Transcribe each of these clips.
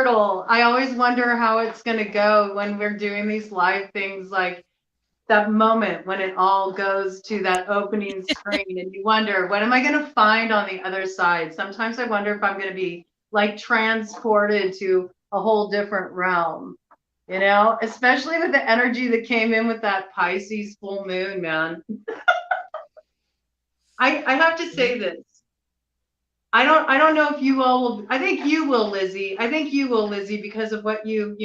portal. I always wonder how it's going to go when we're doing these live things, like that moment when it all goes to that opening screen and you wonder, what am I going to find on the other side? Sometimes I wonder if I'm going to be like transported to a whole different realm, especially with the energy that came in with that Pisces full moon, man. I have to say this. I don't know if you all will. I think you will, Lizzie. I think you will, Lizzie, because of what you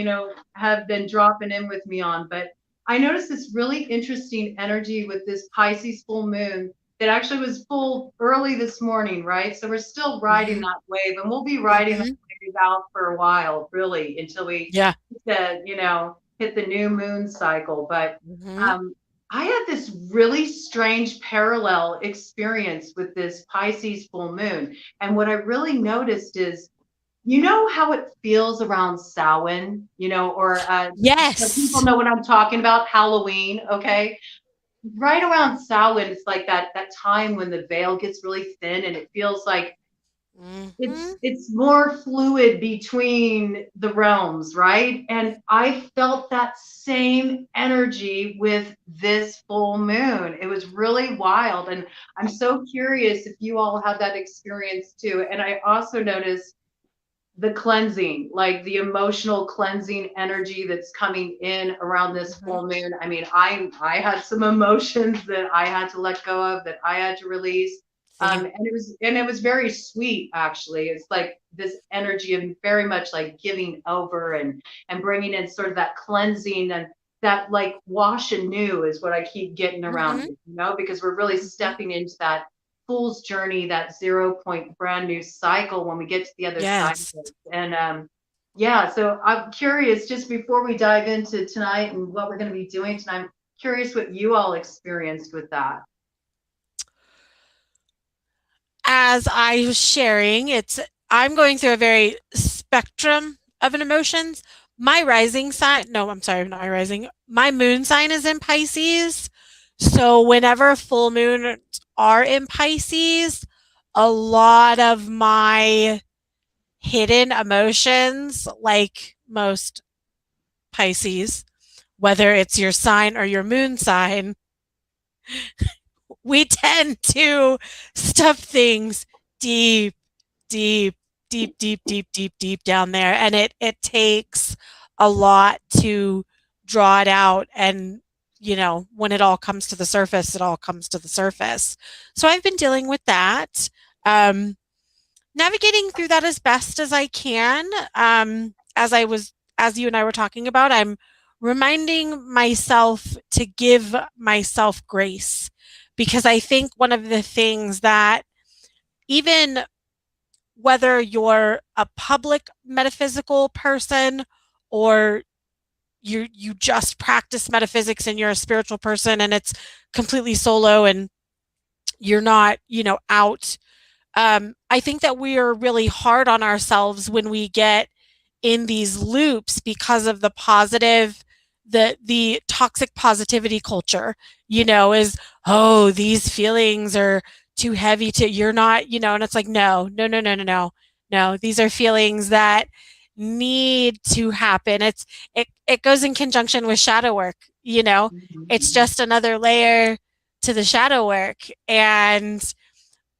have been dropping in with me on. But I noticed this really interesting energy with this Pisces full moon that actually was full early this morning, right? So we're still riding that wave, and we'll be riding that wave out for a while, really, until we hit the new moon cycle. But I had this really strange parallel experience with this Pisces full moon. And what I really noticed is, how it feels around Samhain, Yes. so people know what I'm talking about, Halloween, okay? Right around Samhain, it's like that time when the veil gets really thin and it feels like it's more fluid between the realms, right? And I felt that same energy with this full moon. It was really wild. And I'm so curious if you all had that experience too. And I also noticed the cleansing, like the emotional cleansing energy that's coming in around this full moon. I mean, I had some emotions that I had to let go of, that I had to release. And it was very sweet, actually. It's like this energy of very much like giving over and bringing in sort of that cleansing, and that like wash anew is what I keep getting around, because we're really stepping into that fool's journey, that 0 point brand new cycle when we get to the other side of it. And so I'm curious, just before we dive into tonight and what we're going to be doing tonight, I'm curious what you all experienced with that. As I was sharing, I'm going through a very spectrum of emotions. My rising sign, no, I'm sorry, not my rising. My moon sign is in Pisces. So whenever full moons are in Pisces, a lot of my hidden emotions, like most Pisces, whether it's your sign or your moon sign, we tend to stuff things deep, deep, deep, deep, deep, deep, deep down there. And it takes a lot to draw it out. And, when it all comes to the surface, it all comes to the surface. So I've been dealing with that, navigating through that as best as I can. As you and I were talking about, I'm reminding myself to give myself grace. Because I think one of the things that, even whether you're a public metaphysical person or you just practice metaphysics and you're a spiritual person and it's completely solo and you're not, out, I think that we are really hard on ourselves when we get in these loops because of the toxic positivity culture, is, oh, these feelings are too heavy you're not, and it's like, no, these are feelings that need to happen. It goes in conjunction with shadow work, it's just another layer to the shadow work. And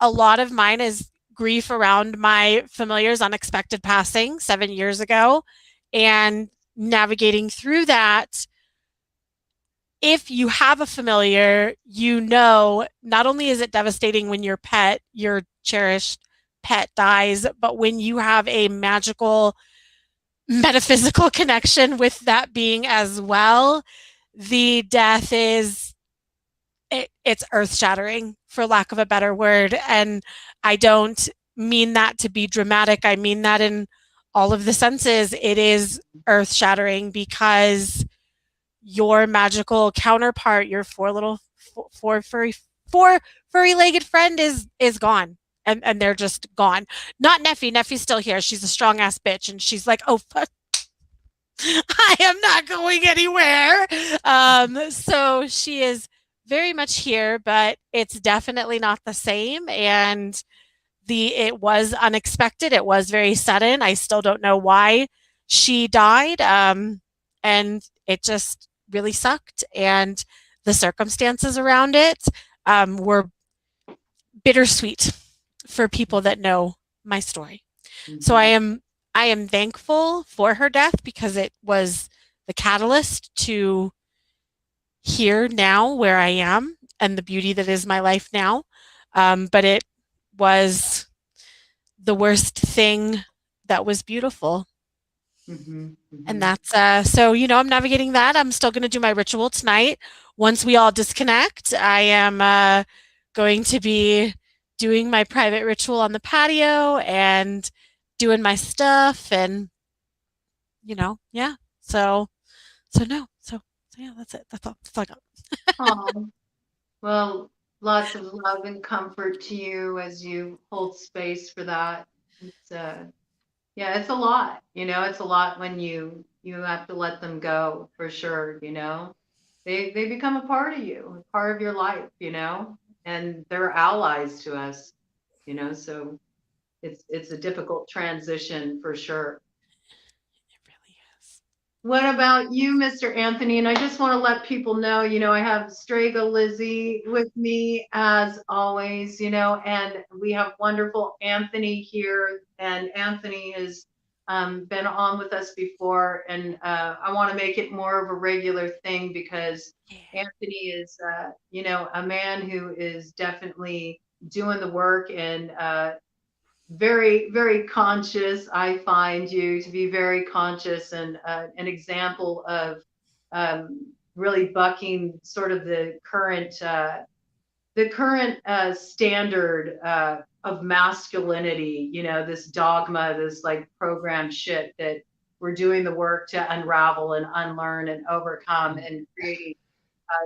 a lot of mine is grief around my familiar's unexpected passing 7 years ago, and navigating through that. If you have a familiar, not only is it devastating when your cherished pet dies, but when you have a magical, metaphysical connection with that being as well, the death it's earth-shattering, for lack of a better word. And I don't mean that to be dramatic. I mean that in all of the senses. It is earth-shattering because your magical counterpart, your furry-legged friend is gone. And they're just gone. Not Neffy. Neffy's still here. She's a strong-ass bitch. And she's like, oh, fuck. I am not going anywhere. So she is very much here, but it's definitely not the same. And it was unexpected. It was very sudden. I still don't know why she died, and it just really sucked. And the circumstances around it were bittersweet for people that know my story. So Mm-hmm. I am thankful for her death because it was the catalyst to here now where I am and the beauty that is my life now. But it was the worst thing that was beautiful. Mm-hmm. And Mm-hmm. that's so, I'm navigating that. I'm still going to do my ritual tonight. Once we all disconnect, I am going to be doing my private ritual on the patio and doing my stuff and yeah. So no. So yeah, that's it. That's all I got. Oh, well, lots of love and comfort to you as you hold space for that. It's yeah, it's a lot, it's a lot when you have to let them go for sure. They become a part of you, a part of your life, and they're allies to us, so it's a difficult transition for sure. It really is. What about you, Mr. Anthony? And I just want to let people know, I have Strega Lizzie with me as always, and we have wonderful Anthony here. And Anthony has been on with us before. And I want to make it more of a regular thing because Yeah. Anthony is, a man who is definitely doing the work and very, very conscious. I find you to be very conscious and an example of really bucking sort of the current standard of masculinity. This dogma, this like programmed shit that we're doing the work to unravel and unlearn and overcome and creating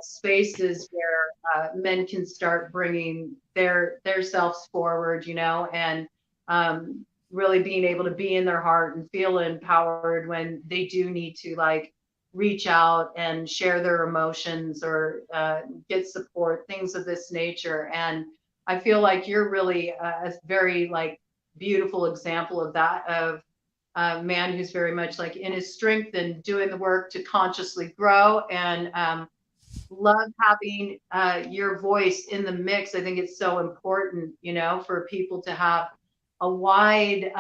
spaces where men can start bringing their selves forward, and really being able to be in their heart and feel empowered when they do need to like reach out and share their emotions or get support, things of this nature. And I feel like you're really a very like beautiful example of that, of a man who's very much like in his strength and doing the work to consciously grow and love having your voice in the mix. I think it's so important, for people to have a wide,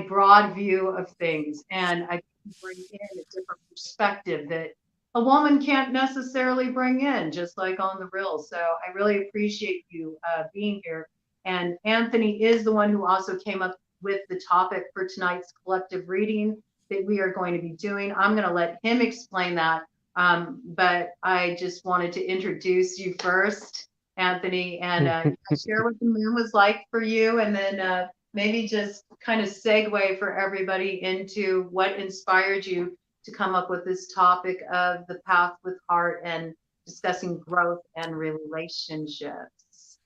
broad view of things, and I can bring in a different perspective that a woman can't necessarily bring in, just like on the real. So I really appreciate you being here. And Anthony is the one who also came up with the topic for tonight's collective reading that we are going to be doing. I'm going to let him explain that, but I just wanted to introduce you first, Anthony, and share what the moon was like for you, and then maybe just kind of segue for everybody into what inspired you to come up with this topic of the path with heart and discussing growth and relationships.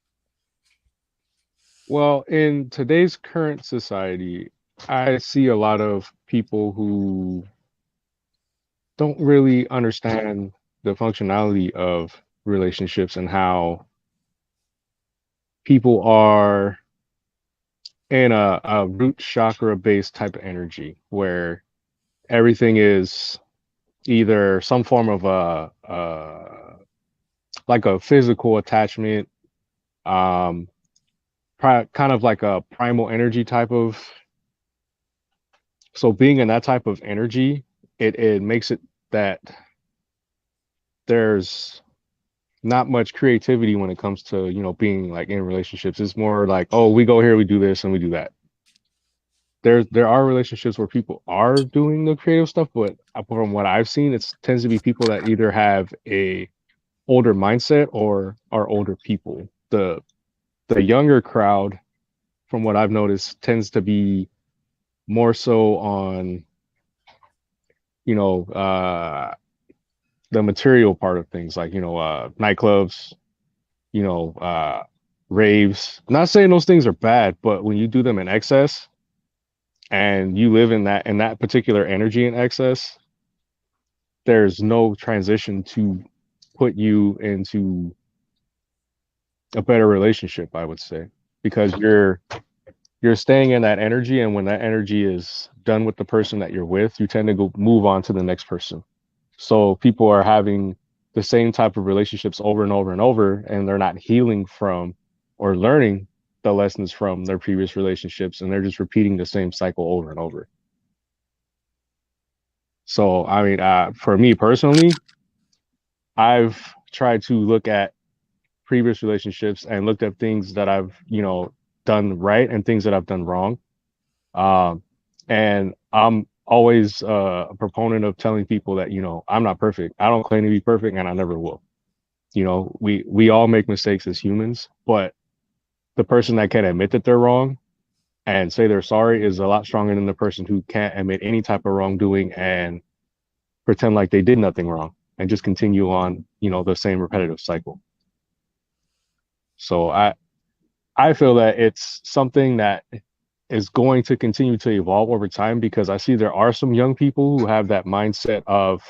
Well, in today's current society, I see a lot of people who don't really understand the functionality of relationships and how people are in a root chakra based type of energy where everything is either some form of like a physical attachment, um, kind of like a primal energy type of. So being in that type of energy, it makes it that there's not much creativity when it comes to, being like in relationships. It's more like, oh, we go here, we do this, and we do that. There are relationships where people are doing the creative stuff, but from what I've seen, it tends to be people that either have a older mindset or are older people. The younger crowd, from what I've noticed, tends to be more so on, you know, the material part of things, like, nightclubs, you know, uh, raves. I'm not saying those things are bad, but when you do them in excess and you live in that particular energy in excess, there's no transition to put you into a better relationship, I would say, because you're staying in that energy, and when that energy is done with the person that you're with, you tend to go move on to the next person. So people are having the same type of relationships over and over and over, and they're not healing from or learning the lessons from their previous relationships, and they're just repeating the same cycle over and over. So, I mean, for me personally, I've tried to look at previous relationships and looked at things that I've, done right and things that I've done wrong. Um, and I'm always a proponent of telling people that, I'm not perfect. I don't claim to be perfect, and I never will. We all make mistakes as humans, but the person that can admit that they're wrong and say they're sorry is a lot stronger than the person who can't admit any type of wrongdoing and pretend like they did nothing wrong and just continue on, the same repetitive cycle. So I feel that it's something that is going to continue to evolve over time, because I see there are some young people who have that mindset of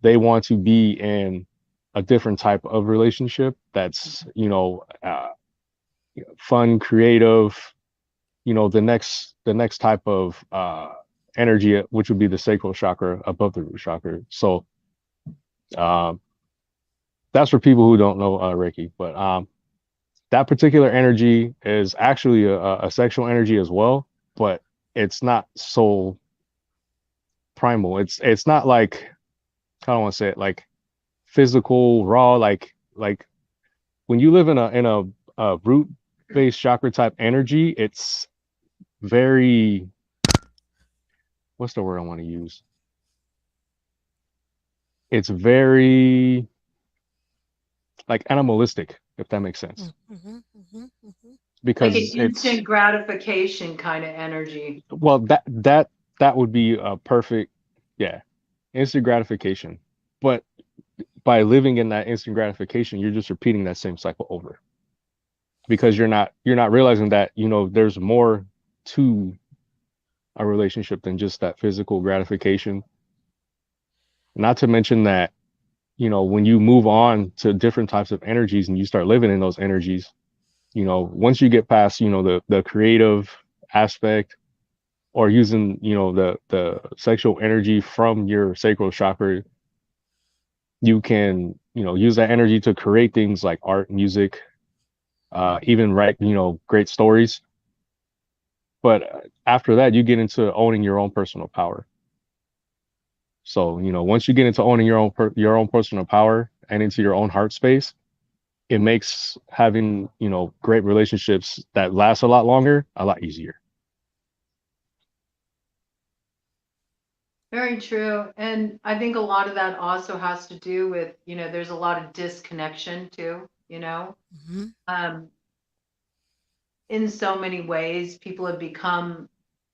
they want to be in a different type of relationship that's, fun, creative, the next type of energy, which would be the sacral chakra above the root chakra. So um, that's for people who don't know Reiki, but that particular energy is actually a sexual energy as well, but it's not so primal. It's not like, I don't want to say it like physical, raw, like when you live in a root based chakra type energy, it's very, what's the word I want to use? It's very like animalistic, if that makes sense. Like an Because instant gratification kind of energy. well, that would be a perfect, yeah, instant gratification. But by living in that instant gratification, you're just repeating that same cycle over, because you're not realizing that, there's more to a relationship than just that physical gratification. Not to mention that, when you move on to different types of energies and you start living in those energies, once you get past, the creative aspect, or using, the sexual energy from your sacral chakra, you can, use that energy to create things like art, music, even write, great stories. But after that, you get into owning your own personal power. So, once you get into owning your own personal power and into your own heart space, it makes having, great relationships that last a lot longer a lot easier. Very true. And I think a lot of that also has to do with, there's a lot of disconnection too, Um, in so many ways, people have become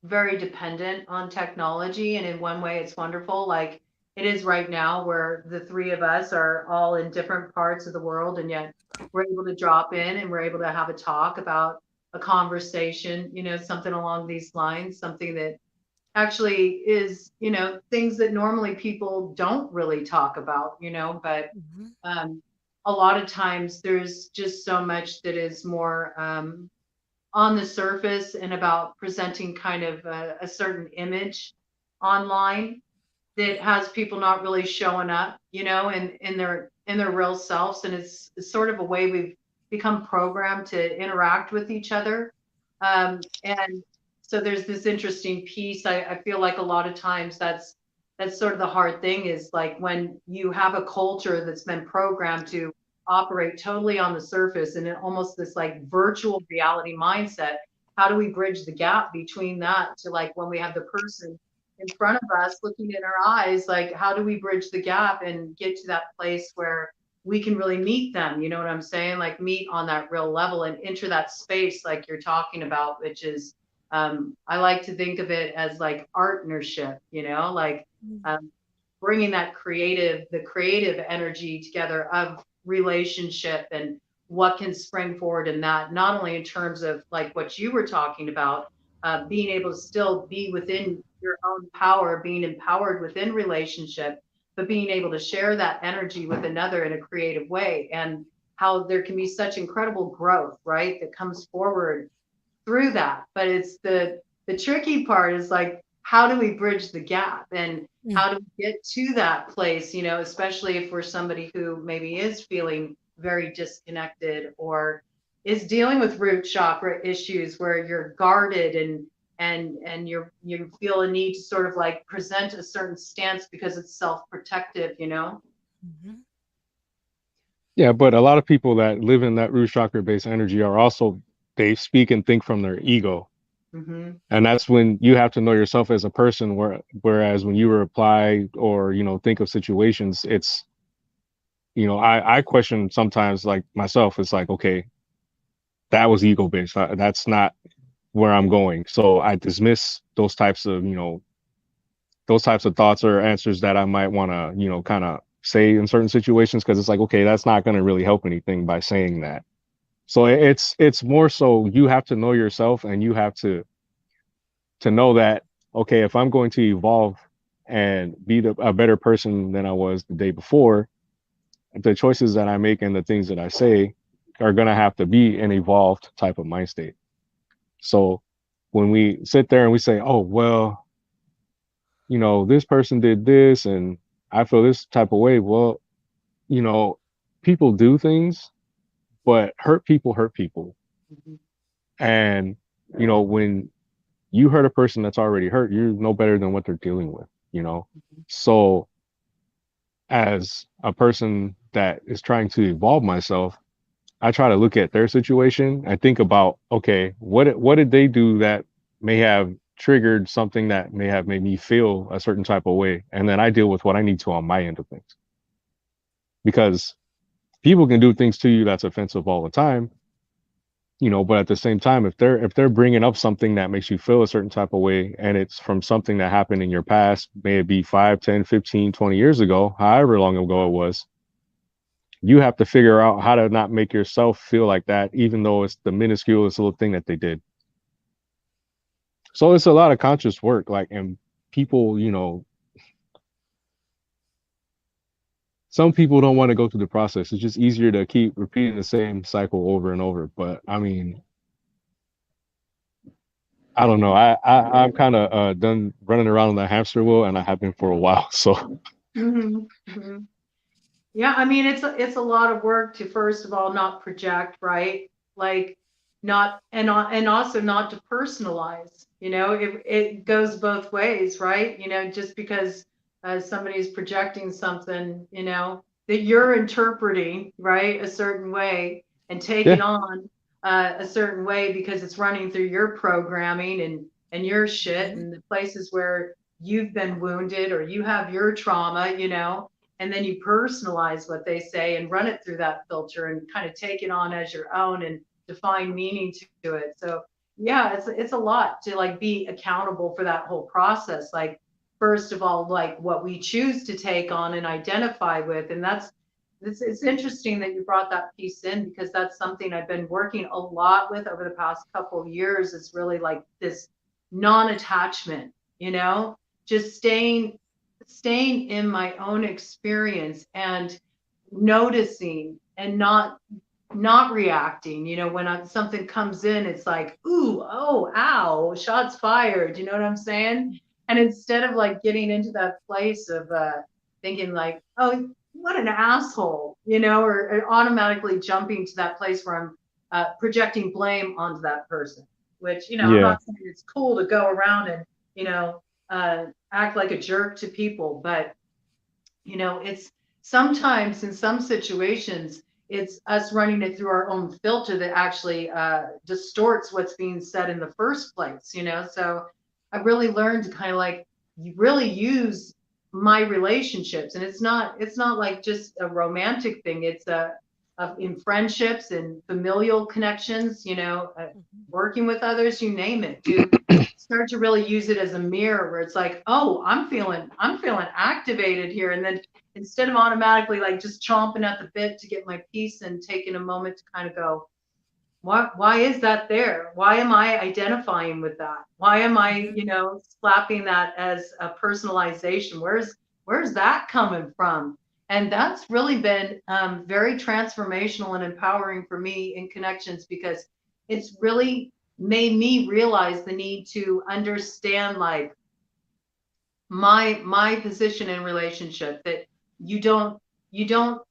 very dependent on technology. And in one way, it's wonderful. Like it is right now, where the three of us are all in different parts of the world, and yet we're able to drop in and we're able to have a talk about a conversation, something along these lines, something that actually is, things that normally people don't really talk about, but a lot of times there's just so much that is more on the surface and about presenting kind of a certain image online that has people not really showing up, in their real selves. And it's sort of a way we've become programmed to interact with each other. And so there's this interesting piece. I feel like a lot of times that's sort of the hard thing, is like when you have a culture that's been programmed to operate totally on the surface and in almost this like virtual reality mindset. How do we bridge the gap between that to like when we have the person in front of us looking in our eyes, like how do we bridge the gap and get to that place where we can really meet them, you know what I'm saying, like meet on that real level and enter that space like you're talking about, which is I like to think of it as like partnership, like um, bringing the creative energy together of relationship and what can spring forward in that, not only in terms of like what you were talking about, being able to still be within your own power, being empowered within relationship, but being able to share that energy with another in a creative way, and how there can be such incredible growth, right, that comes forward through that. But it's the tricky part is like, how do we bridge the gap, and how do we get to that place, you know, especially if we're somebody who maybe is feeling very disconnected, or is dealing with root chakra issues where you're guarded, and you feel a need to sort of like present a certain stance because it's self-protective, you know. Yeah, but a lot of people that live in that root chakra based energy are also, they speak and think from their ego. Mm-hmm. And that's when you have to know yourself as a person, whereas when you reply or, you know, think of situations, it's, you know, I question sometimes like myself, it's like, okay, that was ego based. That's not where I'm going. So I dismiss those types of, you know, those types of thoughts or answers that I might want to, you know, kind of say in certain situations, because it's like, okay, that's not going to really help anything by saying that. So it's more so you have to know yourself, and you have to know that, okay, if I'm going to evolve and be a better person than I was the day before, the choices that I make and the things that I say are going to have to be an evolved type of mind state. So when we sit there and we say, oh, well, you know, this person did this and I feel this type of way. Well, you know, people do things, but hurt people hurt people. Mm-hmm. And, you know, when you hurt a person that's already hurt, you're no better than what they're dealing with, you know? So as a person that is trying to evolve myself, I try to look at their situation and think about, okay, what did they do that may have triggered something that may have made me feel a certain type of way, and then I deal with what I need to on my end of things. Because people can do things to you that's offensive all the time, you know, but at the same time, if they're bringing up something that makes you feel a certain type of way, and it's from something that happened in your past, may it be 5, 10, 15, 20 years ago, however long ago it was, you have to figure out how to not make yourself feel like that, even though it's the minusculest little thing that they did. So it's a lot of conscious work, like, and people, you know, some people don't want to go through the process. It's just easier to keep repeating the same cycle over and over. But I mean, I don't know. I'm kind of done running around on the hamster wheel, and I have been for a while. So Mm-hmm. Mm-hmm. Yeah, I mean it's a lot of work to first of all not project, right? Like not and also not to personalize. You know, it goes both ways, right? You know, just because somebody's projecting something, you know, that you're interpreting, right, a certain way and taking yeah, on a certain way because it's running through your programming and your shit and the places where you've been wounded or you have your trauma, you know, and then you personalize what they say and run it through that filter and kind of take it on as your own and define meaning to it. So yeah, it's a lot to like be accountable for that whole process. Like first of all, like what we choose to take on and identify with, and that's it's interesting that you brought that piece in because that's something I've been working a lot with over the past couple of years. It's really like this non-attachment, you know, just staying in my own experience and noticing and not reacting. You know, when something comes in, it's like, ooh, oh, ow, shots fired. You know what I'm saying? And instead of like getting into that place of thinking like, oh, what an asshole, you know, or automatically jumping to that place where I'm projecting blame onto that person, which, you know, I'm yeah, not saying it's cool to go around and, you know, act like a jerk to people, but you know, it's sometimes in some situations, it's us running it through our own filter that actually distorts what's being said in the first place, you know? So I really learned to kind of like really use my relationships. And it's not like just a romantic thing. It's in friendships and familial connections, you know, working with others, you name it, to start to really use it as a mirror where it's like, oh, I'm feeling activated here. And then instead of automatically like just chomping at the bit to get my piece and taking a moment to kind of go, why is that there? Why am I identifying with that? Why am I, you know, slapping that as a personalization? Where's that coming from? And that's really been very transformational and empowering for me in connections because it's really made me realize the need to understand like my position in relationship, that you don't you don't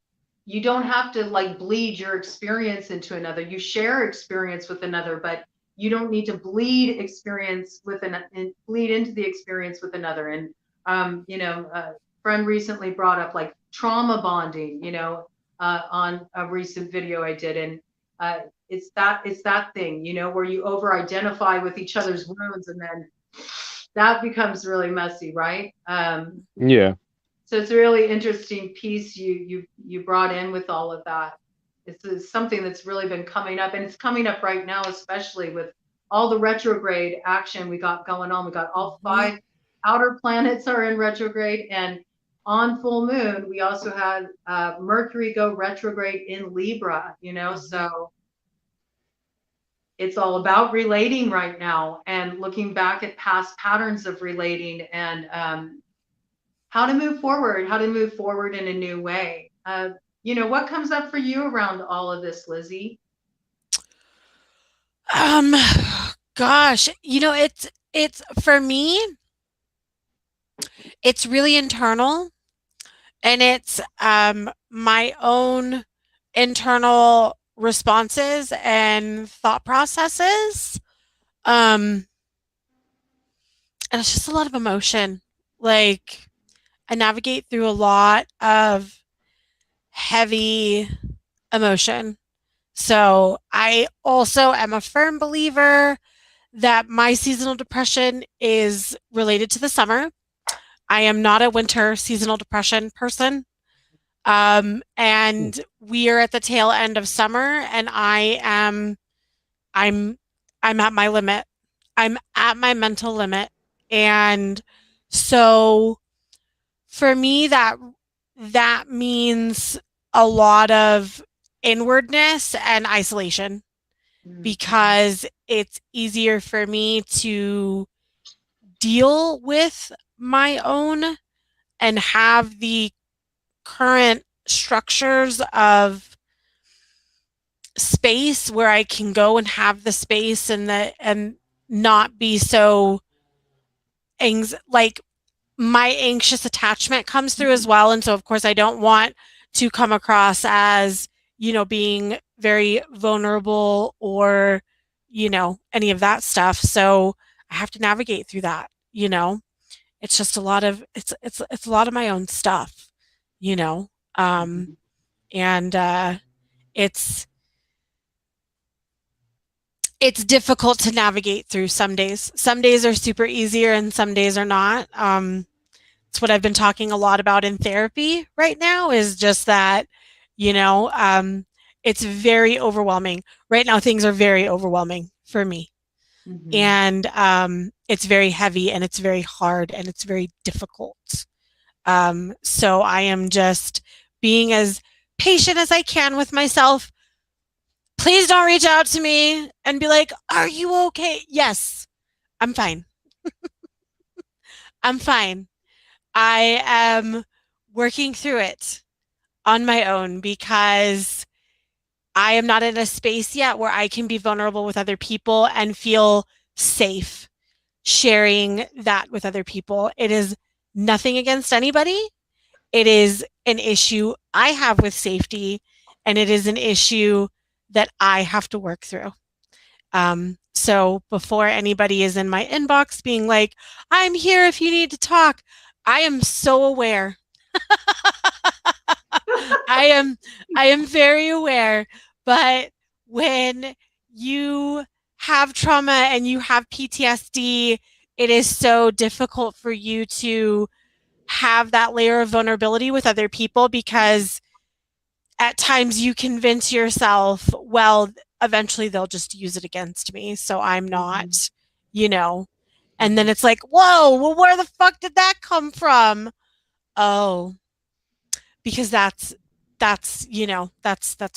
you don't have to like bleed your experience into another. You share experience with another, but you don't need to bleed experience with and bleed into the experience with another. And a friend recently brought up like trauma bonding, on a recent video I did. And uh, it's that thing, where you over identify with each other's wounds, and then that becomes really messy, right? Yeah. So it's a really interesting piece you brought in with all of that. It's something that's really been coming up, and it's coming up right now, especially with all the retrograde action we got going on. We got all 5 outer planets are in retrograde, and on full moon we also had Mercury go retrograde in Libra. So it's all about relating right now and looking back at past patterns of relating, and how to move forward in a new way. What comes up for you around all of this, Lizzie? Um, Gosh, it's for me, it's really internal, and it's my own internal responses and thought processes. Um, and it's just a lot of emotion. Like, I navigate through a lot of heavy emotion. So I also am a firm believer that my seasonal depression is related to the summer. I am not a winter seasonal depression person. And we are at the tail end of summer, and I'm at my limit. I'm at my mental limit. And so for me, that means a lot of inwardness and isolation, because it's easier for me to deal with my own and have the current structures of space where I can go and have the space and not be so like my anxious attachment comes through as well. And so of course I don't want to come across as, being very vulnerable or, any of that stuff. So I have to navigate through that. It's just a lot of it's a lot of my own stuff, you know. And it's it's difficult to navigate through some days. Some days are super easier and some days are not. It's what I've been talking a lot about in therapy right now, is just that, it's very overwhelming. Right now, things are very overwhelming for me. And it's very heavy and it's very hard and it's very difficult. So I am just being as patient as I can with myself. Please don't reach out to me and be like, "Are you okay?" Yes, I'm fine. I'm fine. I am working through it on my own because I am not in a space yet where I can be vulnerable with other people and feel safe sharing that with other people. It is nothing against anybody. It is an issue I have with safety, and it is an issue that I have to work through. So before anybody is in my inbox being like, "I'm here if you need to talk," I am so aware. I am very aware, but when you have trauma and you have PTSD, it is so difficult for you to have that layer of vulnerability with other people, because at times you convince yourself, well, eventually they'll just use it against me, so I'm not, you know. And then it's like, whoa, well, where the fuck did that come from? Oh, because that's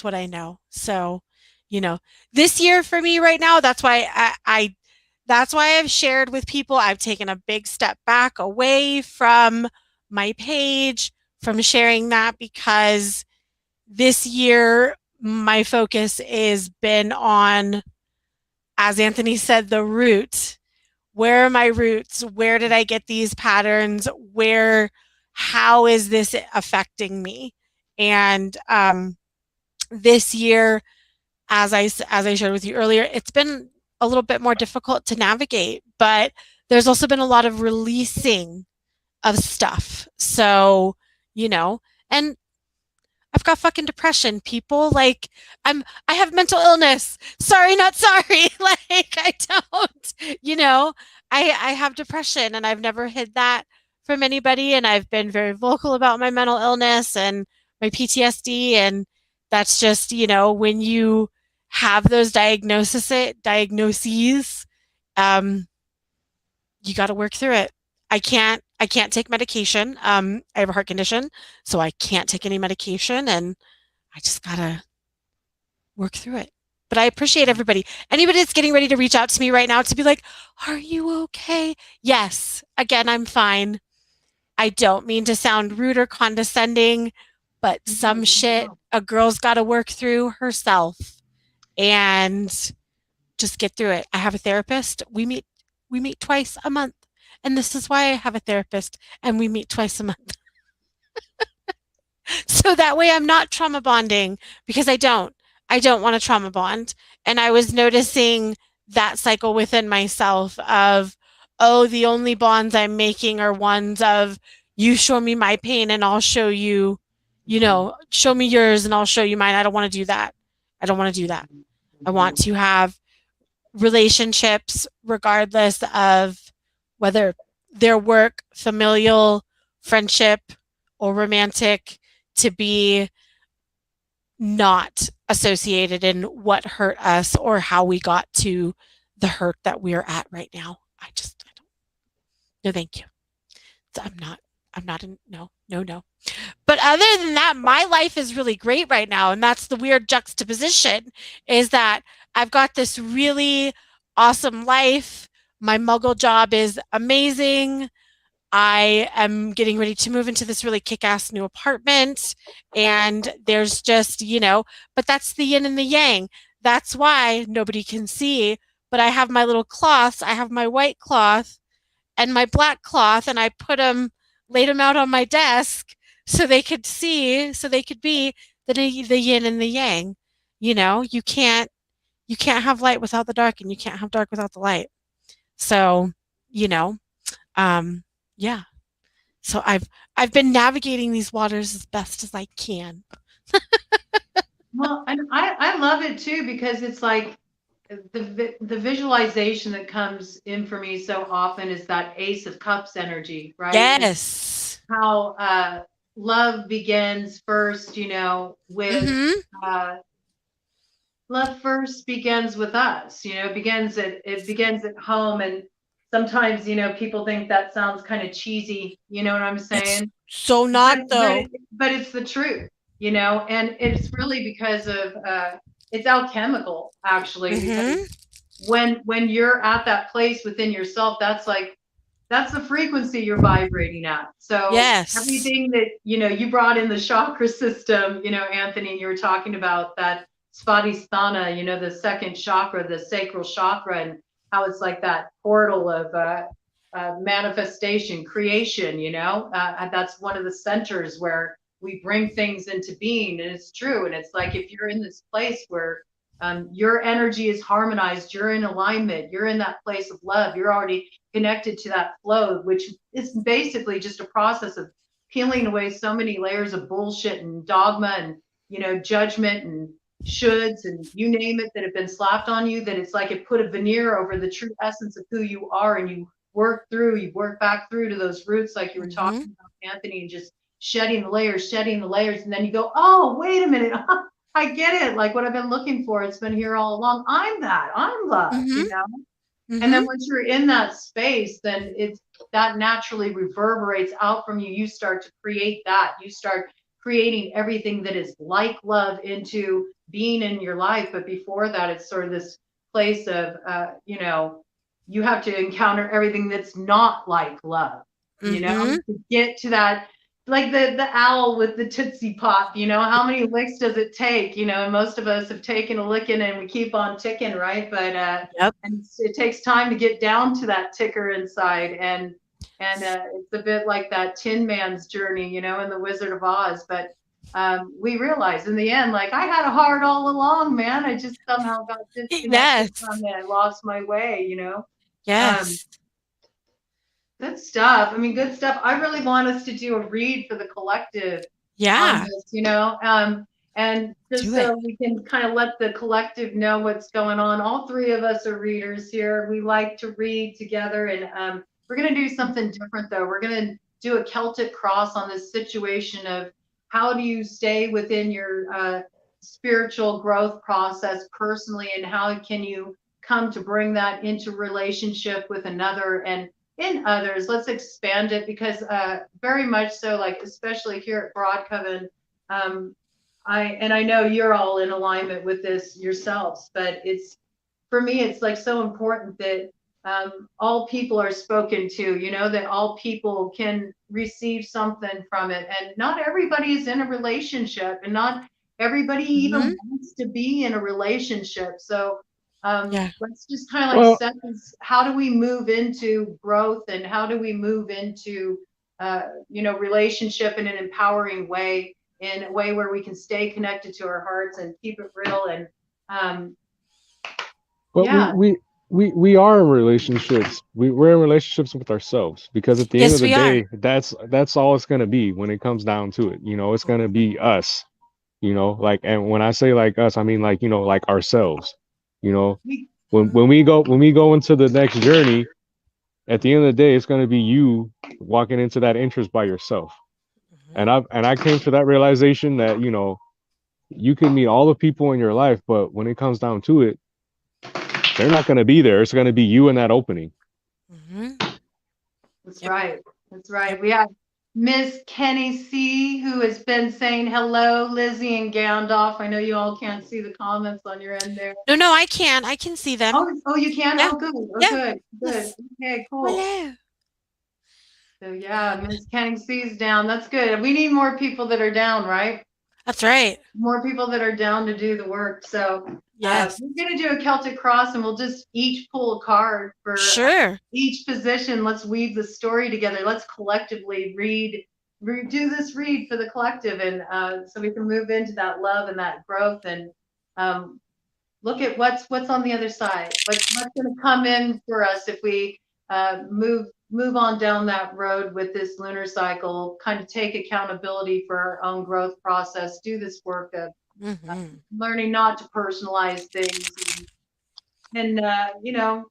what I know. So, this year for me right now, that's why that's why I've shared with people. I've taken a big step back away from my page, from sharing that, because this year my focus has been on as Anthony said, the root. Where are my roots? Where did I get these patterns? How is this affecting me? And this year, as I shared with you earlier, it's been a little bit more difficult to navigate, but there's also been a lot of releasing of stuff. So, and I've got fucking depression, people. Like, I have mental illness. Sorry, not sorry. Like, I don't, I have depression, and I've never hid that from anybody. And I've been very vocal about my mental illness and my PTSD. And that's just, when you have those diagnoses, you got to work through it. I can't take medication. I have a heart condition, so I can't take any medication, and I just gotta work through it. But I appreciate everybody. Anybody that's getting ready to reach out to me right now to be like, "Are you okay?" Yes. Again, I'm fine. I don't mean to sound rude or condescending, but some shit a girl's got to work through herself and just get through it. I have a therapist. We meet twice a month. And this is why I have a therapist and we meet twice a month. So that way I'm not trauma bonding, because I don't want to trauma bond. And I was noticing that cycle within myself of, oh, the only bonds I'm making are ones of, you show me my pain and I'll show you, show me yours and I'll show you mine. I don't want to do that. I don't want to do that. I want to have relationships regardless of whether they're work, familial, friendship, or romantic, to be not associated in what hurt us or how we got to the hurt that we're at right now. I don't. No, thank you. I'm not in, no. But other than that, my life is really great right now. And that's the weird juxtaposition, is that I've got this really awesome life. My muggle job is amazing. I am getting ready to move into this really kick-ass new apartment. And there's just, but that's the yin and the yang. That's why nobody can see. But I have my little cloths. I have my white cloth and my black cloth, and I laid them out on my desk so they could see, so they could be the yin and the yang. You can't have light without the dark, and you can't have dark without the light. So, yeah. So I've been navigating these waters as best as I can. Well, and I love it too, because it's like the visualization that comes in for me so often is that Ace of Cups energy, right? Yes. And how love begins first, with love first begins with us. It begins at home, and sometimes people think that sounds kind of cheesy. You know what I'm saying? It's so not, though. But it's the truth. And it's really because of it's alchemical, actually. Because when you're at that place within yourself, that's the frequency you're vibrating at. So yes, everything that you brought in the chakra system, Anthony, and you were talking about that Svadhisthana, the second chakra, the sacral chakra, and how it's like that portal of manifestation, creation. That's one of the centers where we bring things into being, and it's true. And it's like, if you're in this place where your energy is harmonized, you're in alignment, you're in that place of love, you're already connected to that flow, which is basically just a process of peeling away so many layers of bullshit and dogma and judgment and shoulds and you name it that have been slapped on you, that it's like it put a veneer over the true essence of who you are, and you work back through to those roots, like you were talking about, Anthony, and just shedding the layers, and then you go, oh, wait a minute, I get it. Like, what I've been looking for, it's been here all along. I'm love, And then once you're in that space, then it's that naturally reverberates out from you. You start to create that. You start creating everything that is like love into being in your life. But before that, it's sort of this place of, you have to encounter everything that's not like love, to get to that like the owl with the Tootsie Pop, you know, how many licks does it take? You know, and most of us have taken a licking and we keep on ticking, right? But Yep. and it takes time to get down to that ticker inside, and it's a bit like that Tin Man's journey, you know, in the Wizard of Oz. But we realized in the end, like, I had a heart all along, man. I just somehow got disconnected Yes. from it. I lost my way, you know. Yes. Good stuff. I mean, good stuff. I really want us to do a read for the collective on Yeah. this, you know, and just Do it. so we can kind of let the collective know what's going on. All three of us are readers here. We like to read together, and we're going to do something different, though. We're going to do a Celtic cross on this situation of how do you stay within your spiritual growth process personally, and how can you come to bring that into relationship with another and in others. Let's expand it, because very much so, like, especially here at Broad Coven, I know you're all in alignment with this yourselves, but it's, for me, it's like so important that all people are spoken to, you know, that all people can receive something from it. And not everybody is in a relationship, and not everybody even wants to be in a relationship. So Yeah. let's just kind of like Well, set this, how do we move into growth, and how do we move into you know, relationship in an empowering way, in a way where we can stay connected to our hearts and keep it real. And um, well, yeah, we are in relationships. We're in relationships with ourselves, because at the end of Yes, the we are. day, that's all it's gonna be when it comes down to it. You know, it's gonna be us. You know, like, and when I say like us, I mean, like, you know, like ourselves. You know, we, when we go into the next journey, at the end of the day, it's gonna be you walking into that interest by yourself. And I came to that realization that, you know, you can meet all the people in your life, but when it comes down to it, they're not going to be there. It's going to be you in that opening. that's Yep. right. That's right. Yep. We have Miss Kenny C, who has been saying hello, Lizzie and Gandalf. I know you all can't see the comments on your end there. No, I can. I can see them. Oh, you can? Yeah. Oh, good. Oh, Yeah. good. Good. Yes. Okay, cool. Hello. So yeah, Miss Kenny C's down. That's good. We need more people that are down, right? That's right. More people that are down to do the work. So Yes. we're going to do a Celtic cross, and we'll just each pull a card for Sure. each position. Let's weave the story together. Let's collectively do this read for the collective, and so we can move into that love and that growth, and look at what's on the other side. What's going to come in for us if we move on down that road with this lunar cycle, kind of take accountability for our own growth process, do this work of learning not to personalize things, and you know,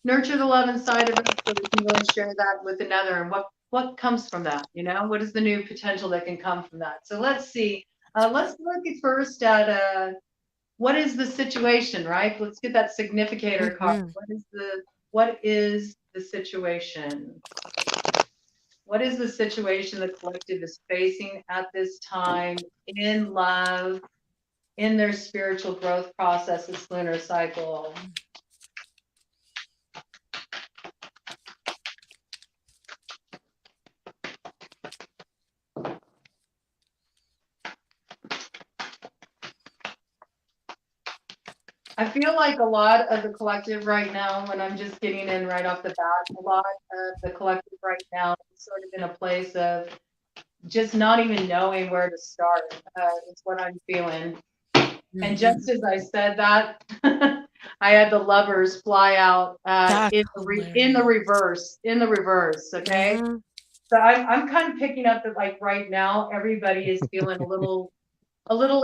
nurture the love inside of us so we can really share that with another. And what comes from that, you know, what is the new potential that can come from that? So let's see. Let's look at first at what is the situation, right? Let's get that significator card. What is the situation? What is the situation the collective is facing at this time in love, in their spiritual growth process, this lunar cycle? I feel like a lot of the collective right now, when I'm just getting in right off the bat, a lot of the collective right now is sort of in a place of just not even knowing where to start. Is what I'm feeling. And just as I said that, I had the Lovers fly out in the reverse. Okay. So I'm kind of picking up that, like, right now everybody is feeling a little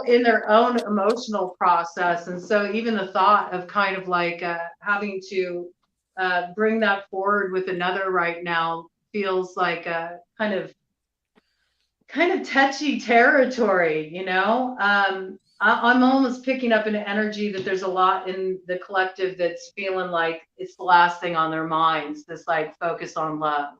in their own emotional process, and so even the thought of kind of like having to bring that forward with another right now feels like a kind of touchy territory, you know. I'm almost picking up an energy that there's a lot in the collective that's feeling like it's the last thing on their minds, this like focus on love.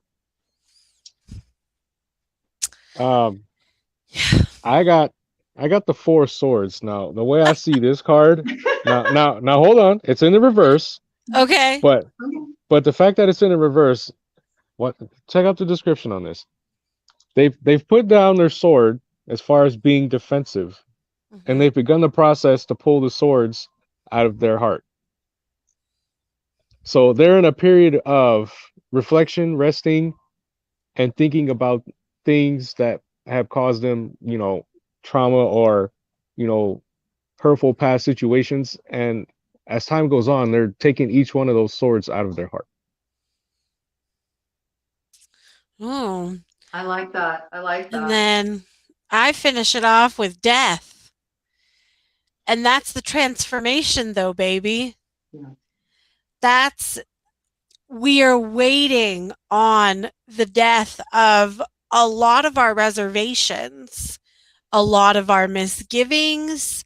I got the Four Swords. Now, the way I see this card, now hold on, it's in the reverse. Okay. But the fact that it's in the reverse, check out the description on this. they've put down their sword as far as being defensive, and they've begun the process to pull the swords out of their heart. So they're in a period of reflection, resting, and thinking about things that have caused them, trauma or, you know, hurtful past situations. And as time goes on, they're taking each one of those swords out of their heart. Oh. I like that. I like And that. then I finish it off with death. And that's the transformation, though, baby. Yeah. That's, we are waiting on the death of a lot of our reservations, a lot of our misgivings.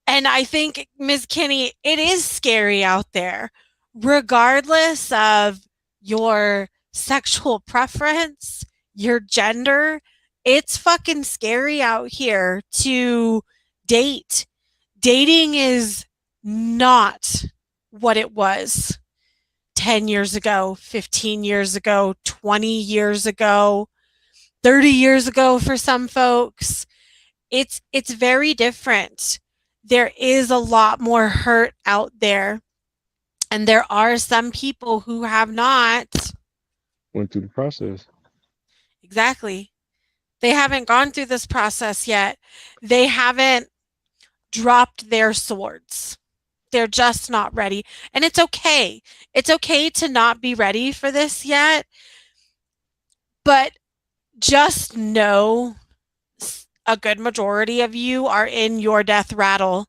And I think, Ms. Kinney, it is scary out there, regardless of your sexual preference, your gender. It's fucking scary out here to date. Dating is not what it was 10 years ago, 15 years ago, 20 years ago, 30 years ago for some folks. It's very different. There is a lot more hurt out there, and there are some people who have not Went through the process. exactly. They haven't gone through this process yet. They haven't dropped their swords. They're just not ready. And it's okay. It's okay to not be ready for this yet. But just know a good majority of you are in your death rattle.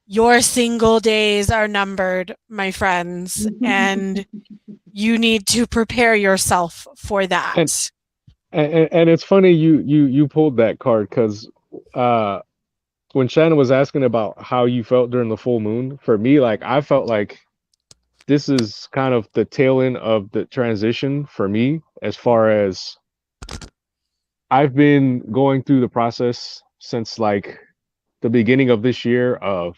Your single days are numbered, my friends, and you need to prepare yourself for And that. and it's funny you pulled that card because when Shannon was asking about how you felt during the full moon, for me, like I felt like this is kind of the tail end of the transition for me, as far as I've been going through the process since like the beginning of this year of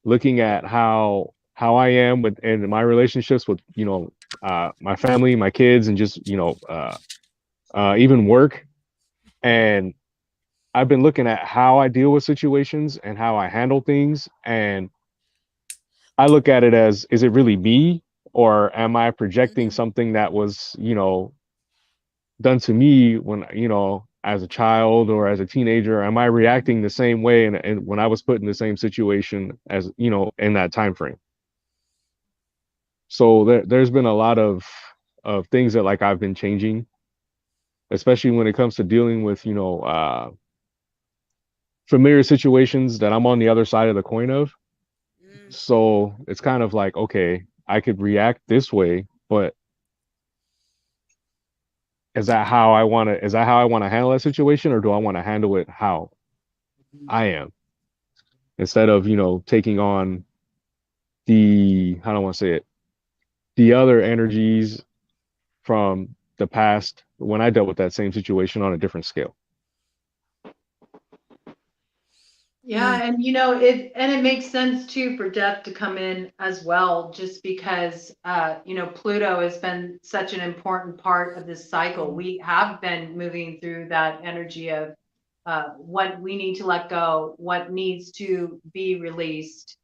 looking at how I am with and my relationships with my family, my kids, and just even work. And I've been looking at how I deal with situations and how I handle things. And I look at it as, is it really me? Or am I projecting something that was, done to me when, as a child or as a teenager? Am I reacting the same way and when I was put in the same situation as, in that time frame? So there's been a lot of things that like I've been changing, especially when it comes to dealing with, familiar situations that I'm on the other side of the coin of. So it's kind of like, okay, I could react this way, but is that how I want to handle that situation, or do I want to handle it how I am instead of, taking on the, how do I want to say it, the other energies from the past when I dealt with that same situation on a different scale. Yeah, and it makes sense too for death to come in as well, just because Pluto has been such an important part of this cycle. We have been moving through that energy of what we need to let go, what needs to be released.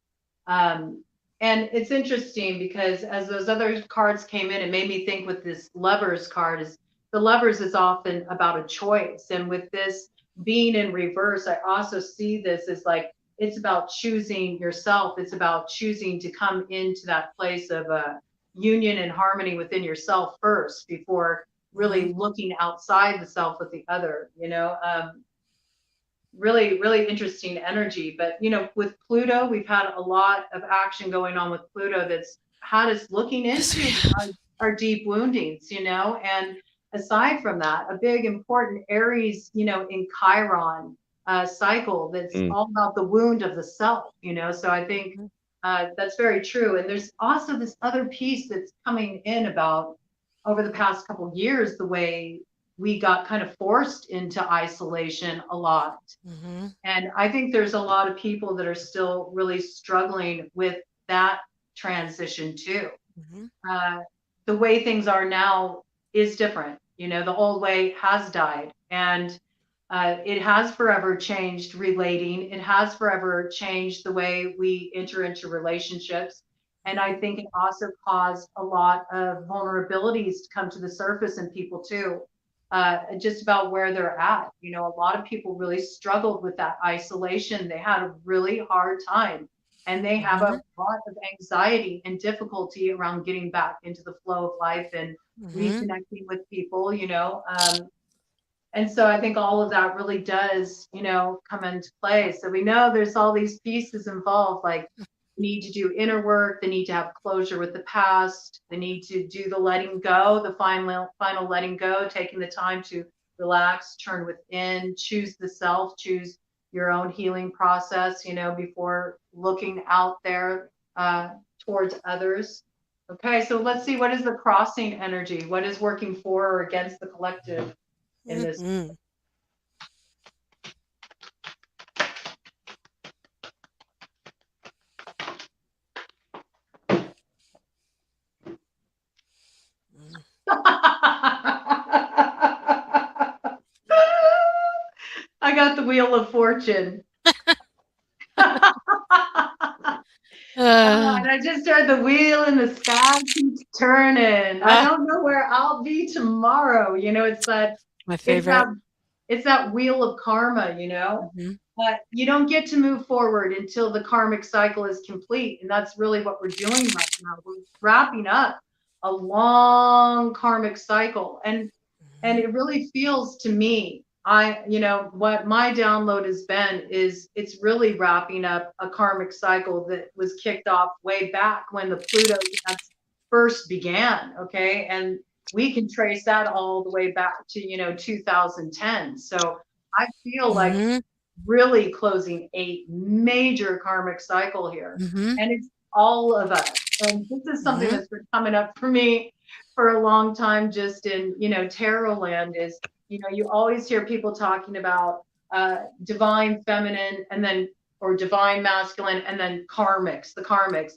And it's interesting because as those other cards came in, it made me think with this lovers card is the lovers is often about a choice. And with this being in reverse, I also see this as like, it's about choosing yourself. It's about choosing to come into that place of union and harmony within yourself first before really looking outside the self with the other, really, really interesting energy. But, with Pluto, we've had a lot of action going on with Pluto that's had us looking into our deep woundings, and aside from that, a big important Aries, in Chiron cycle that's all about the wound of the self, so I think that's very true. And there's also this other piece that's coming in about over the past couple of years, the way we got kind of forced into isolation a lot. And I think there's a lot of people that are still really struggling with that transition too. The way things are now is different. You know, the old way has died, and it has forever changed relating. It has forever changed the way we enter into relationships. And I think it also caused a lot of vulnerabilities to come to the surface in people too, just about where they're at. You know, a lot of people really struggled with that isolation. They had a really hard time, and they have a lot of anxiety and difficulty around getting back into the flow of life and reconnecting with people, you know. And so I think all of that really does, you know, come into play. So we know there's all these pieces involved, like they need to do inner work, they need to have closure with the past, they need to do the letting go, the final letting go, taking the time to relax, turn within, choose the self, choose your own healing process, you know, before looking out there towards others. Okay, so let's see, what is the crossing energy? What is working for or against the collective in this? I got the Wheel of Fortune. And I just heard the wheel in the sky keeps turning. I don't know where I'll be tomorrow. You know, it's that my favorite. It's that wheel of karma, you know. But you don't get to move forward until the karmic cycle is complete. And that's really what we're doing right now. We're wrapping up a long karmic cycle. And it really feels to me, you know, what my download has been is it's really wrapping up a karmic cycle that was kicked off way back when the Pluto first began. Okay. And we can trace that all the way back to, you know, 2010. So I feel like really closing a major karmic cycle here. And it's all of us. And this is something that's been coming up for me for a long time, just in, you know, tarot land, is, you know, you always hear people talking about divine feminine and then, or divine masculine, and then karmics, the karmics.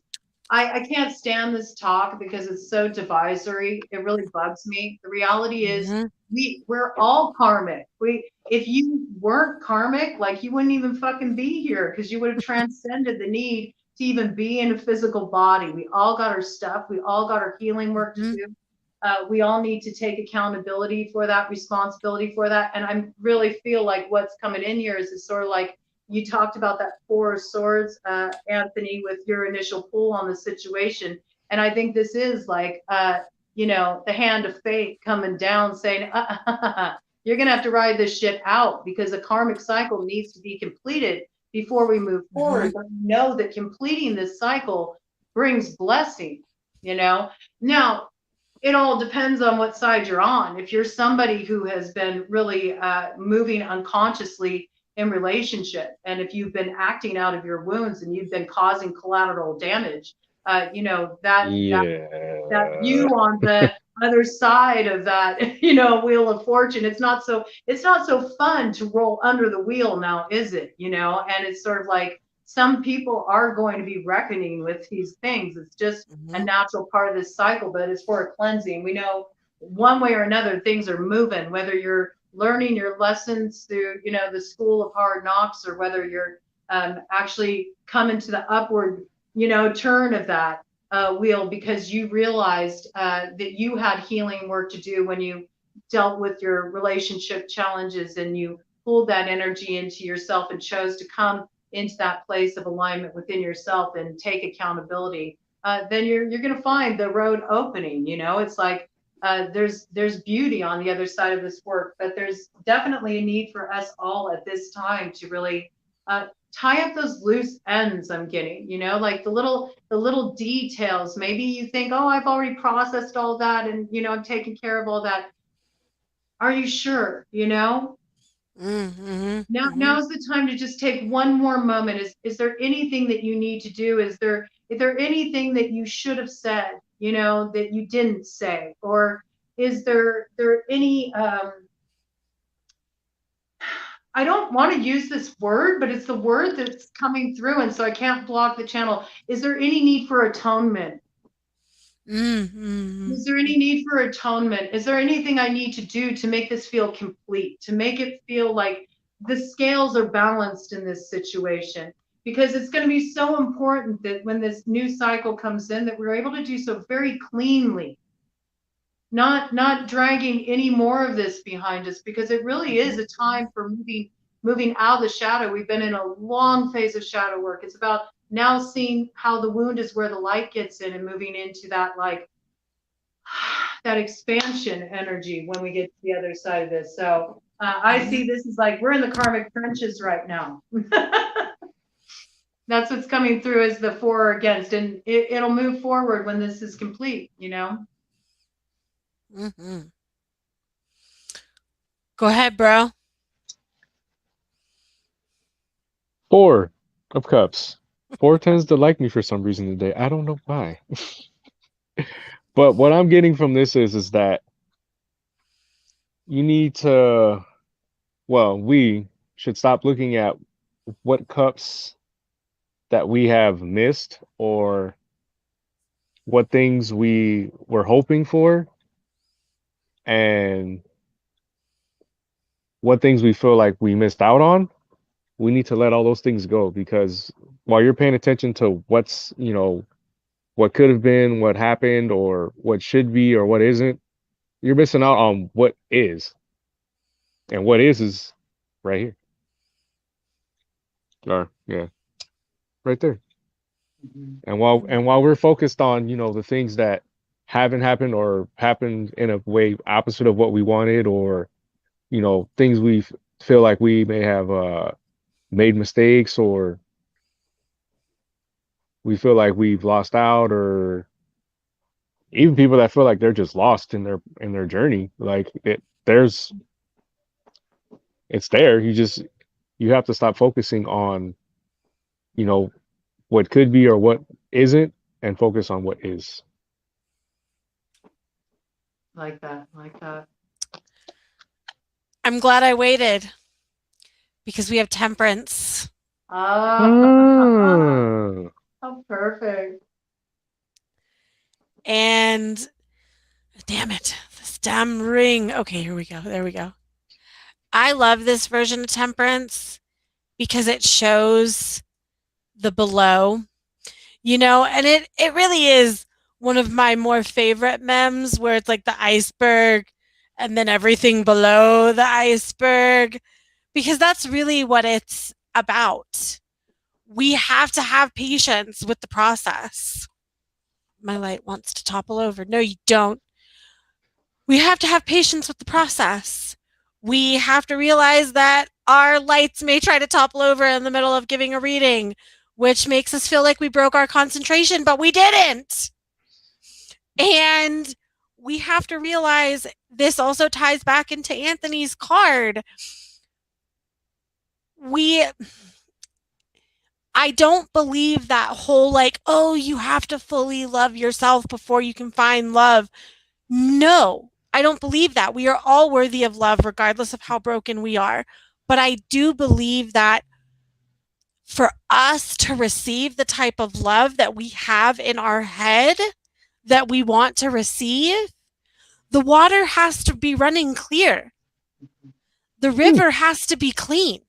I can't stand this talk because it's so divisory. It really bugs me. The reality is we're all karmic. If you weren't karmic, like, you wouldn't even fucking be here, because you would have transcended the need to even be in a physical body. We all got our stuff. We all got our healing work to do. We all need to take accountability for that, responsibility for that. And I really feel like what's coming in here is sort of like, you talked about that Four of Swords, Anthony, with your initial pull on the situation. And I think this is like, you know, the hand of fate coming down saying, you're going to have to ride this shit out, because the karmic cycle needs to be completed before we move forward. But know that completing this cycle brings blessing, you know. Now, it all depends on what side you're on. If you're somebody who has been really moving unconsciously in relationship, and if you've been acting out of your wounds and you've been causing collateral damage, you know, that view on the other side of that, you know, Wheel of Fortune, it's not so fun to roll under the wheel now, is it? You know, and it's sort of like, some people are going to be reckoning with these things. It's just a natural part of this cycle, but it's for a cleansing. We know one way or another things are moving, whether you're learning your lessons through, you know, the school of hard knocks, or whether you're actually coming to the upward, you know, turn of that wheel, because you realized that you had healing work to do when you dealt with your relationship challenges, and you pulled that energy into yourself and chose to come into that place of alignment within yourself and take accountability. Then you're going to find the road opening. You know, it's like, there's beauty on the other side of this work, but there's definitely a need for us all at this time to really tie up those loose ends. I'm getting, you know, like the little details. Maybe you think, oh, I've already processed all that, and, you know, I'm taking care of all that. Are you sure? You know, now's the time to just take one more moment. Is there anything that you need to do? Is there anything that you should have said, you know, that you didn't say? Or is there any I don't want to use this word, but it's the word that's coming through, and so I can't block the channel. Is there any need for atonement? Mm-hmm. Is there any need for atonement? Is there anything I need to do to make this feel complete, to make it feel like the scales are balanced in this situation? Because it's going to be so important that when this new cycle comes in, that we're able to do so very cleanly, not dragging any more of this behind us, because it really is a time for moving out of the shadow. We've been in a long phase of shadow work. It's about now seeing how the wound is where the light gets in and moving into that, like, that expansion energy when we get to the other side of this. So I see this as like we're in the karmic trenches right now. That's what's coming through as the for or against, and it'll move forward when this is complete, you know? Mm-hmm. Go ahead, bro. 4 of Cups. 4 tends to like me for some reason today. I don't know why. But what I'm getting from this is that you need to, well, we should stop looking at what cups that we have missed or what things we were hoping for and what things we feel like we missed out on. We need to let all those things go, because while you're paying attention to what's, what could have been, what happened, or what should be, or what isn't, you're missing out on what is. And what is right here. Or yeah, right there. And while we're focused on, the things that haven't happened or happened in a way opposite of what we wanted, or, things we feel like we may have made mistakes, or we feel like we've lost out, or even people that feel like they're just lost in their journey, like it's there. You have to stop focusing on, what could be or what isn't, and focus on what is. Like that, like that. I'm glad I waited because we have Temperance. Oh, how perfect. And damn it, this damn ring. Okay, here we go. There we go. I love this version of Temperance because it shows the below, and it really is one of my more favorite memes, where it's like the iceberg and then everything below the iceberg, because that's really what it's about. We have to have patience with the process. My light wants to topple over. No, you don't. We have to have patience with the process. We have to realize that our lights may try to topple over in the middle of giving a reading, which makes us feel like we broke our concentration, but we didn't. And we have to realize this also ties back into Anthony's card. I don't believe that whole like, oh, you have to fully love yourself before you can find love. No, I don't believe that. We are all worthy of love, regardless of how broken we are. But I do believe that for us to receive the type of love that we have in our head that we want to receive, the water has to be running clear. The river has to be clean.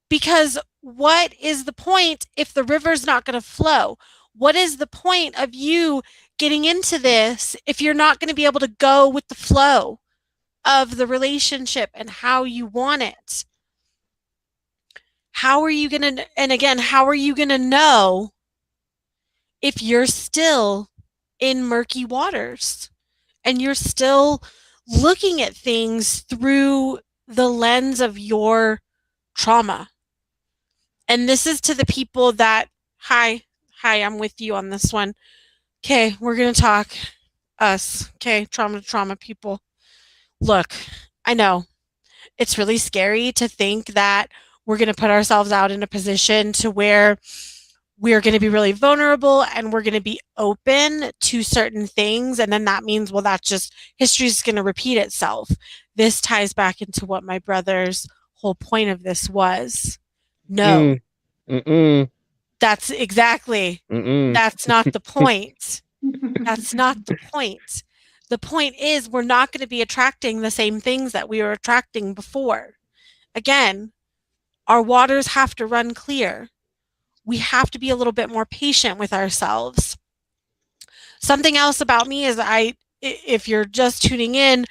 Because what is the point if the river's not going to flow? What is the point of you getting into this if you're not going to be able to go with the flow of the relationship and how you want it? How are you going to, and again, how are you going to know if you're still in murky waters and you're still looking at things through the lens of your trauma? And this is to the people that, hi, I'm with you on this one. Okay, we're going to talk us. Okay, trauma to trauma people. Look, I know it's really scary to think that we're going to put ourselves out in a position to where we're going to be really vulnerable and we're going to be open to certain things. And then that means, well, that's just history is going to repeat itself. This ties back into what my brother's whole point of this was. No. Mm-mm. That's exactly. Mm-mm. That's not the point. That's not the point. The point is we're not going to be attracting the same things that we were attracting before. Again, our waters have to run clear. We have to be a little bit more patient with ourselves. Something else about me is if you're just tuning in,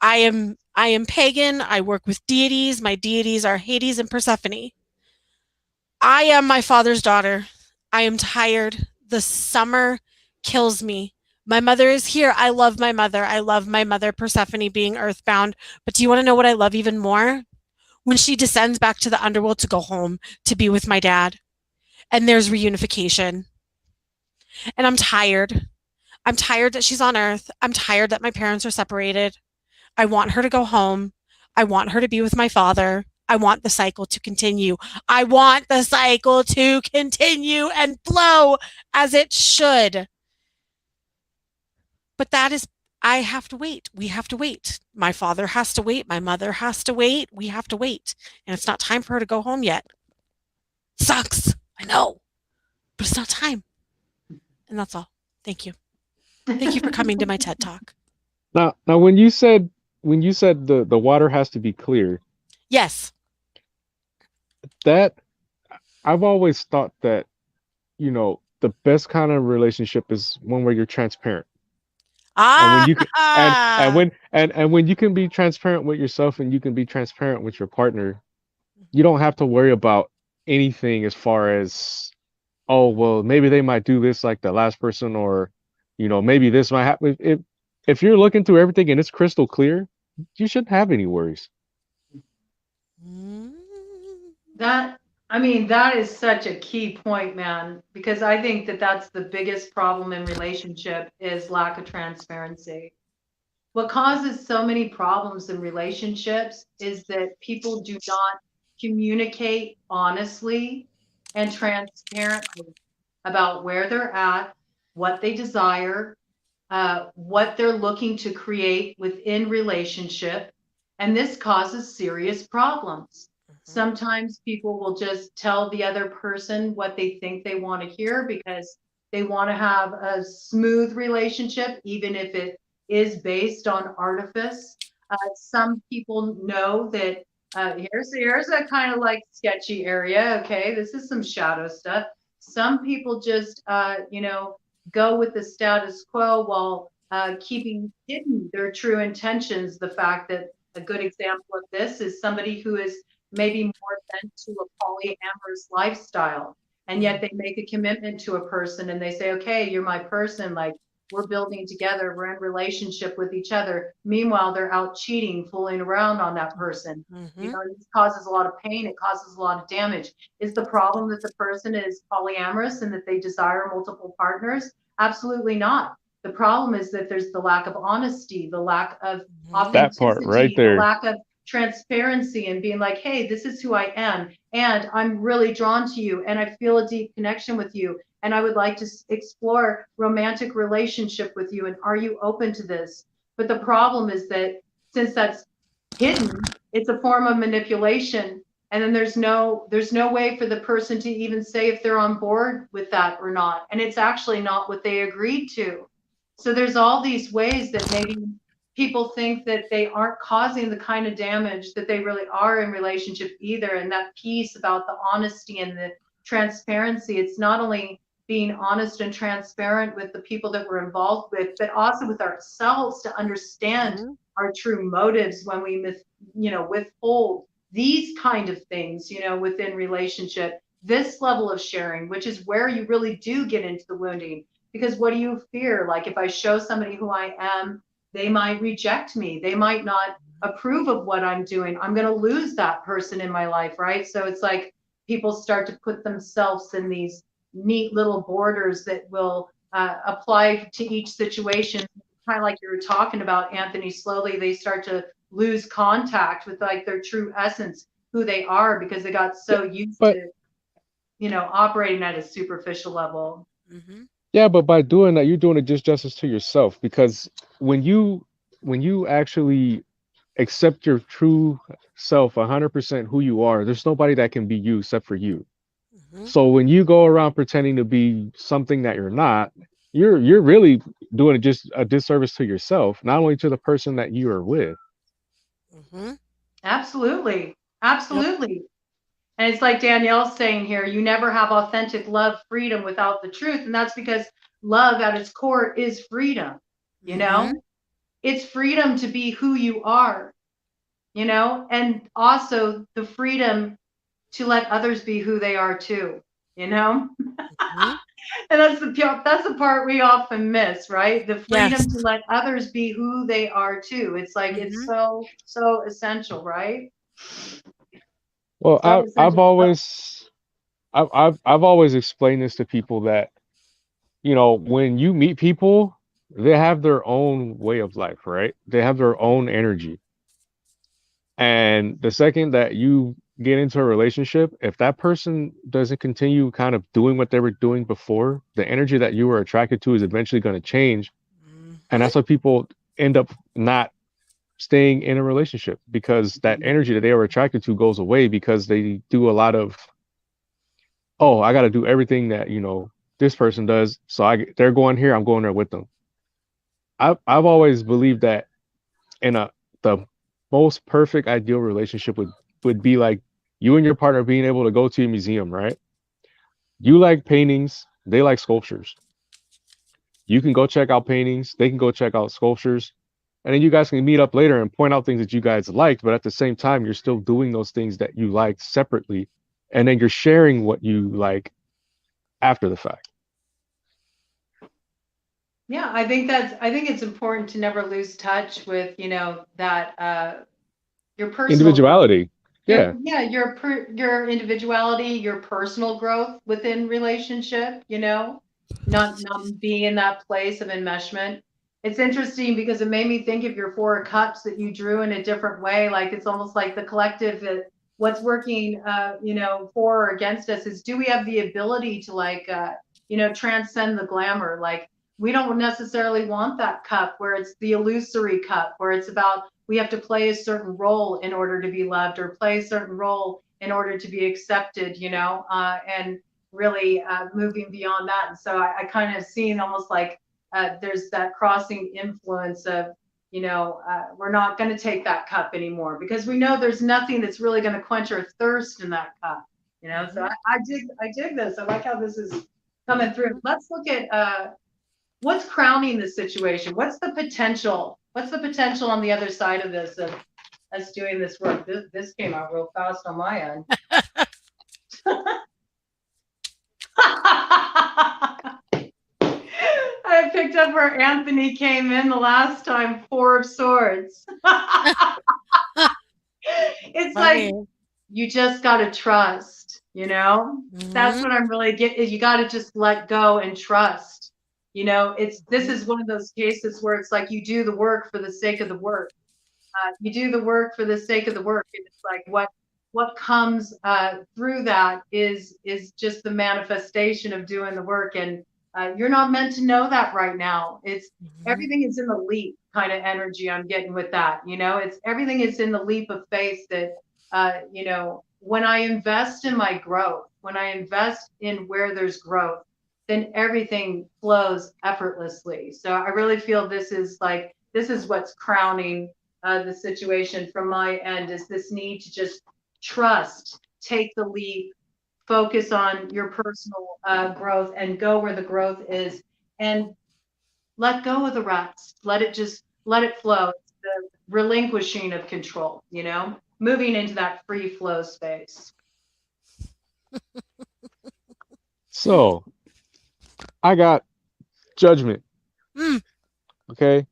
I am pagan. I work with deities. My deities are Hades and Persephone. I am my father's daughter. I am tired. The summer kills me. My mother is here. I love my mother. I love my mother, Persephone, being earthbound. But do you want to know what I love even more? When she descends back to the underworld to go home to be with my dad. And there's reunification. And I'm tired. I'm tired that she's on earth. I'm tired that my parents are separated. I want her to go home. I want her to be with my father. I want the cycle to continue. I want the cycle to continue and flow as it should. But that is, I have to wait. We have to wait. My father has to wait. My mother has to wait. We have to wait. And it's not time for her to go home yet. Sucks. I know. But it's not time. And that's all. Thank you. Thank you for coming to my TED Talk. Now, when you said the water has to be clear, Yes. that I've always thought that, the best kind of relationship is one where you're transparent. And when you can and when you can be transparent with yourself and you can be transparent with your partner, you don't have to worry about anything as far as, oh, well, maybe they might do this like the last person, or maybe this might happen. If you're looking through everything and it's crystal clear, you shouldn't have any worries. That is such a key point, man, because I think that that's the biggest problem in relationship is lack of transparency. What causes so many problems in relationships is that people do not communicate honestly and transparently about where they're at, what they desire, what they're looking to create within relationship. And this causes serious problems. Sometimes people will just tell the other person what they think they want to hear because they want to have a smooth relationship, even if it is based on artifice. Some people know that here's a kind of like sketchy area. Okay, this is some shadow stuff. Some people just go with the status quo while keeping hidden their true intentions. The fact that a good example of this is somebody who is maybe more bent to a polyamorous lifestyle, and yet they make a commitment to a person and they say, okay, you're my person, like we're building together, we're in relationship with each other. Meanwhile, they're out cheating, fooling around on that person. It causes a lot of pain, it causes a lot of damage. Is the problem that the person is polyamorous and that they desire multiple partners? Absolutely not. The problem is that there's the lack of honesty, the lack of That part right authenticity, the there. lack of transparency, and being like, hey, this is who I am, and I'm really drawn to you, and I feel a deep connection with you, and I would like to explore romantic relationship with you, and are you open to this? But the problem is that since that's hidden, it's a form of manipulation, and then there's no way for the person to even say if they're on board with that or not, and it's actually not what they agreed to. So there's all these ways that maybe people think that they aren't causing the kind of damage that they really are in relationship either. And that piece about the honesty and the transparency, it's not only being honest and transparent with the people that we're involved with, but also with ourselves to understand our true motives when we withhold these kind of things, within relationship. This level of sharing, which is where you really do get into the wounding. Because what do you fear? Like if I show somebody who I am, they might reject me. They might not approve of what I'm doing. I'm going to lose that person in my life, right? So it's like people start to put themselves in these neat little borders that will apply to each situation. Kind of like you were talking about, Anthony, slowly they start to lose contact with like their true essence, who they are, because they got so used to, operating at a superficial level. Yeah, but by doing that, you're doing a disjustice to yourself, because when you actually accept your true self, 100% who you are, there's nobody that can be you except for you. So when you go around pretending to be something that you're not, you're really doing just a disservice to yourself, not only to the person that you are with. Absolutely. Yep. Absolutely. And it's like Danielle's saying here, you never have authentic love, freedom without the truth. And that's because love at its core is freedom. You know, it's freedom to be who you are, you know, and also the freedom to let others be who they are too, you know? And that's the part we often miss, right? The freedom to Yes. let others be who they are too. It's like it's so essential, right? Well, So I've essential. Oh, always I've always explained this to people that, you know, when you meet people, they have their own way of life, right? They have their own energy. And the second that you get into a relationship, if that person doesn't continue kind of doing what they were doing before, the energy that you were attracted to is eventually going to change. And that's why people end up not staying in a relationship, because that energy that they were attracted to goes away because they do a lot of, oh, I got to do everything that, you know, this person does. So they're going here, I'm going there with them. I've always believed that in the most perfect ideal relationship would be like you and your partner being able to go to a museum, right? You like paintings, they like sculptures. You can go check out paintings, they can go check out sculptures, and then you guys can meet up later and point out things that you guys liked, but at the same time, you're still doing those things that you like separately, and then you're sharing what you like after the fact. yeah, I think it's important to never lose touch with, you know, that your personal growth. Individuality. Yeah. Your individuality, your personal growth within relationship, you know, not being in that place of enmeshment. It's interesting because it made me think of your four of cups that you drew in a different way. Like it's almost like the collective what's working you know, for or against us is, do we have the ability to like you know, transcend the glamour? Like we don't necessarily want that cup where it's the illusory cup where it's about we have to play a certain role in order to be loved or play a certain role in order to be accepted, you know, and really moving beyond that. And so I kind of seen almost like there's that crossing influence of, you know, we're not going to take that cup anymore because we know there's nothing that's really going to quench our thirst in that cup, you know. So I dig this. I like how this is coming through. Let's look at what's crowning the situation. What's the potential? What's the potential on the other side of this of us doing this work? This came out real fast on my end. I picked up where Anthony came in the last time, Four of Swords. It's like you just got to trust, you know? That's what I'm really getting. You got to just let go and trust. You know, this is one of those cases where it's like you do the work for the sake of the work. You do the work for the sake of the work, and it's like what comes through that is just the manifestation of doing the work. And you're not meant to know that right now. It's everything is in the leap kind of energy I'm getting with that. You know, it's everything is in the leap of faith that you know, when I invest in my growth, when I invest in where there's growth, then everything flows effortlessly. So I really feel this is what's crowning the situation from my end, is this need to just trust, take the leap, focus on your personal growth and go where the growth is, and let go of the rest. Let it flow. It's the relinquishing of control, you know, moving into that free flow space. So I got judgment. Okay.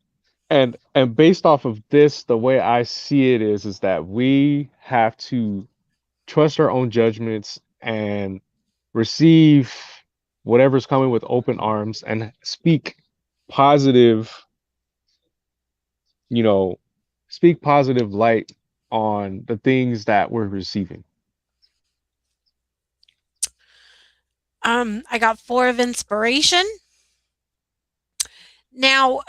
And based off of this, the way I see it is that we have to trust our own judgments and receive whatever's coming with open arms and speak positive, you know, speak positive light on the things that we're receiving. I got Four of Inspiration. Now,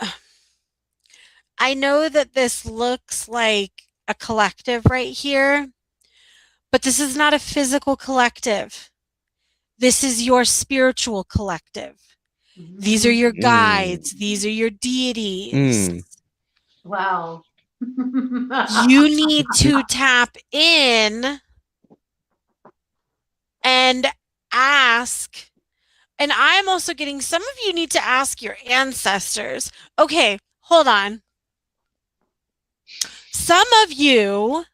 I know that this looks like a collective right here, but this is not a physical collective. This is your spiritual collective. These are your guides. These are your deities. Wow. You need to tap in and ask. And I'm also getting, some of you need to ask your ancestors. Okay, hold on. Some of you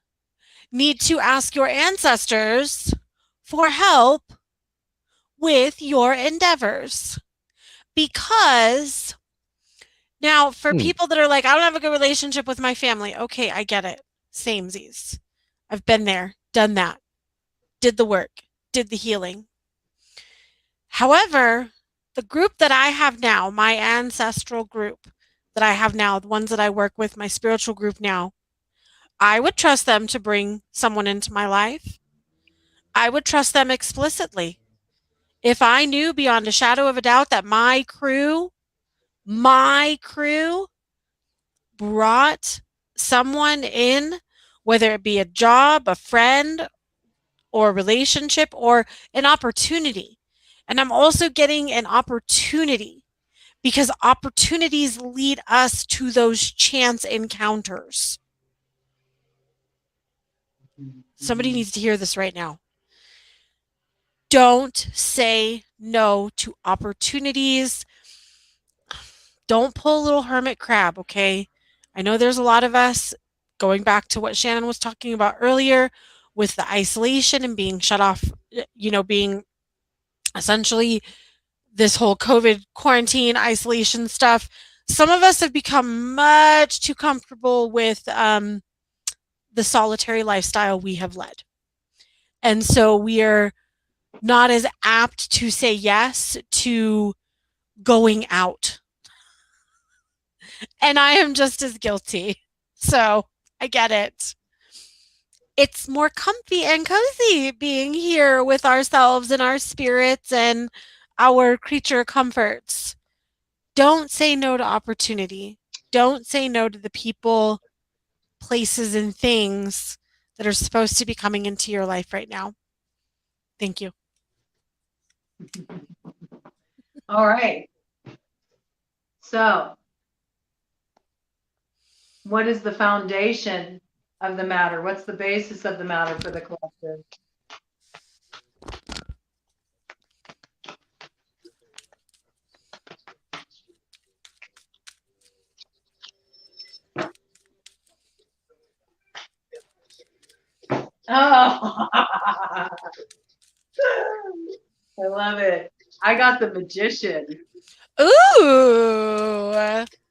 need to ask your ancestors for help with your endeavors. Because now, for people that are like, I don't have a good relationship with my family. Okay, I get it. Samesies. I've been there, done that, did the work, did the healing. However, the group that I have now, my ancestral group that I have now, the ones that I work with, my spiritual group now, I would trust them to bring someone into my life. I would trust them explicitly. If I knew beyond a shadow of a doubt that my crew brought someone in, whether it be a job, a friend, or a relationship, or an opportunity. And I'm also getting an opportunity, because opportunities lead us to those chance encounters. Somebody needs to hear this right now. Don't say no to opportunities. Don't pull a little hermit crab, okay? I know there's a lot of us, going back to what Shannon was talking about earlier, with the isolation and being shut off, being essentially this whole COVID quarantine isolation stuff. Some of us have become much too comfortable with the solitary lifestyle we have led. And so we are not as apt to say yes to going out. And I am just as guilty. So I get it. It's more comfy and cozy being here with ourselves and our spirits and our creature comforts. Don't say no to opportunity. Don't say no to the people, places, and things that are supposed to be coming into your life right now. Thank you. All right. So, what is the foundation of the matter? What's the basis of the matter for the collective? Oh, I love it. I got the Magician. Ooh.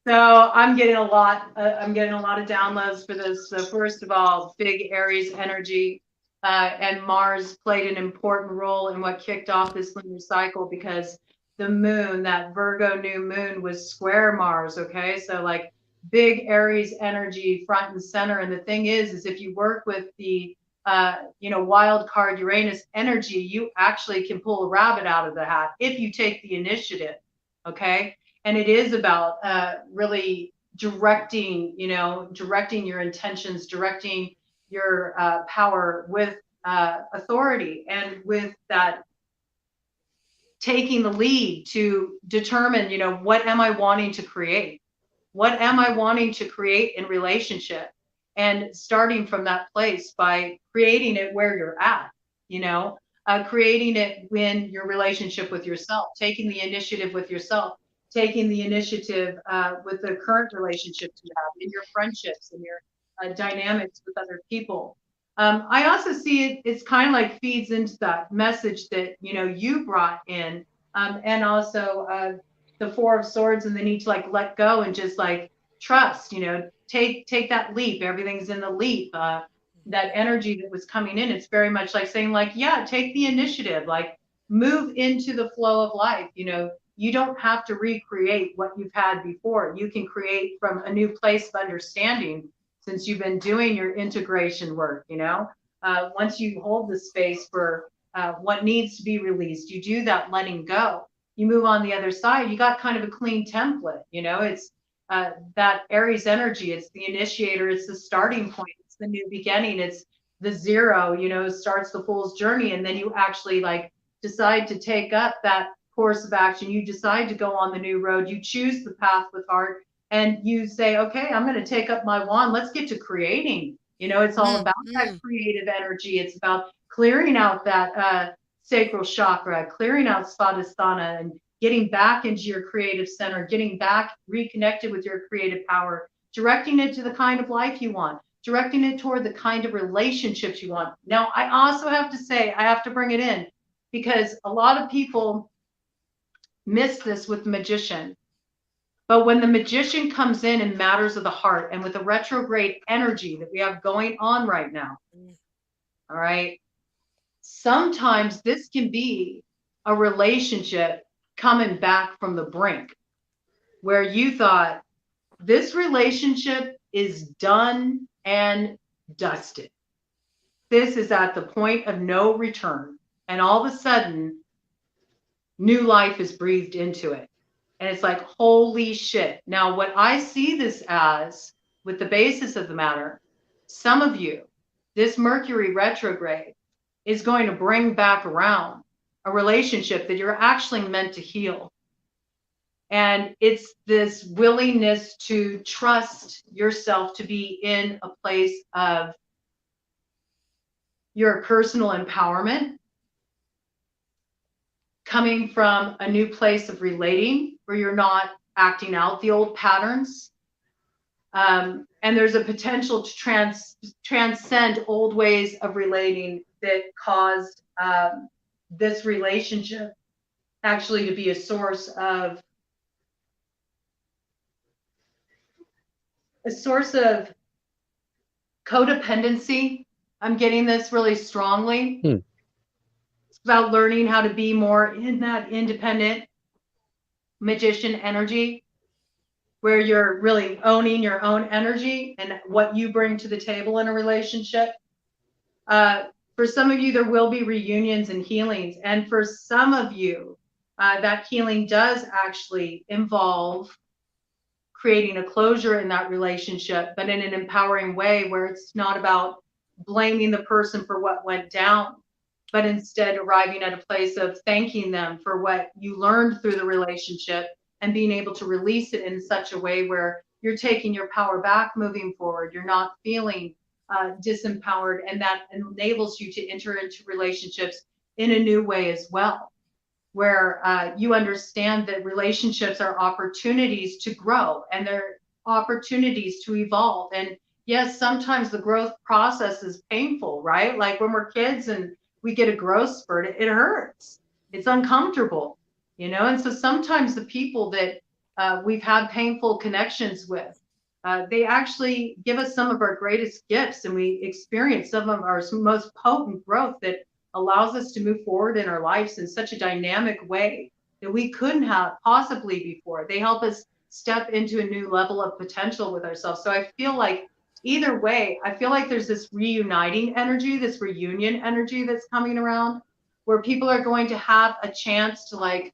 So I'm getting a lot. I'm getting a lot of downloads for this. So first of all, big Aries energy, and Mars played an important role in what kicked off this lunar cycle, because the moon, that Virgo new moon, was square Mars. Okay, so like big Aries energy front and center. And the thing is if you work with the wild card Uranus energy, you actually can pull a rabbit out of the hat if you take the initiative. Okay. And it is about really directing your intentions, directing your power with authority, and with that taking the lead to determine, what am I wanting to create? What am I wanting to create in relationship? And starting from that place by creating it where you're at, creating it in your relationship with yourself, taking the initiative with yourself, taking the initiative with the current relationships you have, in your friendships and your dynamics with other people. I also see it's kind of like feeds into that message that, you brought in, and also the Four of Swords, and the need to like let go and just like trust, take that leap. Everything's in the leap. That energy that was coming in, it's very much like saying like, yeah, take the initiative, like move into the flow of life. You don't have to recreate what you've had before. You can create from a new place of understanding, since you've been doing your integration work. Once you hold the space for what needs to be released, you do that letting go, you move on the other side, you got kind of a clean template. It's that Aries energy, it's the initiator, it's the starting point, it's the new beginning, it's the zero, starts the fool's journey. And then you actually like decide to take up that course of action, you decide to go on the new road, you choose the path with heart, and you say, okay, I'm going to take up my wand. Let's get to creating. It's all about that creative energy. It's about clearing out that sacral chakra, clearing out svadhisthana, and getting back into your creative center, getting back reconnected with your creative power, directing it to the kind of life you want, directing it toward the kind of relationships you want. Now, I also have to say, I have to bring it in because a lot of people miss this with the magician. But when the magician comes in matters of the heart and with the retrograde energy that we have going on right now, all right, sometimes this can be a relationship coming back from the brink where you thought this relationship is done and dusted. This is at the point of no return. And all of a sudden, new life is breathed into it. And it's like, holy shit. Now, what I see this as, with the basis of the matter, some of you, this Mercury retrograde is going to bring back around a relationship that you're actually meant to heal. And it's this willingness to trust yourself to be in a place of your personal empowerment, coming from a new place of relating where you're not acting out the old patterns. And there's a potential to transcend old ways of relating that caused this relationship actually to be a source of codependency. I'm getting this really strongly. It's about learning how to be more in that independent magician energy, where you're really owning your own energy and what you bring to the table in a relationship. For some of you, there will be reunions and healings. And for some of you, that healing does actually involve creating a closure in that relationship, but in an empowering way where it's not about blaming the person for what went down, but instead arriving at a place of thanking them for what you learned through the relationship and being able to release it in such a way where you're taking your power back moving forward. You're not feeling disempowered, and that enables you to enter into relationships in a new way as well, where you understand that relationships are opportunities to grow and they're opportunities to evolve. And yes, sometimes the growth process is painful, right? Like when we're kids and we get a growth spurt, it hurts. It's uncomfortable, And so sometimes the people that we've had painful connections with, they actually give us some of our greatest gifts, and we experience some of our most potent growth that allows us to move forward in our lives in such a dynamic way that we couldn't have possibly before. They help us step into a new level of potential with ourselves. So I feel like either way, I feel like there's this reuniting energy, this reunion energy that's coming around, where people are going to have a chance to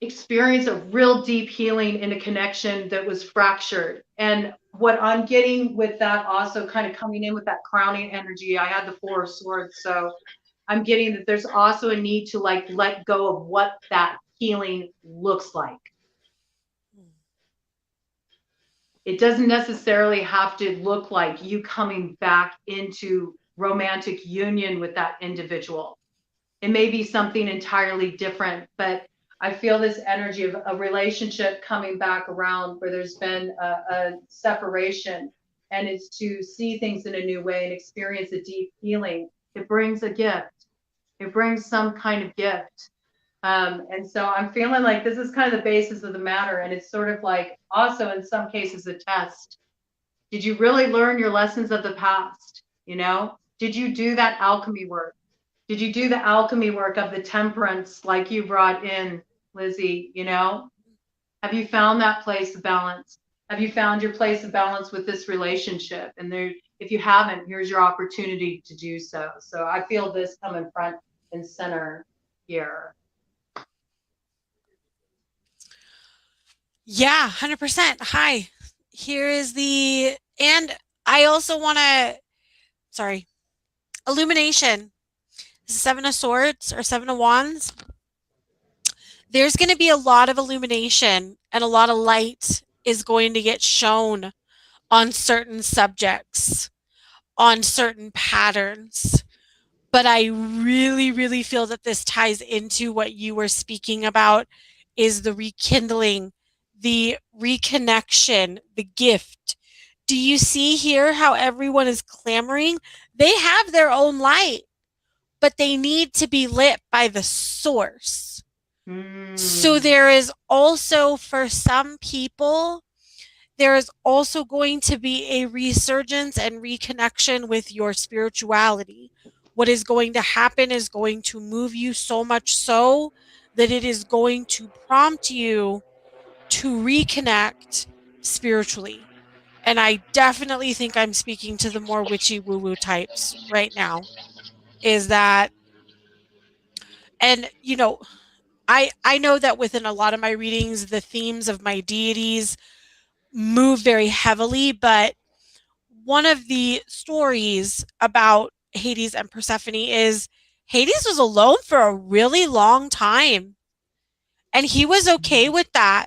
experience a real deep healing in a connection that was fractured. And what I'm getting with that, also kind of coming in with that crowning energy, I had the Four of Swords, so I'm getting that there's also a need to let go of what that healing looks like. It doesn't necessarily have to look like you coming back into romantic union with that individual. It may be something entirely different, but I feel this energy of a relationship coming back around where there's been a separation, and it's to see things in a new way and experience a deep healing. It brings a gift. It brings some kind of gift. And so I'm feeling like this is kind of the basis of the matter. And it's sort of like also in some cases a test. Did you really learn your lessons of the past? Did you do that alchemy work? Did you do the alchemy work of the temperance like you brought in, Lizzie? Have you found that place of balance? Have you found your place of balance with this relationship? And if you haven't, here's your opportunity to do so. So I feel this coming front and center here. Yeah, 100%. Hi. Here is and I also want to, sorry, illumination. Seven of Swords or Seven of Wands. There's going to be a lot of illumination and a lot of light is going to get shown on certain subjects, on certain patterns. But I really, really feel that this ties into what you were speaking about is the rekindling, the reconnection, the gift. Do you see here how everyone is clamoring? They have their own light, but they need to be lit by the source. So there is also, for some people, there is also going to be a resurgence and reconnection with your spirituality. What is going to happen is going to move you so much so that it is going to prompt you to reconnect spiritually. And I definitely think I'm speaking to the more witchy woo-woo types right now. Is that, and you know, I know that within a lot of my readings, the themes of my deities move very heavily, but one of the stories about Hades and Persephone is Hades was alone for a really long time, and he was okay with that.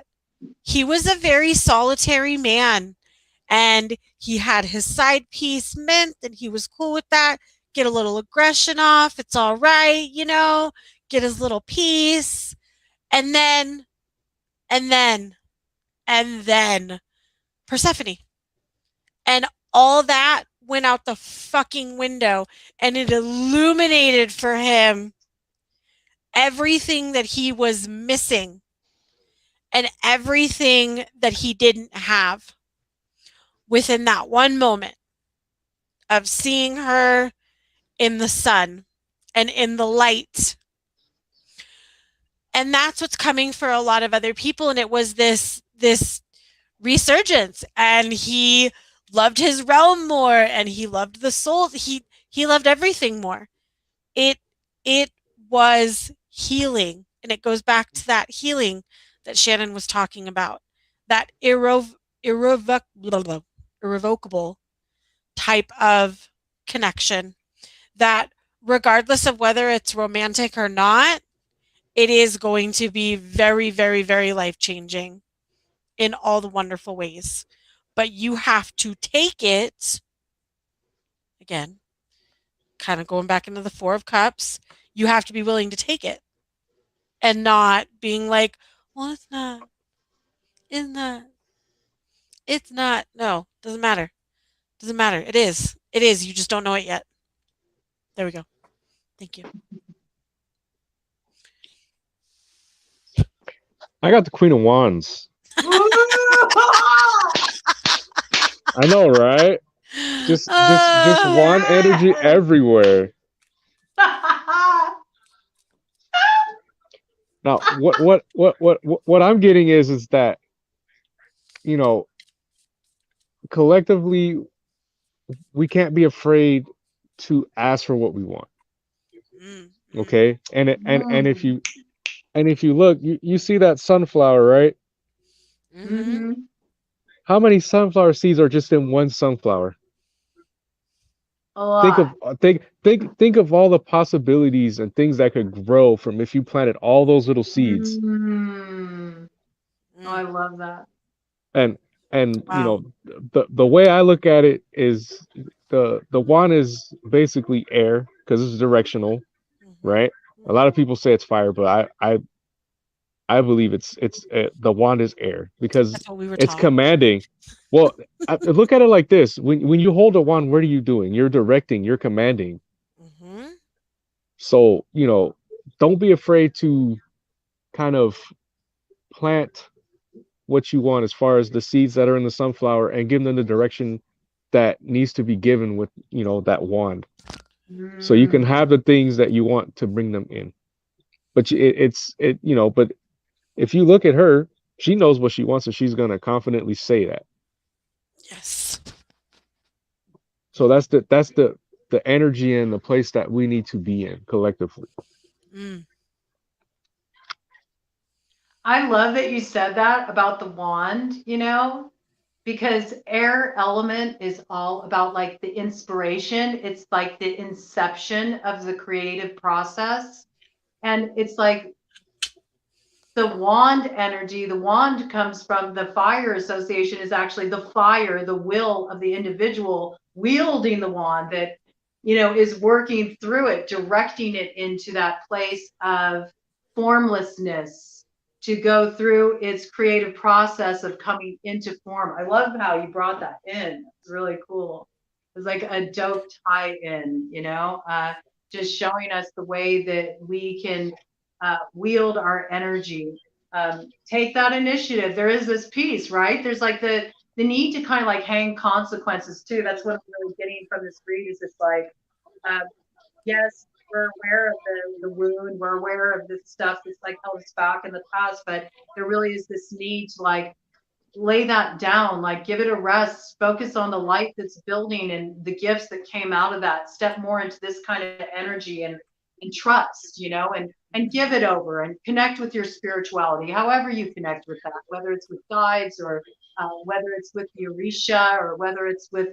He was a very solitary man, and he had his side piece Mint, and he was cool with that. Get a little aggression off, it's all right, get his little piece. And then, and then, and then Persephone. And all that went out the fucking window, and it illuminated for him everything that he was missing and everything that he didn't have within that one moment of seeing her in the sun and in the light. And that's what's coming for a lot of other people. And it was this resurgence, and he loved his realm more, and he loved the soul. He loved everything more. It was healing, and it goes back to that healing that Shannon was talking about, that irrevocable type of connection, that regardless of whether it's romantic or not, it is going to be very, very, very life-changing in all the wonderful ways. But you have to take it, again, kind of going back into the Four of Cups, you have to be willing to take it and not being like, well, it's not, it's not. No, doesn't matter. Doesn't matter. It is. It is. You just don't know it yet. There we go. Thank you. I got the Queen of Wands. I know, right? Just wand energy everywhere. Now, what I'm getting is that, collectively, we can't be afraid to ask for what we want. Okay, and if you look, you see that sunflower, right? Mm-hmm. How many sunflower seeds are just in one sunflower? A lot. Think of all the possibilities and things that could grow from if you planted all those little seeds. Oh, I love that. And Wow. the way I look at it is the wand is basically air because it's directional, right? A lot of people say it's fire, but I believe it's the wand is air because That's what we were it's taught. commanding. Well, look at it like this: when you hold a wand, what are you doing? You're directing, you're commanding. So don't be afraid to kind of plant what you want as far as the seeds that are in the sunflower and give them the direction that needs to be given with that wand, so you can have the things that you want to bring them in. But but if you look at her, she knows what she wants, and she's gonna confidently say that. Yes. So that's the energy and the place that we need to be in collectively. I love that you said that about the wand, because air element is all about like the inspiration. It's like the inception of the creative process. And it's like the wand energy, the wand comes from the fire association, is actually the fire, the will of the individual wielding the wand that, is working through it, directing it into that place of formlessness to go through its creative process of coming into form. I love how you brought that in. It's really cool. It's like a dope tie in, just showing us the way that we can wield our energy, take that initiative. There is this piece, right? There's like the need to kind of like hang consequences too. That's what I'm really getting from this read. Is it's like, um, yes, we're aware of the wound, we're aware of this stuff that's like held us back in the past, but there really is this need to like lay that down, like give it a rest, focus on the light that's building and the gifts that came out of that, step more into this kind of energy and trust, and give it over and connect with your spirituality, however you connect with that, whether it's with guides or whether it's with the Orisha or whether it's with,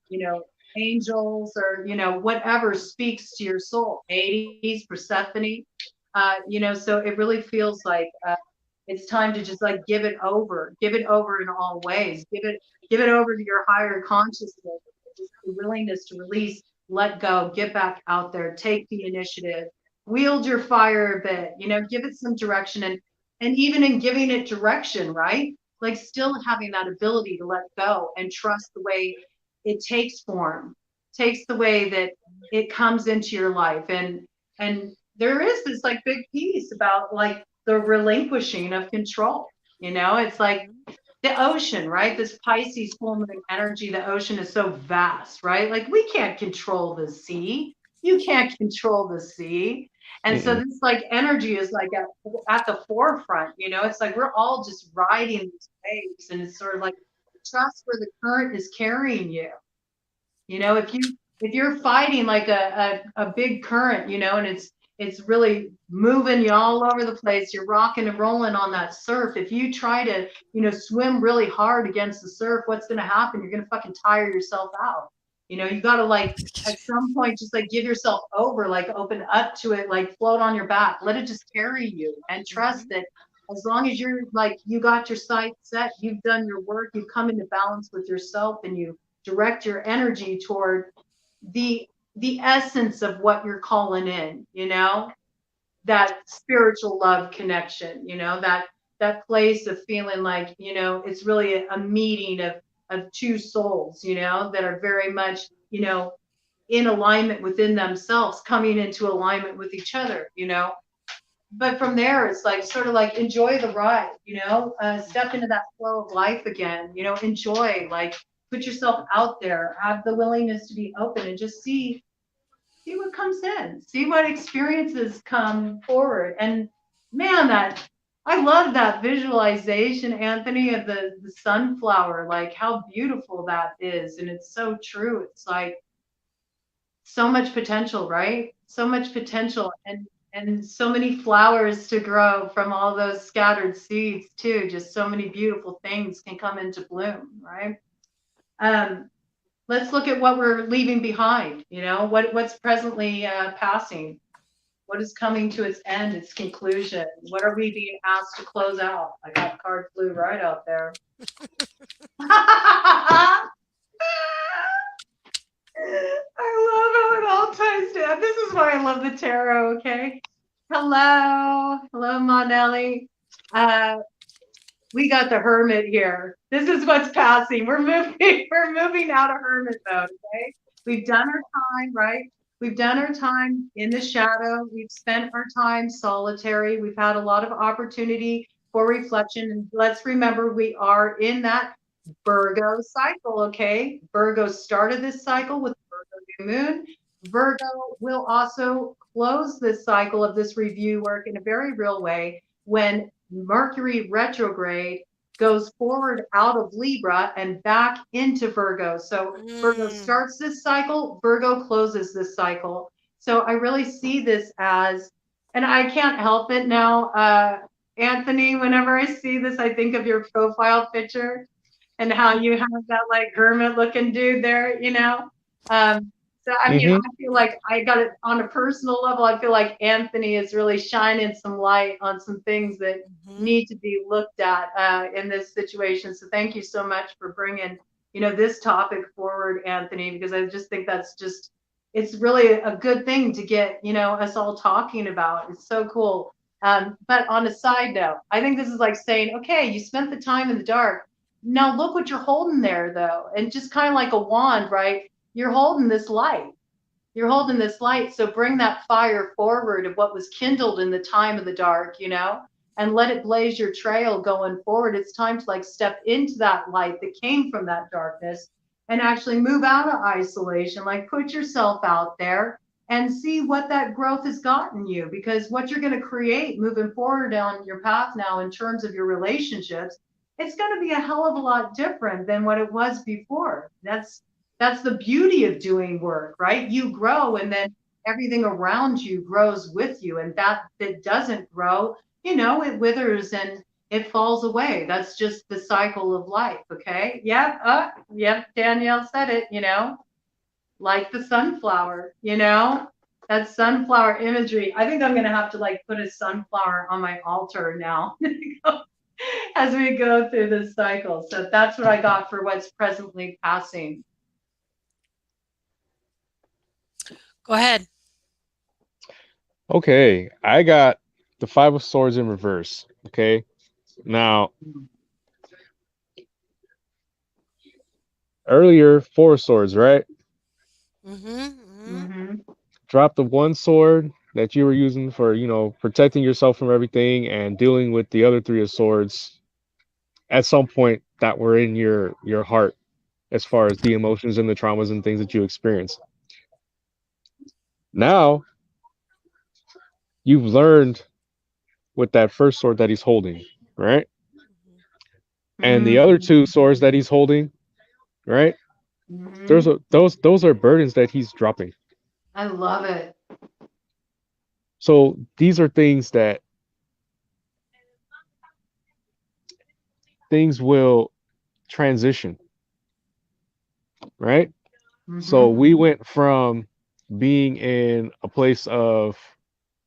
you know, angels or, whatever speaks to your soul, Hades, Persephone, so it really feels like, it's time to just like give it over in all ways. Give it over to your higher consciousness, just the willingness to release, let go, get back out there, take the initiative, wield your fire a bit, give it some direction, and even in giving it direction, right? Like still having that ability to let go and trust the way it takes form, takes the way that it comes into your life. And there is this like big piece about like the relinquishing of control. It's like the ocean, right? This Pisces full moon energy, the ocean is so vast, right? Like we can't control the sea. You can't control the sea. And so Mm-mm. this like energy is like at the forefront, it's like we're all just riding these waves, and it's sort of like trust where the current is carrying you. If you're fighting like a big current, and it's really moving you all over the place, you're rocking and rolling on that surf. If you try to, swim really hard against the surf, what's going to happen? You're going to fucking tire yourself out. You got to like at some point just like give yourself over, like open up to it, like float on your back, let it just carry you, and trust that as long as you're like you got your sights set, you've done your work, you've come into balance with yourself, and you direct your energy toward the essence of what you're calling in, that spiritual love connection, that place of feeling like, it's really a meeting of two souls, that are very much, in alignment within themselves, coming into alignment with each other, but from there it's like sort of like enjoy the ride, step into that flow of life again, enjoy, like put yourself out there, have the willingness to be open, and just see what comes in, see what experiences come forward. And man, that I love that visualization, Anthony, of the sunflower, like how beautiful that is. And it's so true. It's like so much potential, right? So much potential, and so many flowers to grow from all those scattered seeds too. Just so many beautiful things can come into bloom, right? Um, let's look at what we're leaving behind. What's presently passing. What is coming to its end, its conclusion? What are we being asked to close out? I got card flew right out there. I love how it all ties down. This is why I love the tarot, okay? Hello. Hello, Monelli. We got the Hermit here. This is what's passing. We're moving out of Hermit mode, okay? We've done our time, right? We've done our time in the shadow. We've spent our time solitary. We've had a lot of opportunity for reflection. And let's remember, we are in that Virgo cycle, okay? Virgo started this cycle with Virgo new moon. Virgo will also close this cycle of this review work in a very real way when Mercury retrograde goes forward out of Libra and back into Virgo. So Virgo starts this cycle, Virgo closes this cycle. So I really see this as, and I can't help it now, Anthony, whenever I see this, I think of your profile picture. and how you have that like hermit looking dude there, you know. So I mean, I feel like I got it on a personal level. I feel like Anthony is really shining some light on some things that need to be looked at in this situation. So thank you so much for bringing, you know, this topic forward, Anthony, because I just think that's just, it's really a good thing to get, you know, us all talking about. It's so cool. But on a side note, I think this is like saying, okay, you spent the time in the dark. Now look what you're holding there, though, and just kind of like a wand, right? You're holding this light. You're holding this light. So bring that fire forward of what was kindled in the time of the dark, you know, and let it blaze your trail going forward. It's time to like step into that light that came from that darkness and actually move out of isolation, like put yourself out there and see what that growth has gotten you. Because what you're going to create moving forward on your path now in terms of your relationships, it's going to be a hell of a lot different than what it was before. That's the beauty of doing work, right? You grow and then everything around you grows with you. And that doesn't grow, you know, it withers and it falls away. That's just the cycle of life. Okay. Yep. Yep. Danielle said it, you know, like the sunflower, you know, that sunflower imagery. I think I'm going to have to like put a sunflower on my altar now as we go through this cycle. So that's what I got for what's presently passing. Go ahead. Okay, I got the Five of Swords in reverse. Okay, now earlier Four of Swords, right? Drop the one sword that you were using for, you know, protecting yourself from everything and dealing with the other Three of Swords at some point that were in your heart, as far as the emotions and the traumas and things that you experienced. Now you've learned with that first sword that he's holding, right? And the other two swords that he's holding, right? Those are burdens that he's dropping. I love it. So these are things that things will transition, right? So we went from being in a place of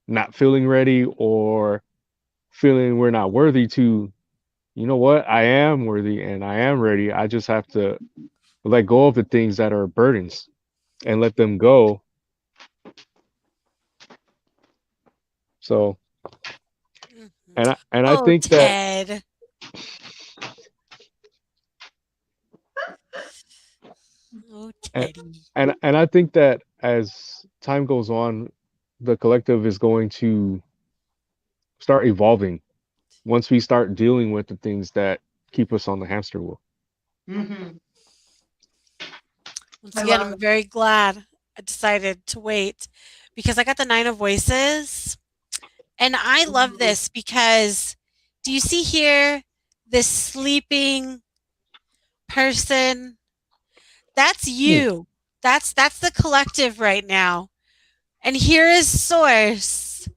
not feeling ready or feeling we're not worthy to, you know what, I am worthy and I am ready. I just have to let go of the things that are burdens and let them go. So, and I think Ted. that and I think that as time goes on, the collective is going to start evolving once we start dealing with the things that keep us on the hamster wheel. Once again, I'm very glad I decided to wait because I got the Nine of Voices. And I love this because do you see here this sleeping person? That's you. That's the collective right now. And here is Source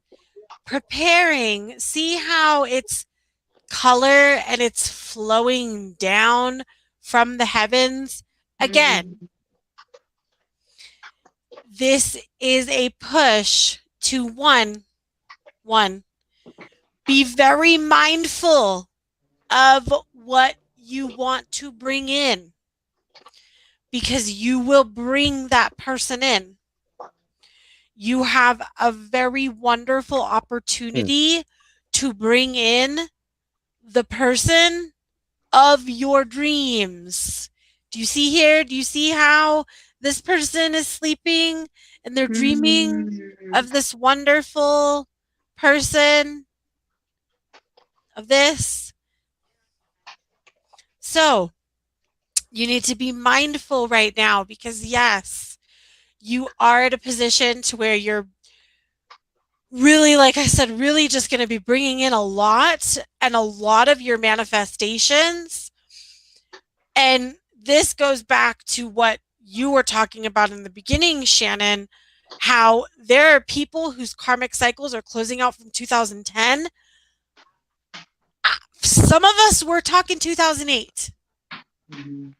preparing. See how it's color and it's flowing down from the heavens? Again, this is a push to one, be very mindful of what you want to bring in because you will bring that person in. You have a very wonderful opportunity to bring in the person of your dreams. Do you see here? Do you see how this person is sleeping and they're dreaming of this wonderful person of this? So you need to be mindful right now because yes, you are at a position to where you're really, like I said, really just going to be bringing in a lot and a lot of your manifestations. And this goes back to what you were talking about in the beginning, Shannon, how there are people whose karmic cycles are closing out from 2010. Some of us were talking 2008. Mhm.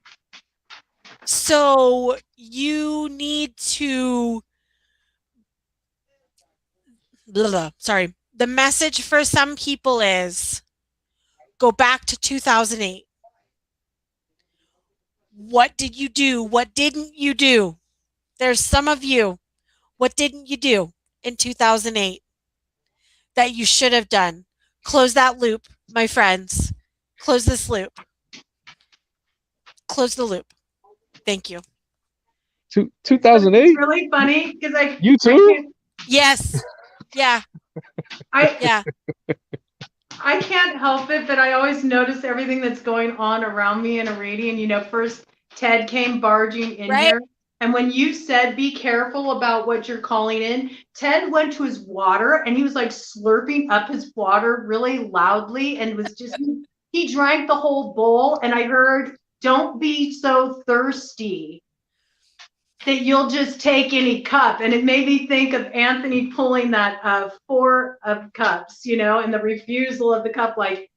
So you need to, sorry, the message for some people is go back to 2008. What did you do? What didn't you do? There's some of you. What didn't you do in 2008 that you should have done? Close that loop, my friends. Close this loop. Close the loop. Thank you. It's 2008. really funny because You I too? can't Yes. Yeah. I Yeah. I can't help it, but I always notice everything that's going on around me in a reading. You know, first Ted came barging in Right? here. And when you said be careful about what you're calling in, Ted went to his water and he was like slurping up his water really loudly and was just, he drank the whole bowl. And I heard, don't be so thirsty that you'll just take any cup. And it made me think of Anthony pulling that four of cups, you know, and the refusal of the cup, like,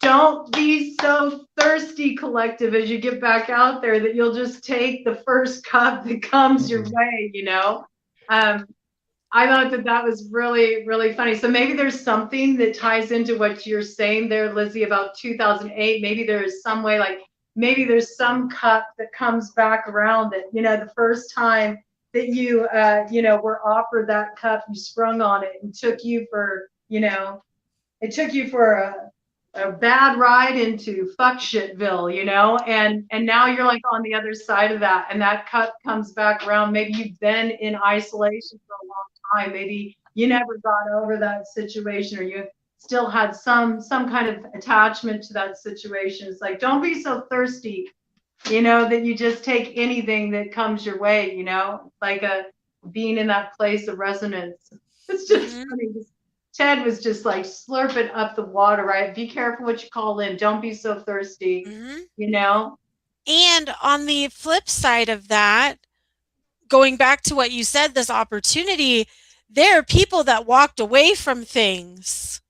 don't be so thirsty, collective, as you get back out there that you'll just take the first cup that comes your way, you know? I thought that that was really, really funny. So maybe there's something that ties into what you're saying there, Lizzie, about 2008. Maybe there's some way, like maybe there's some cup that comes back around that, you know, the first time that you know, were offered that cup, you sprung on it and took you for, you know, it took you for a bad ride into fuck shitville, you know, and now you're like on the other side of that, and that cup comes back around. Maybe you've been in isolation for a long time. Maybe you never got over that situation, or you still had some kind of attachment to that situation. It's like, don't be so thirsty, you know, that you just take anything that comes your way, you know, like a being in that place of resonance. It's just funny. Ted was just like slurping up the water, right? Be careful what you call in. Don't be so thirsty, you know? And on the flip side of that, going back to what you said, this opportunity, there are people that walked away from things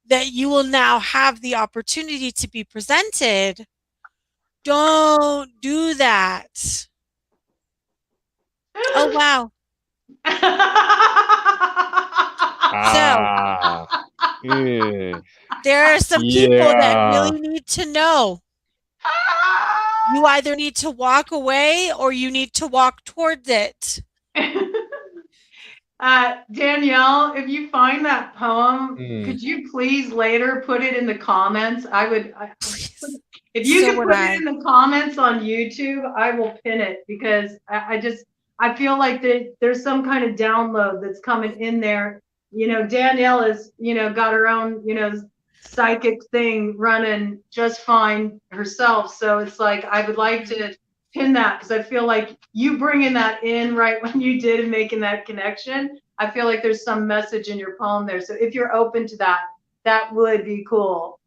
that you will now have the opportunity to be presented. Don't do that. Oh, wow. So Ah, yeah, there are some people that yeah. really need to know. You either need to walk away or you need to walk towards it. Danielle, if you find that poem, Mm. could you please later put it in the comments? Please. If you So could would put it I. in the comments on YouTube, I will pin it because I feel like there's some kind of download that's coming in there. You know, Danielle is, you know, got her own, you know, psychic thing running just fine herself. So it's like, I would like to pin that because I feel like you bringing that in right when you did and making that connection. I feel like there's some message in your poem there. So if you're open to that, that would be cool.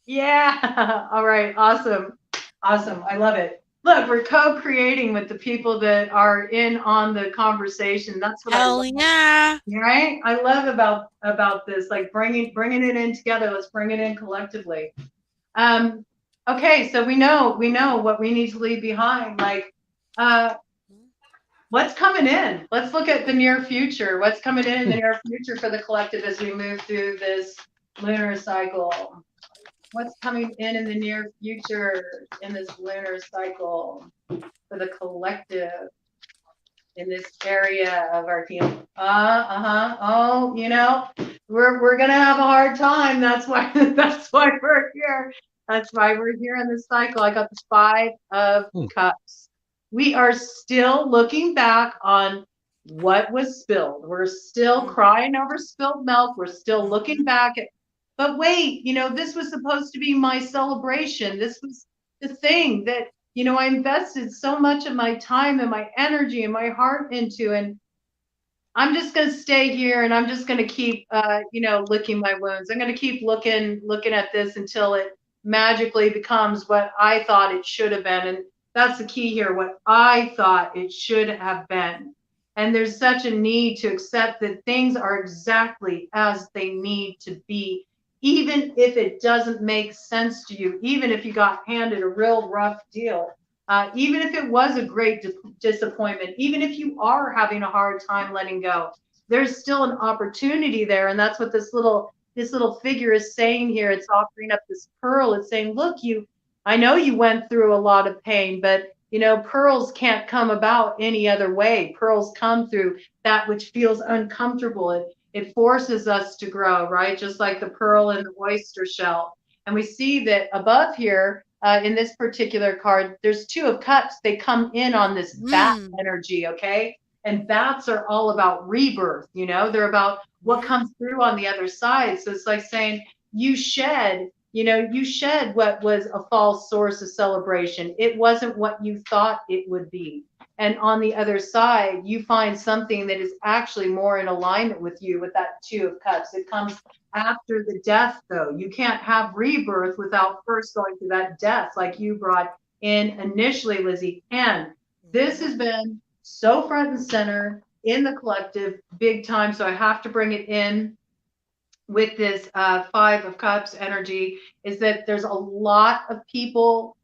Yeah. All right. Awesome. Awesome. I love it. Look, we're co-creating with the people that are in on the conversation. That's what I Hell love. yeah. Right? I love about this, like bringing it in together. Let's bring it in collectively. Okay, so we know what we need to leave behind. Like, what's coming in? Let's look at the near future. What's coming in the near future for the collective as we move through this lunar cycle? What's coming in the near future in this lunar cycle for the collective in this area of our healing? Oh, you know, we're gonna have a hard time. That's why that's why we're here. That's why we're here in this cycle. I got the 5 of Cups. We are still looking back on what was spilled. We're still crying over spilled milk. We're still looking back at, but wait, you know, this was supposed to be my celebration. This was the thing that, you know, I invested so much of my time and my energy and my heart into, and I'm just going to stay here and I'm just going to keep, you know, licking my wounds. I'm going to keep looking at this until it magically becomes what I thought it should have been. And that's the key here, what I thought it should have been. And there's such a need to accept that things are exactly as they need to be, even if it doesn't make sense to you, even if you got handed a real rough deal, even if it was a great disappointment, even if you are having a hard time letting go, there's still an opportunity there. And that's what this little figure is saying here. It's offering up this pearl. It's saying, look, I know you went through a lot of pain, but pearls can't come about any other way. Pearls come through that which feels uncomfortable. It forces us to grow, right? Just like the pearl in the oyster shell. And we see that above here, in this particular card, there's 2 of Cups. They come in on this bat energy, okay? And bats are all about rebirth, they're about what comes through on the other side. So it's like saying you shed what was a false source of celebration. It wasn't what you thought it would be. And on the other side, you find something that is actually more in alignment with you with that 2 of Cups. It comes after the death, though. You can't have rebirth without first going through that death, like you brought in initially, Lizzie. And this has been so front and center in the collective big time. So I have to bring it in with this 5 of Cups energy, is that there's a lot of people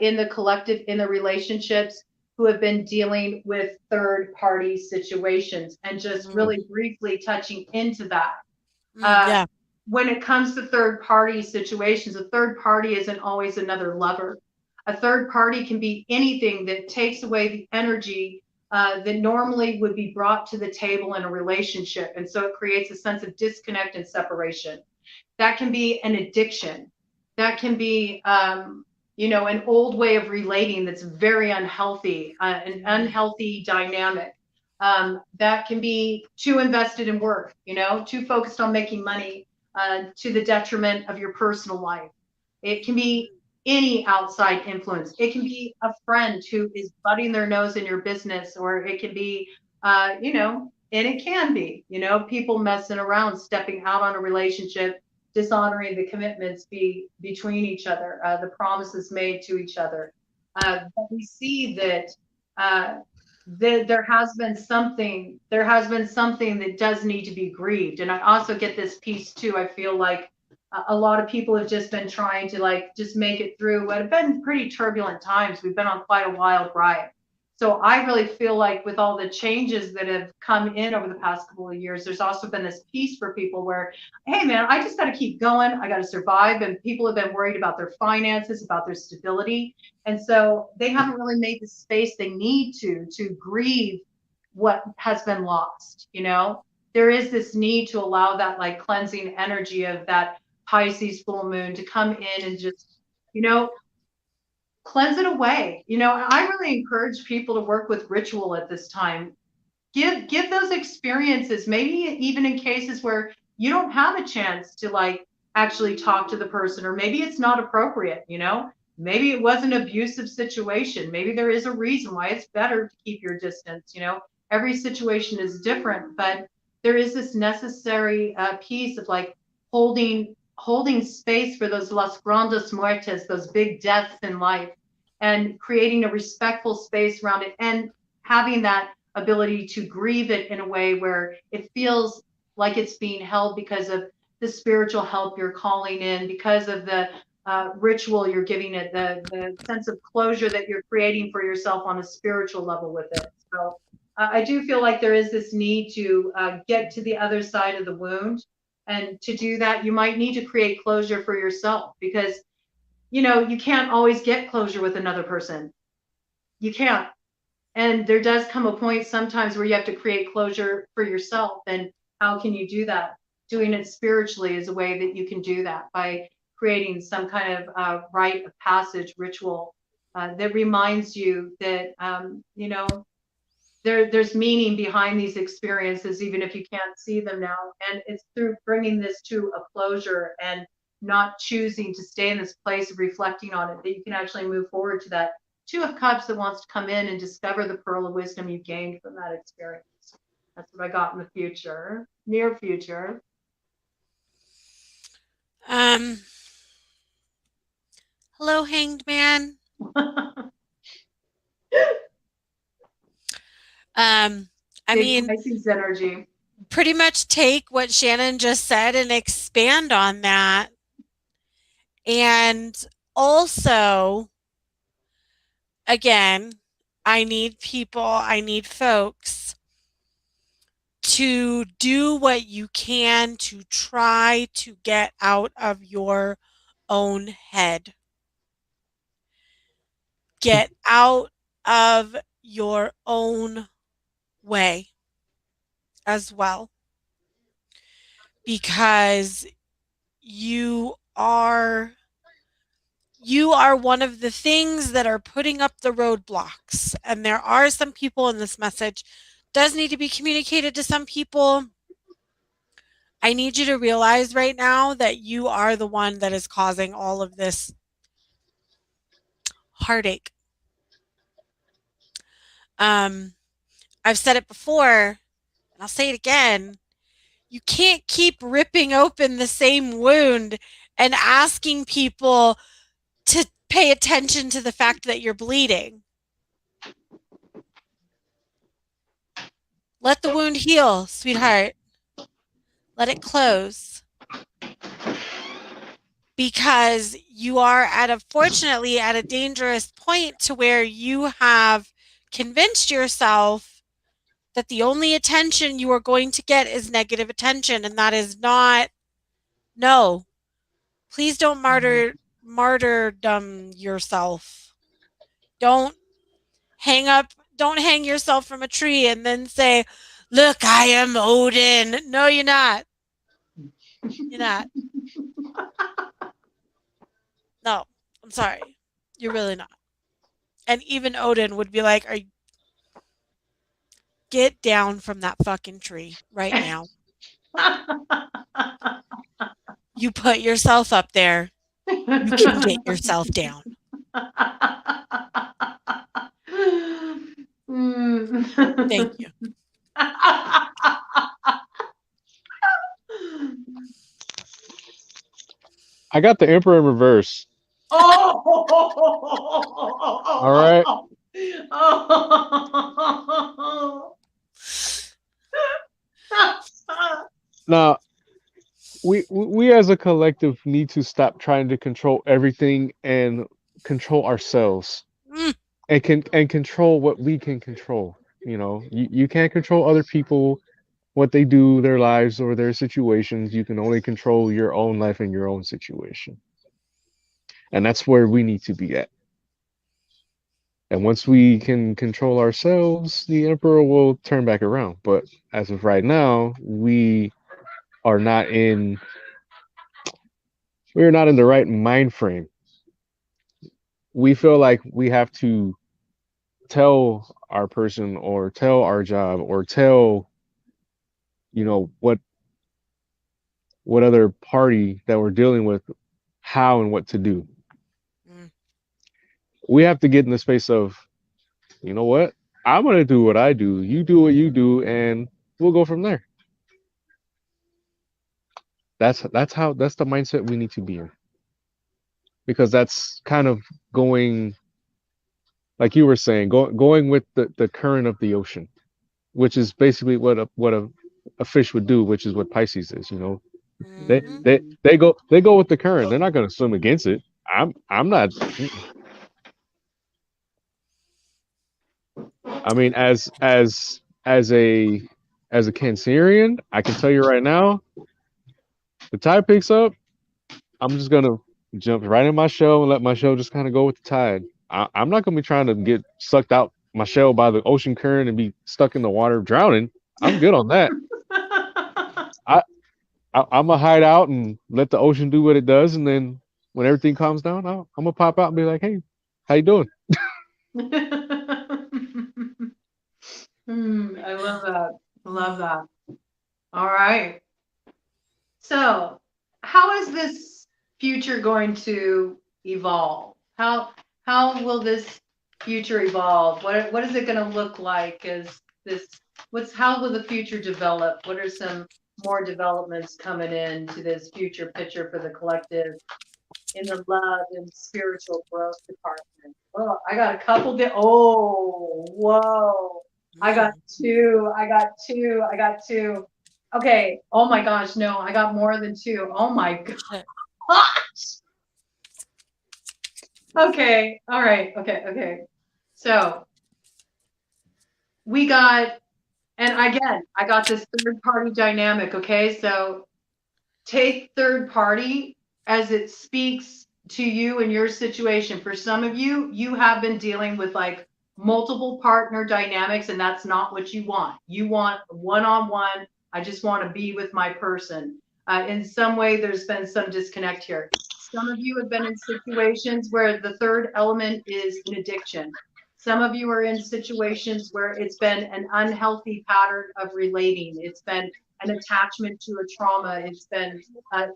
in the collective, in the relationships, who have been dealing with third party situations. And just really briefly touching into that. Yeah. When it comes to third party situations, a third party isn't always another lover. A third party can be anything that takes away the energy that normally would be brought to the table in a relationship. And so it creates a sense of disconnect and separation. That can be an addiction. That can be, an old way of relating that's very unhealthy, an unhealthy dynamic. That can be too invested in work, too focused on making money, to the detriment of your personal life. It can be any outside influence. It can be a friend who is butting their nose in your business, or it can be, and it can be, people messing around, stepping out on a relationship, dishonoring the commitments between each other, the promises made to each other. But we see that there has been something that does need to be grieved. And I also get this piece too. I feel like a lot of people have just been trying to just make it through what have been pretty turbulent times. We've been on quite a wild ride. So I really feel like with all the changes that have come in over the past couple of years, there's also been this piece for people where, hey man, I just got to keep going. I got to survive. And people have been worried about their finances, about their stability. And so they haven't really made the space they need to grieve what has been lost. There is this need to allow that cleansing energy of that Pisces full moon to come in and just, cleanse it away. I really encourage people to work with ritual at this time. Give those experiences, maybe even in cases where you don't have a chance to actually talk to the person, or maybe it's not appropriate, maybe it was an abusive situation. Maybe there is a reason why it's better to keep your distance. Every situation is different, but there is this necessary piece of holding space for those las grandes muertes, those big deaths in life, and creating a respectful space around it, and having that ability to grieve it in a way where it feels like it's being held because of the spiritual help you're calling in, because of the ritual you're giving it, the sense of closure that you're creating for yourself on a spiritual level with it. So I do feel like there is this need to get to the other side of the wound. And to do that, you might need to create closure for yourself, because, you can't always get closure with another person. You can't. And there does come a point sometimes where you have to create closure for yourself. And how can you do that? Doing it spiritually is a way that you can do that, by creating some kind of rite of passage ritual that reminds you that, there's meaning behind these experiences, even if you can't see them now. And it's through bringing this to a closure and not choosing to stay in this place of reflecting on it, that you can actually move forward to that 2 of Cups that wants to come in and discover the pearl of wisdom you've gained from that experience. That's what I got in the future, near future. Hello, Hanged Man. I Big mean, Pisces energy. pretty much take what Shannon just said and expand on that. And also, again, I need folks to do what you can to try to get out of your own head. Get out of your own way as well. Because you are one of the things that are putting up the roadblocks. And there are some people, in this message does need to be communicated to some people. I need you to realize right now that you are the one that is causing all of this heartache. I've said it before, and I'll say it again. You can't keep ripping open the same wound and asking people to pay attention to the fact that you're bleeding. Let the wound heal, sweetheart. Let it close. Because you are fortunately at a dangerous point to where you have convinced yourself that the only attention you are going to get is negative attention, and that is not. No. Please don't martyrdom yourself. Don't hang yourself from a tree and then say, "Look, I am Odin." No, you're not. You're not. No, I'm sorry. You're really not. And even Odin would be like, get down from that fucking tree right now. You put yourself up there. You can get yourself down. Thank you. I got the Emperor in reverse. Oh. All right. Now, we as a collective need to stop trying to control everything and control ourselves, and control what we can control. You can't control other people, what they do, their lives or their situations. You can only control your own life and your own situation. And that's where we need to be at. And once we can control ourselves, the emperor will turn back around. But as of right now, are not in we're not in the right mind frame. We feel like we have to tell our person or tell our job or tell what other party that we're dealing with how and what to do. We have to get in the space of, you know what? I'm going to do what I do. You do what you do, and we'll go from there. That's the mindset we need to be in, because that's kind of going, like you were saying, going with the current of the ocean, which is basically what a fish would do, which is what Pisces is. They go with the current. They're not going to swim against it. I'm not. I mean, as a Cancerian, I can tell you right now, the tide picks up, I'm just gonna jump right in my shell and let my shell just kind of go with the tide. I'm not gonna be trying to get sucked out my shell by the ocean current and be stuck in the water drowning. I'm good on that. I'm gonna hide out and let the ocean do what it does, and then when everything calms down, I'm gonna pop out and be like, "Hey, how you doing?" I love that. I love that. All right. So, how is this future going to evolve? How will this future evolve? What is it going to look like? How will the future develop? What are some more developments coming into this future picture for the collective in the love and spiritual growth department? Oh, I got a couple. Whoa. I got two. Okay. Oh my gosh. No, I got more than two. Oh my gosh. Okay. All right. Okay. Okay. So we got, and again, I got this third party dynamic. Okay. So take third party as it speaks to you and your situation. For some of you, you have been dealing with like multiple partner dynamics, and that's not what you want. You want one on one. I just want to be with my person. In some way, there's been some disconnect here. Some of you have been in situations where the third element is an addiction. Some of you are in situations where it's been an unhealthy pattern of relating. It's been an attachment to a trauma. It's been uh,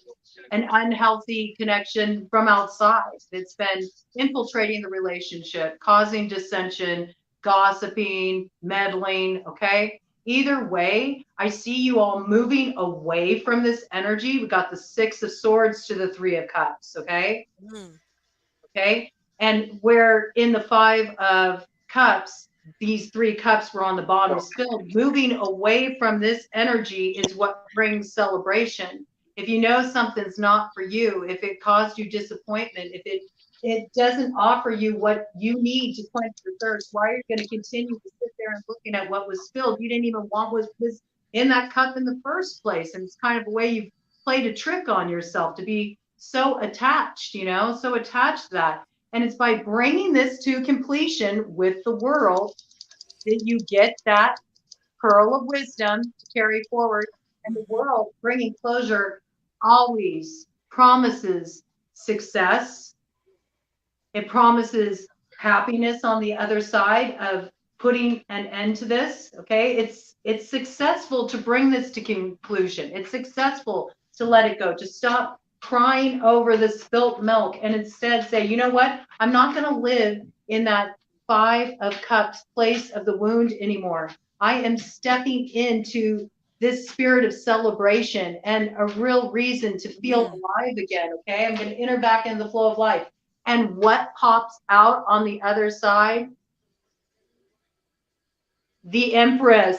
an unhealthy connection from outside. It's been infiltrating the relationship, causing dissension, gossiping, meddling. Okay. Either way, I see you all moving away from this energy. We got the Six of Swords to the Three of Cups. Okay. Okay. And where in the Five of Cups, these three cups were on the bottom spilled. Moving away from this energy is what brings celebration. If you know something's not for you, if it caused you disappointment, if it doesn't offer you what you need to quench your thirst, why are you going to continue to sit there and looking at what was spilled? You didn't even want what was in that cup in the first place. And it's kind of a way you've played a trick on yourself to be so attached, so attached to that. And it's by bringing this to completion with the world that you get that pearl of wisdom to carry forward. And the world bringing closure always promises success. It promises happiness on the other side of putting an end to this. Okay. It's successful to bring this to conclusion. It's successful to let it go, to stop crying over the spilt milk and instead say, you know what? I'm not going to live in that Five of Cups place of the wound anymore. I am stepping into this spirit of celebration and a real reason to feel alive again. Okay. I'm going to enter back into the flow of life. And what pops out on the other side? The Empress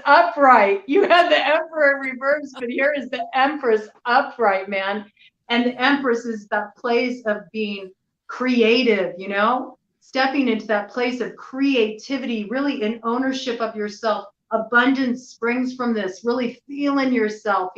upright. You had the Emperor reversed, but here is the Empress upright, man. And the Empress is that place of being creative, stepping into that place of creativity, really in ownership of yourself. Abundance springs from this, really feeling yourself,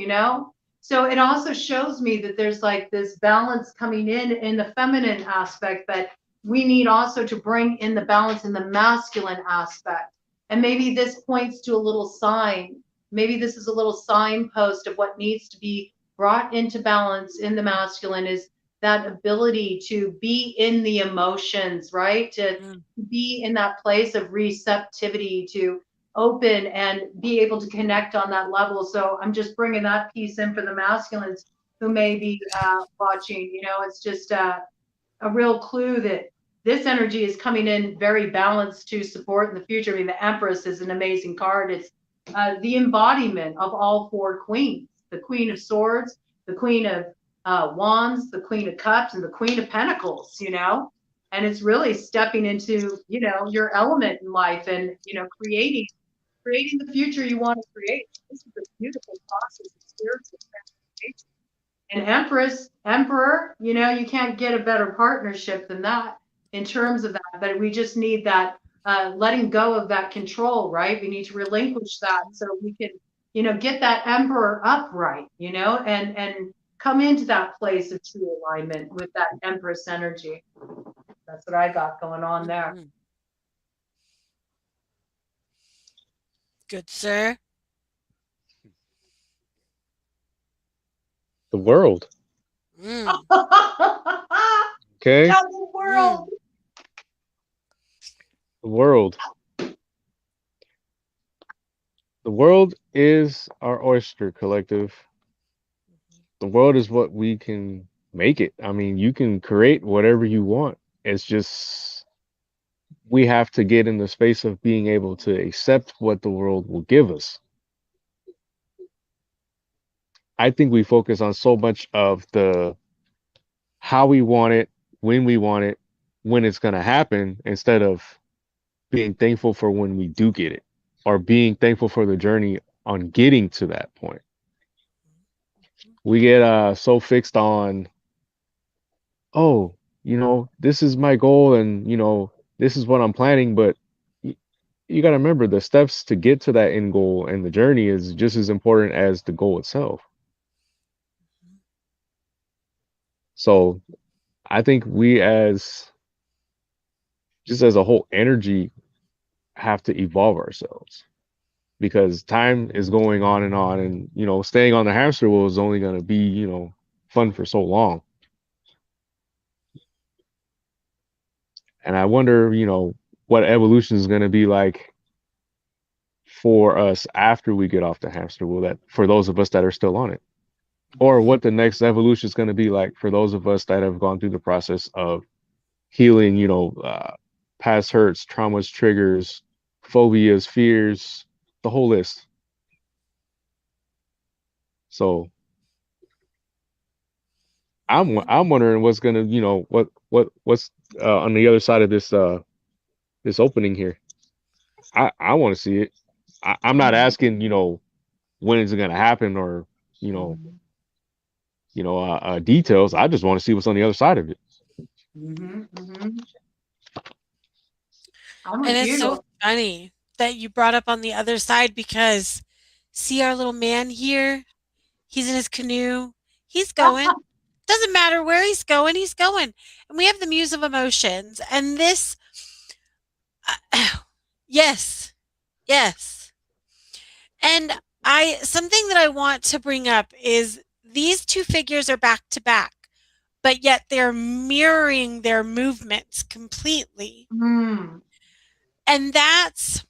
So it also shows me that there's like this balance coming in the feminine aspect, that we need also to bring in the balance in the masculine aspect. And maybe this points to a little sign. Maybe this is a little signpost of what needs to be brought into balance in the masculine, is that ability to be in the emotions, right? To be in that place of receptivity, to open and be able to connect on that level. So I'm just bringing that piece in for the masculines who may be watching. It's just a real clue that this energy is coming in very balanced to support in the future. I mean, the Empress is an amazing card. It's the embodiment of all four queens: the Queen of Swords, the Queen of Wands, the Queen of Cups, and the Queen of Pentacles. And it's really stepping into your element in life, and creating the future you want to create. This is a beautiful process of spiritual transformation. And Empress, Emperor, you can't get a better partnership than that in terms of that. But we just need that letting go of that control, right? We need to relinquish that so we can, get that Emperor upright, and come into that place of true alignment with that Empress energy. That's what I got going on there. Good, sir. The world. Mm. Okay. Yeah, the world. The world. The world is our oyster collective. The world is what we can make it. I mean, you can create whatever you want. It's just we have to get in the space of being able to accept what the world will give us. I think we focus on so much of the how we want it, when it's going to happen, instead of being thankful for when we do get it, or being thankful for the journey on getting to that point. We get so fixed on, oh, this is my goal, and this is what I'm planning, but you got to remember the steps to get to that end goal, and the journey is just as important as the goal itself. So I think we as a whole energy have to evolve ourselves, because time is going on, and staying on the hamster wheel is only going to be fun for so long. And I wonder what evolution is going to be like for us after we get off the hamster wheel, that for those of us that are still on it, or what the next evolution is going to be like for those of us that have gone through the process of healing, past hurts, traumas, triggers, phobias, fears, the whole list. So I'm wondering what's gonna, what's on the other side of this opening here. I want to see it. I'm not asking, when is it gonna happen, or you know details. I just want to see what's on the other side of it. Mm-hmm, mm-hmm. I'm And with it's so you. funny that you brought up on the other side, because see our little man here? He's in his canoe. He's going. Doesn't matter where he's going, he's going. And we have the muse of emotions. And this, yes, yes. And something that I want to bring up is these two figures are back to back, but yet they're mirroring their movements completely. Mm. And that's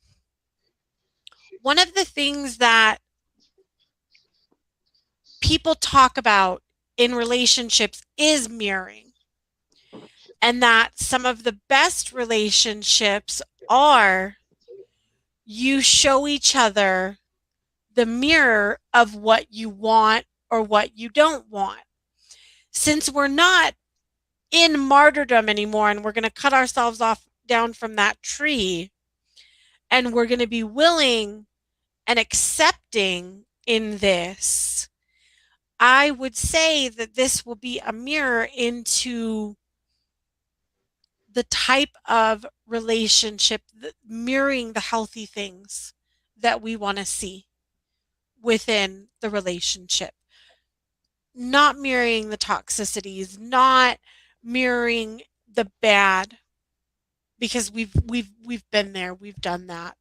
one of the things that people talk about in relationships is mirroring. And that some of the best relationships are you show each other the mirror of what you want or what you don't want. Since we're not in martyrdom anymore, and we're going to cut ourselves off down from that tree, and we're going to be willing and accepting in this, I would say that this will be a mirror into the type of relationship, mirroring the healthy things that we want to see within the relationship. Not mirroring the toxicities, not mirroring the bad, because we've been there, we've done that.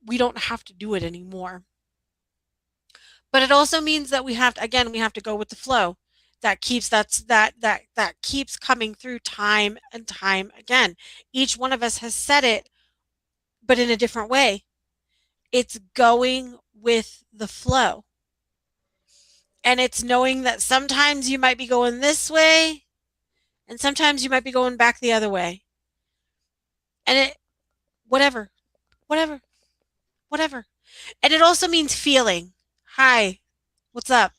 We don't have to do it anymore. But it also means that we have to, again, we have to go with the flow. That keeps coming through time and time again. Each one of us has said it, but in a different way. It's going with the flow. And it's knowing that sometimes you might be going this way, and sometimes you might be going back the other way. And whatever, whatever, whatever. And it also means feeling. Hi, what's up?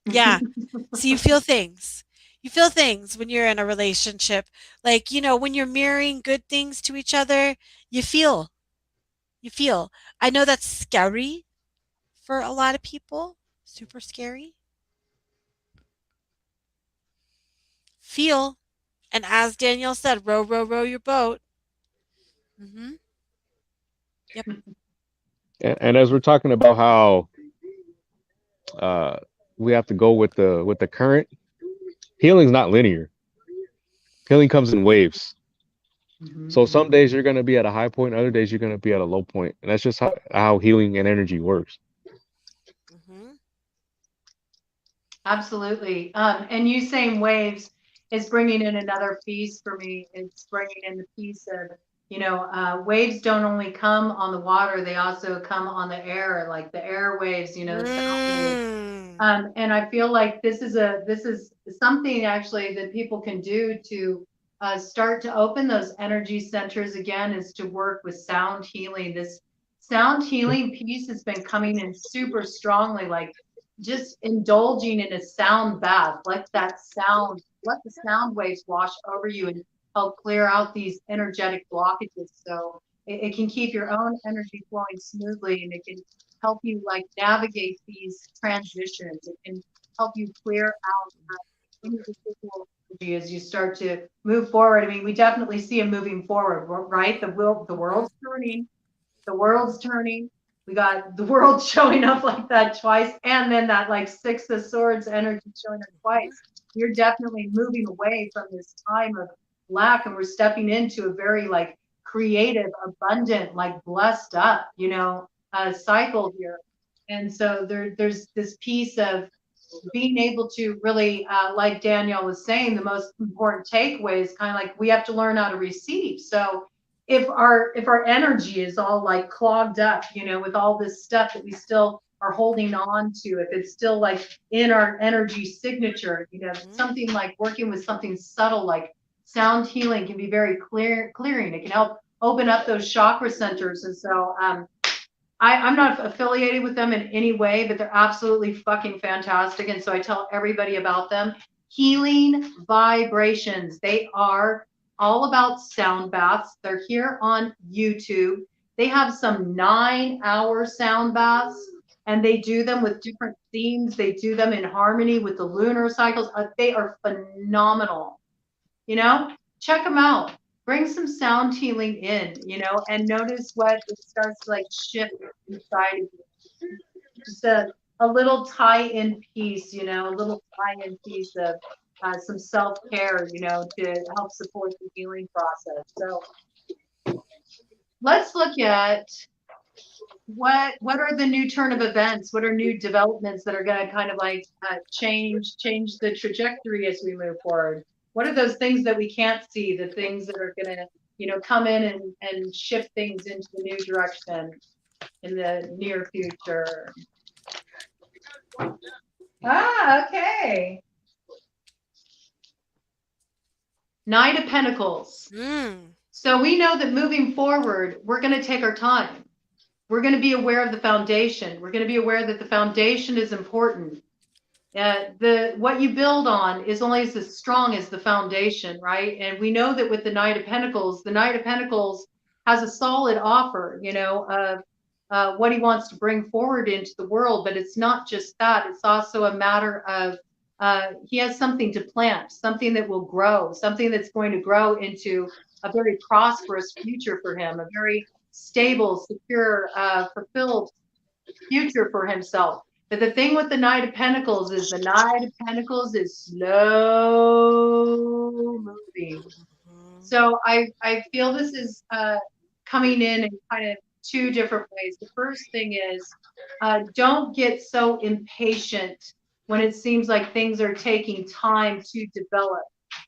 Yeah. So you feel things. You feel things when you're in a relationship. Like, when you're mirroring good things to each other, you feel. You feel. I know that's scary for a lot of people. Super scary. Feel. And as Danielle said, row, row, row your boat. Mm-hmm. Yep. And as we're talking about how uh, we have to go with the current, healing's not linear. Healing comes in waves. So some days you're going to be at a high point, other days you're going to be at a low point, and that's just how healing and energy works. Mm-hmm. Absolutely. And you saying waves is bringing in another piece for me. It's bringing in the piece of, waves don't only come on the water, they also come on the air, like the air waves, the sound waves. And I feel like this is something actually that people can do to start to open those energy centers again, is to work with sound healing. This sound healing piece has been coming in super strongly, like just indulging in a sound bath. Let the sound waves wash over you and help clear out these energetic blockages. So it can keep your own energy flowing smoothly, and it can help you like navigate these transitions. It can help you clear out any residual energy as you start to move forward. I mean, we definitely see him moving forward, right? The world's turning, the world's turning. We got the world showing up like that twice, and then that like Six of Swords energy showing up twice. You're definitely moving away from this time of lack, and we're stepping into a very like creative, abundant, like blessed up, cycle here. And so there's this piece of being able to really, like Danielle was saying, the most important takeaway is kind of like we have to learn how to receive. So if our energy is all like clogged up, with all this stuff that we still are holding on to, if it's still like in our energy signature, something like working with something subtle like sound healing can be very clearing. It can help open up those chakra centers. And so I'm not affiliated with them in any way, but they're absolutely fucking fantastic. And so I tell everybody about them. Healing Vibrations. They are all about sound baths. They're here on YouTube. They have some 9-hour sound baths, and they do them with different themes. They do them in harmony with the lunar cycles. They are phenomenal. Check them out. Bring some sound healing in, and notice what it starts to like shift inside of you. Just a little tie-in piece, a little tie-in piece of some self-care, to help support the healing process. So let's look at what are the new turn of events? What are new developments that are going to kind of like change the trajectory as we move forward? What are those things that we can't see, the things that are going to, come in and shift things into the new direction in the near future? Okay. Knight of Pentacles. So we know that moving forward, we're going to take our time. We're going to be aware of the foundation. We're going to be aware that the foundation is important. What you build on is only as strong as the foundation, right? And we know that with the Knight of Pentacles has a solid offer, of what he wants to bring forward into the world. But it's not just that. It's also a matter of he has something to plant, something that will grow, something that's going to grow into a very prosperous future for him, a very stable, secure, fulfilled future for himself. But the thing with the Knight of Pentacles is the Knight of Pentacles is slow moving. So I feel this is coming in kind of two different ways. The first thing is don't get so impatient when it seems like things are taking time to develop.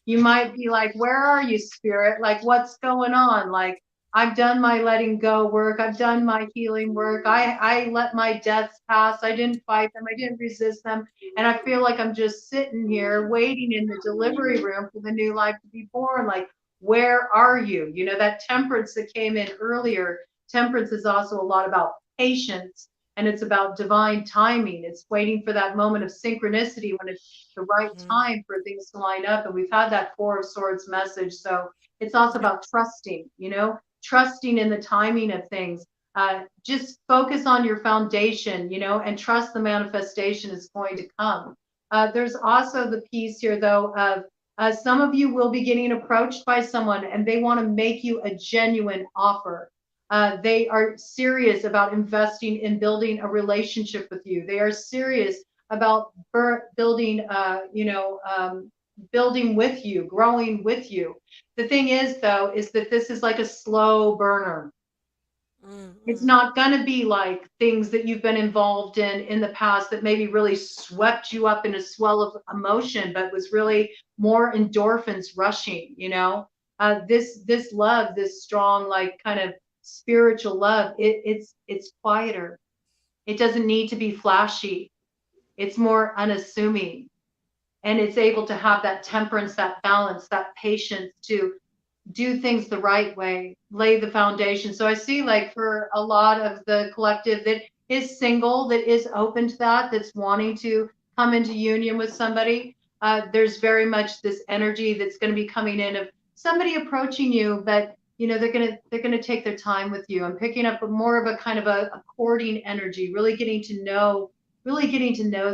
You might be like, where are you, Spirit? Like, what's going on? Like, I've done my letting go work. I've done my healing work. I let my deaths pass. I didn't fight them. I didn't resist them. And I feel like I'm just sitting here waiting in the delivery room for the new life to be born. Like, where are you? That temperance that came in earlier. Temperance is also a lot about patience, and it's about divine timing. It's waiting for that moment of synchronicity when it's the right time for things to line up. And we've had that Four of Swords message. So it's also about trusting, trusting in the timing of things. Just focus on your foundation, and trust the manifestation is going to come. There's also the piece here, though, of some of you will be getting approached by someone and they want to make you a genuine offer. They are serious about investing in building a relationship with you. They are serious about building, building with you, growing with you. The thing is, though, is that this is like a slow burner. It's not going to be like things that you've been involved in the past that maybe really swept you up in a swell of emotion, but was really more endorphins rushing, this love, this strong, like kind of spiritual love, it's quieter. It doesn't need to be flashy. It's more unassuming. And it's able to have that temperance, that balance, that patience to do things the right way, lay the foundation. So I see, like, for a lot of the collective that is single, that is open to that, that's wanting to come into union with somebody, there's very much this energy that's going to be coming in of somebody approaching you, but they're gonna take their time with you. I'm picking up more of a kind of a courting energy, really getting to know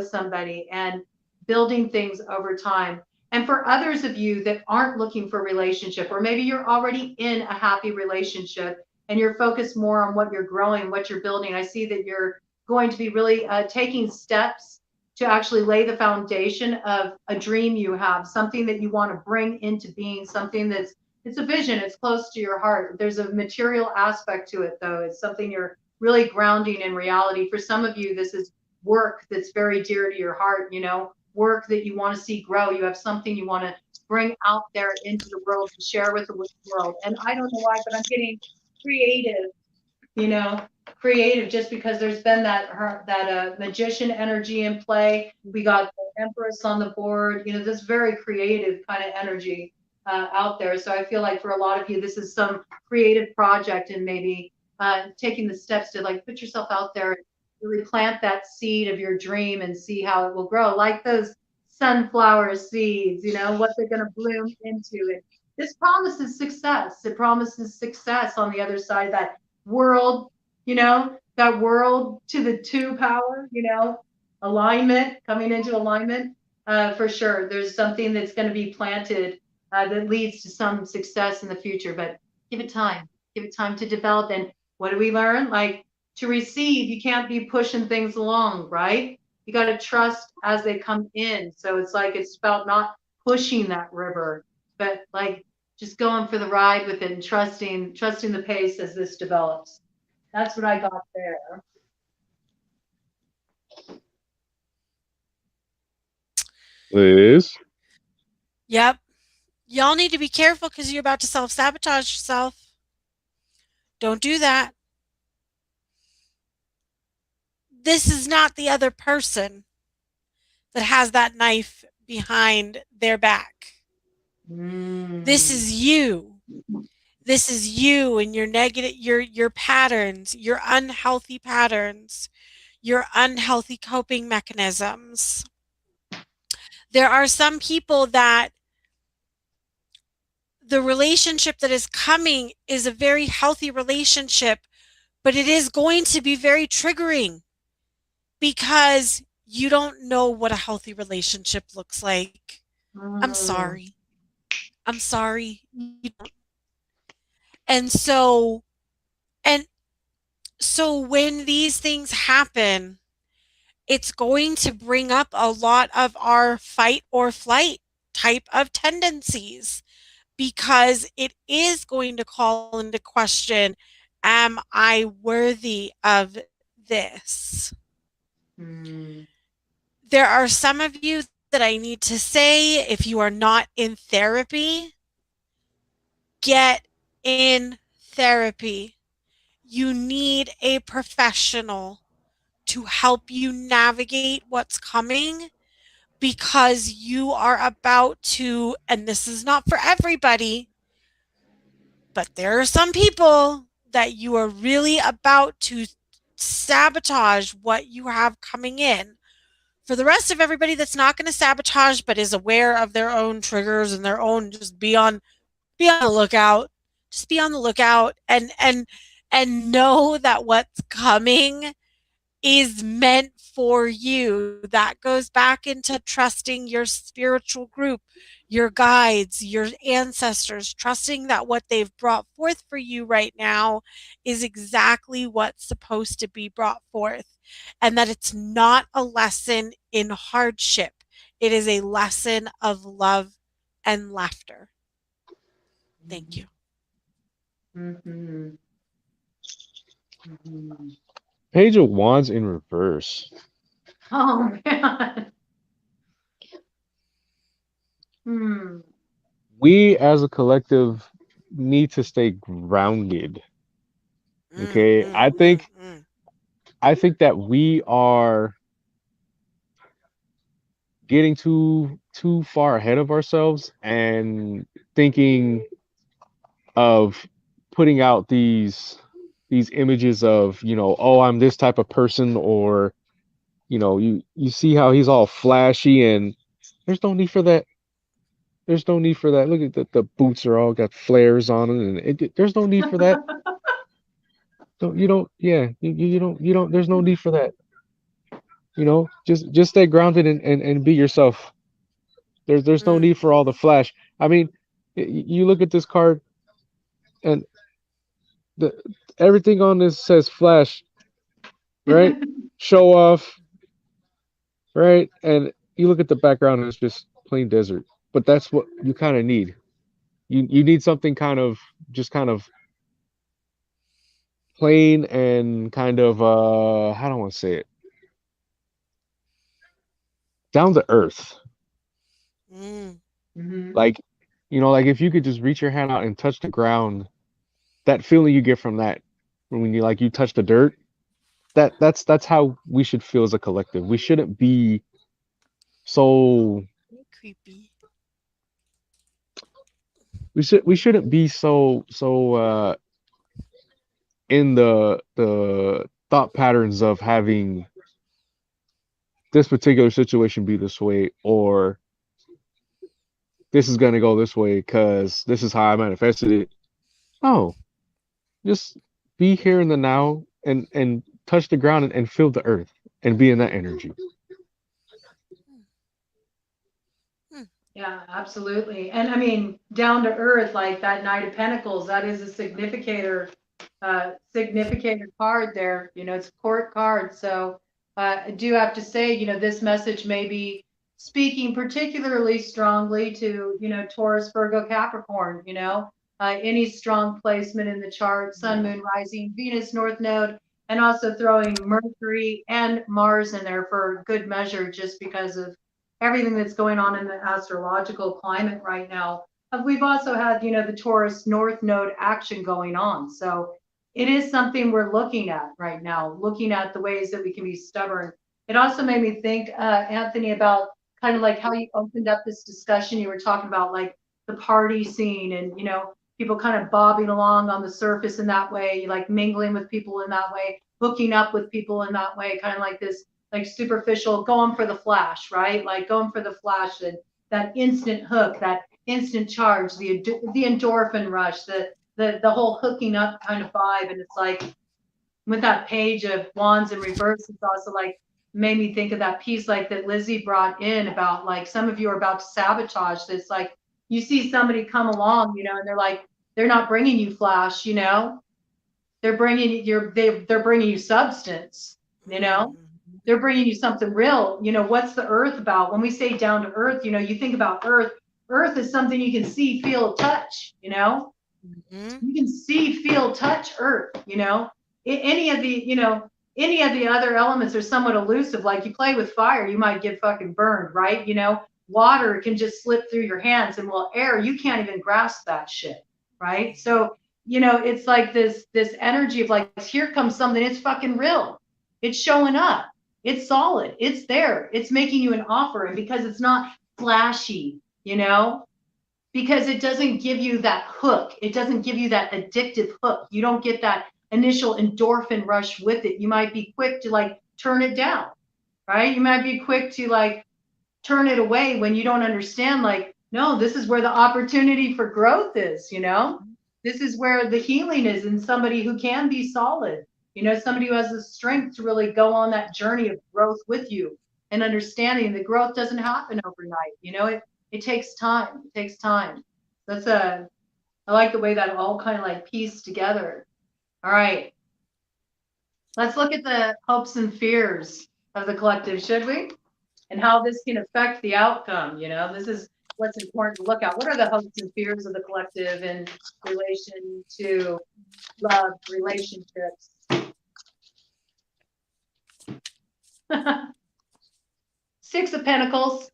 somebody and building things over time. And for others of you that aren't looking for a relationship, or maybe you're already in a happy relationship and you're focused more on what you're growing, what you're building, I see that you're going to be really taking steps to actually lay the foundation of a dream you have, something that you want to bring into being, something that's it's a vision, it's close to your heart. There's a material aspect to it though. It's something you're really grounding in reality. For some of you, this is work that's very dear to your heart, work that you want to see grow. You have something you want to bring out there into the world to share with the world. And I don't know why, but I'm getting creative, you know, creative just because there's been that magician energy in play. We got the Empress on the board, this very creative kind of energy out there. So I feel like for a lot of you, this is some creative project, and maybe taking the steps to like put yourself out there and really plant that seed of your dream and see how it will grow, like those sunflower seeds, what they're going to bloom into it. This promises success. It promises success on the other side, that world, that world to the two power, alignment, coming into alignment. For sure, there's something that's going to be planted that leads to some success in the future, but give it time to develop. And what do we learn? Like, to receive, you can't be pushing things along, right? You got to trust as they come in. So it's about not pushing that river, but like just going for the ride with it and trusting the pace as this develops. That's what I got there. Liz? Yep. Y'all need to be careful because you're about to self-sabotage yourself. Don't do that. This is not the other person that has that knife behind their back. This is you. This is you and your negative, your patterns, your unhealthy patterns, your unhealthy coping mechanisms. There are some people that the relationship that is coming is a very healthy relationship, but it is going to be very triggering because you don't know what a healthy relationship looks like. I'm sorry. I'm sorry. You don't. And so when these things happen, it's going to bring up a lot of our fight or flight type of tendencies, because it is going to call into question, am I worthy of this? There are some of you that I need to say, if you are not in therapy, get in therapy. You need a professional to help you navigate what's coming, because you are about to, and this is not for everybody, but there are some people that you are really about to sabotage what you have coming in. For the rest of everybody that's not going to sabotage but is aware of their own triggers and their own, just be on the lookout. Just be on the lookout and know that what's coming is meant for you. That goes back into trusting your spiritual group, your guides, your ancestors, trusting that what they've brought forth for you right now is exactly what's supposed to be brought forth, and that it's not a lesson in hardship. It is a lesson of love and laughter. Thank you. Page of Wands in reverse. Oh man. We as a collective need to stay grounded. Okay. I think that we are getting too far ahead of ourselves and thinking of putting out these images of, oh, I'm this type of person, or you see how he's all flashy, and there's no need for that. There's no need for that. Look at the boots are all got flares on it, and there's no need for that. You don't. Yeah, you don't. There's no need for that. Just stay grounded and be yourself. There's no need for all the flash. I mean, you look at this card and the everything on this says flash, right? Show off, right? And you look at the background and it's just plain desert. But that's what you kind of need. You need something kind of plain and kind of how do I want to say it? Down to earth. Like, like if you could just reach your hand out and touch the ground, that feeling you get from that when you touch the dirt, that's how we should feel as a collective. We shouldn't be so creepy. We shouldn't be so in the thought patterns of having this particular situation be this way, or this is gonna go this way because this is how I manifested it. Oh, just be here in the now and touch the ground and feel the earth and be in that energy. Yeah, absolutely. And I mean, down to earth, like that Knight of Pentacles, that is a significator card there. It's a court card. So I do have to say, this message may be speaking particularly strongly to, Taurus, Virgo, Capricorn, any strong placement in the chart, Sun, Moon, Rising, Venus, North Node, and also throwing Mercury and Mars in there for good measure, just because of everything that's going on in the astrological climate right now. We've also had, the Taurus North Node action going on. So it is something we're looking at right now, looking at the ways that we can be stubborn. It also made me think, Anthony, about kind of like how you opened up this discussion. You were talking about like the party scene and, people kind of bobbing along on the surface in that way, like mingling with people in that way, hooking up with people in that way, kind of like this like superficial, going for the flash, right? Like going for the flash, and that instant hook, that instant charge, the endorphin rush, the whole hooking up kind of vibe. And it's like with that page of wands in reverse, it's also like made me think of that piece like that Lizzie brought in about like some of you are about to sabotage this. Like you see somebody come along, and they're like, they're not bringing you flash, they're bringing they're bringing you substance, they're bringing you something real. What's the earth about? When we say down to earth, you think about earth. Earth is something you can see, feel, touch, you can see, feel, touch earth, any of the other elements are somewhat elusive. Like you play with fire, you might get fucking burned, right? Water can just slip through your hands, and air, you can't even grasp that shit, right? So, it's like this energy of like, here comes something, it's fucking real. It's showing up. It's solid. It's there. It's making you an offer. And because it's not flashy, because it doesn't give you that hook. It doesn't give you that addictive hook. You don't get that initial endorphin rush with it. You might be quick to like turn it down, right? You might be quick to like turn it away when you don't understand, like, no, this is where the opportunity for growth is, This is where the healing is in somebody who can be solid. Somebody who has the strength to really go on that journey of growth with you, and understanding that growth doesn't happen overnight. It takes time. It takes time. I like the way that all kind of like pieced together. All right. Let's look at the hopes and fears of the collective, should we? And how this can affect the outcome. This is what's important to look at. What are the hopes and fears of the collective in relation to love, relationships? Six of Pentacles.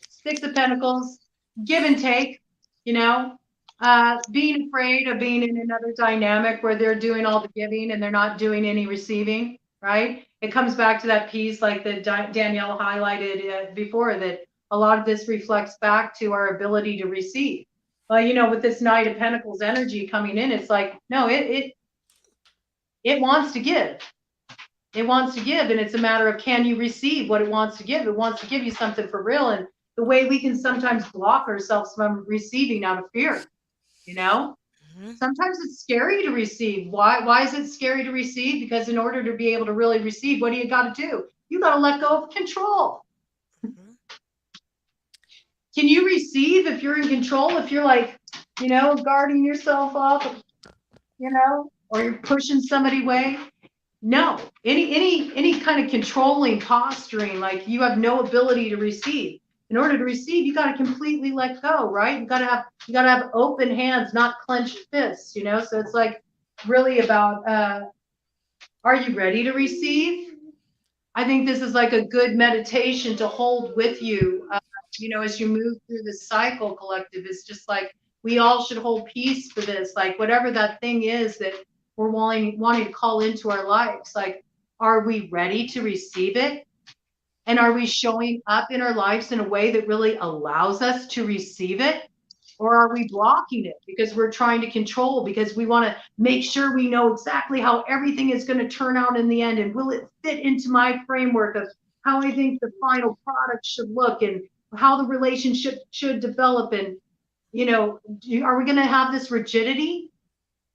Six of Pentacles. Give and take, being afraid of being in another dynamic where they're doing all the giving and they're not doing any receiving, right? It comes back to that piece like that Danielle highlighted before, that a lot of this reflects back to our ability to receive. Well, with this Knight of Pentacles energy coming in, it's like, no, it wants to give. It wants to give, and it's a matter of, can you receive what it wants to give? It wants to give you something for real, and the way we can sometimes block ourselves from receiving out of fear, you know? Sometimes it's scary to receive. Why is it scary to receive? Because in order to be able to really receive, what do you got to do? You got to let go of control. Can you receive if you're in control? If you're like, guarding yourself up, or you're pushing somebody away? No. Any kind of controlling posturing, like you have no ability to receive. In order to receive, you got to completely let go, right? You got to have open hands, not clenched fists, So it's like really about, are you ready to receive? I think this is like a good meditation to hold with you, as you move through this cycle, collective. It's just like we all should hold peace for this, like whatever that thing is that we're wanting to call into our lives. Like, are we ready to receive it? And are we showing up in our lives in a way that really allows us to receive it? Or are we blocking it because we're trying to control, because we want to make sure we know exactly how everything is going to turn out in the end? And will it fit into my framework of how I think the final product should look and how the relationship should develop? And, are we going to have this rigidity?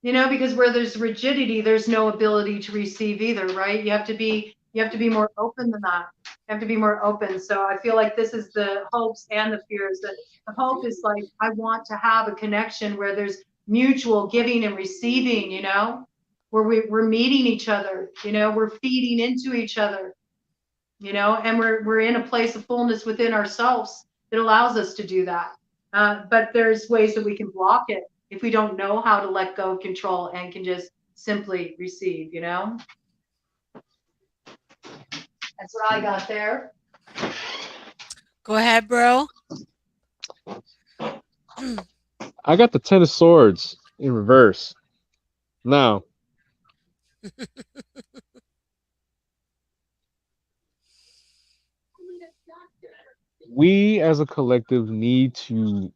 Because where there's rigidity, there's no ability to receive either, right? You have to be more open than that. You have to be more open. So I feel like this is the hopes and the fears. That the hope is like, I want to have a connection where there's mutual giving and receiving, where we're meeting each other, we're feeding into each other, and we're in a place of fullness within ourselves that allows us to do that. But there's ways that we can block it if we don't know how to let go of control and can just simply receive, That's what I got there. Go ahead, bro. I got the 10 of Swords in reverse. Now, we as a collective need to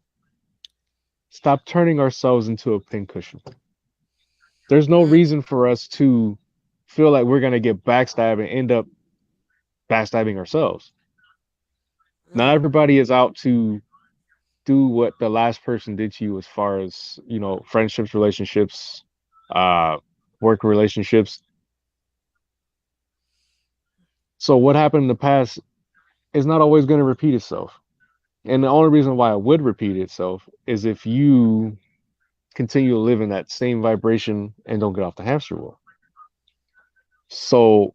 stop turning ourselves into a pincushion. There's no reason for us to feel like we're going to get backstabbed and end up backstabbing ourselves. Not everybody is out to do what the last person did to you, as far as, friendships, relationships, work relationships. So what happened in the past is not always going to repeat itself. And the only reason why it would repeat itself is if you continue to live in that same vibration and don't get off the hamster wheel. So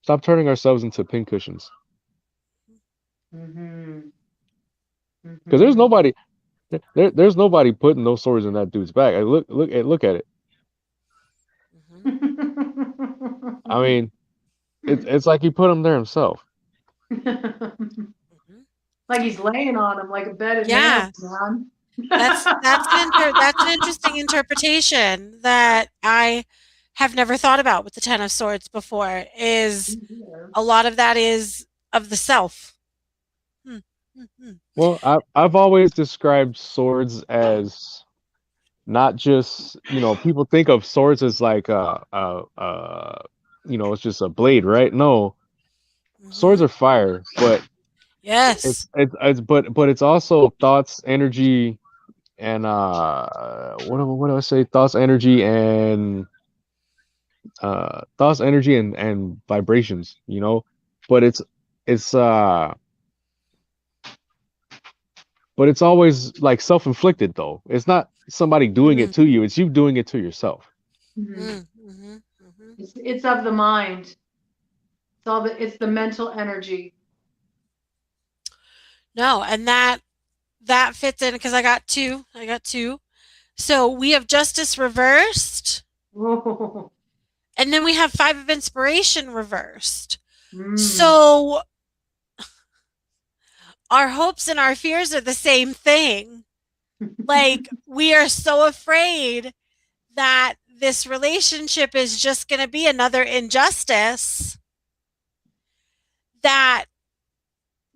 stop turning ourselves into pincushions. Because there's nobody putting those swords in that dude's back. Look at it. I mean, it's like he put them there himself. Like he's laying on him like a bed of Yeah. nails, man. That's an interesting interpretation that I have never thought about with the 10 of Swords before. Is a lot of that is of the self. Well, I've always described swords as not just, people think of swords as like it's just a blade, right? No, swords are fire, but yes, but it's also thoughts, energy, and what do I say? Thoughts, energy, and vibrations, but it's always like self-inflicted, though. It's not somebody doing it to you, it's you doing it to yourself. It's of the mind. It's the mental energy. No, and that fits in because I got two. So we have Justice reversed. Whoa. And then we have 5 of Inspiration reversed. So our hopes and our fears are the same thing. Like, we are so afraid that this relationship is just going to be another injustice that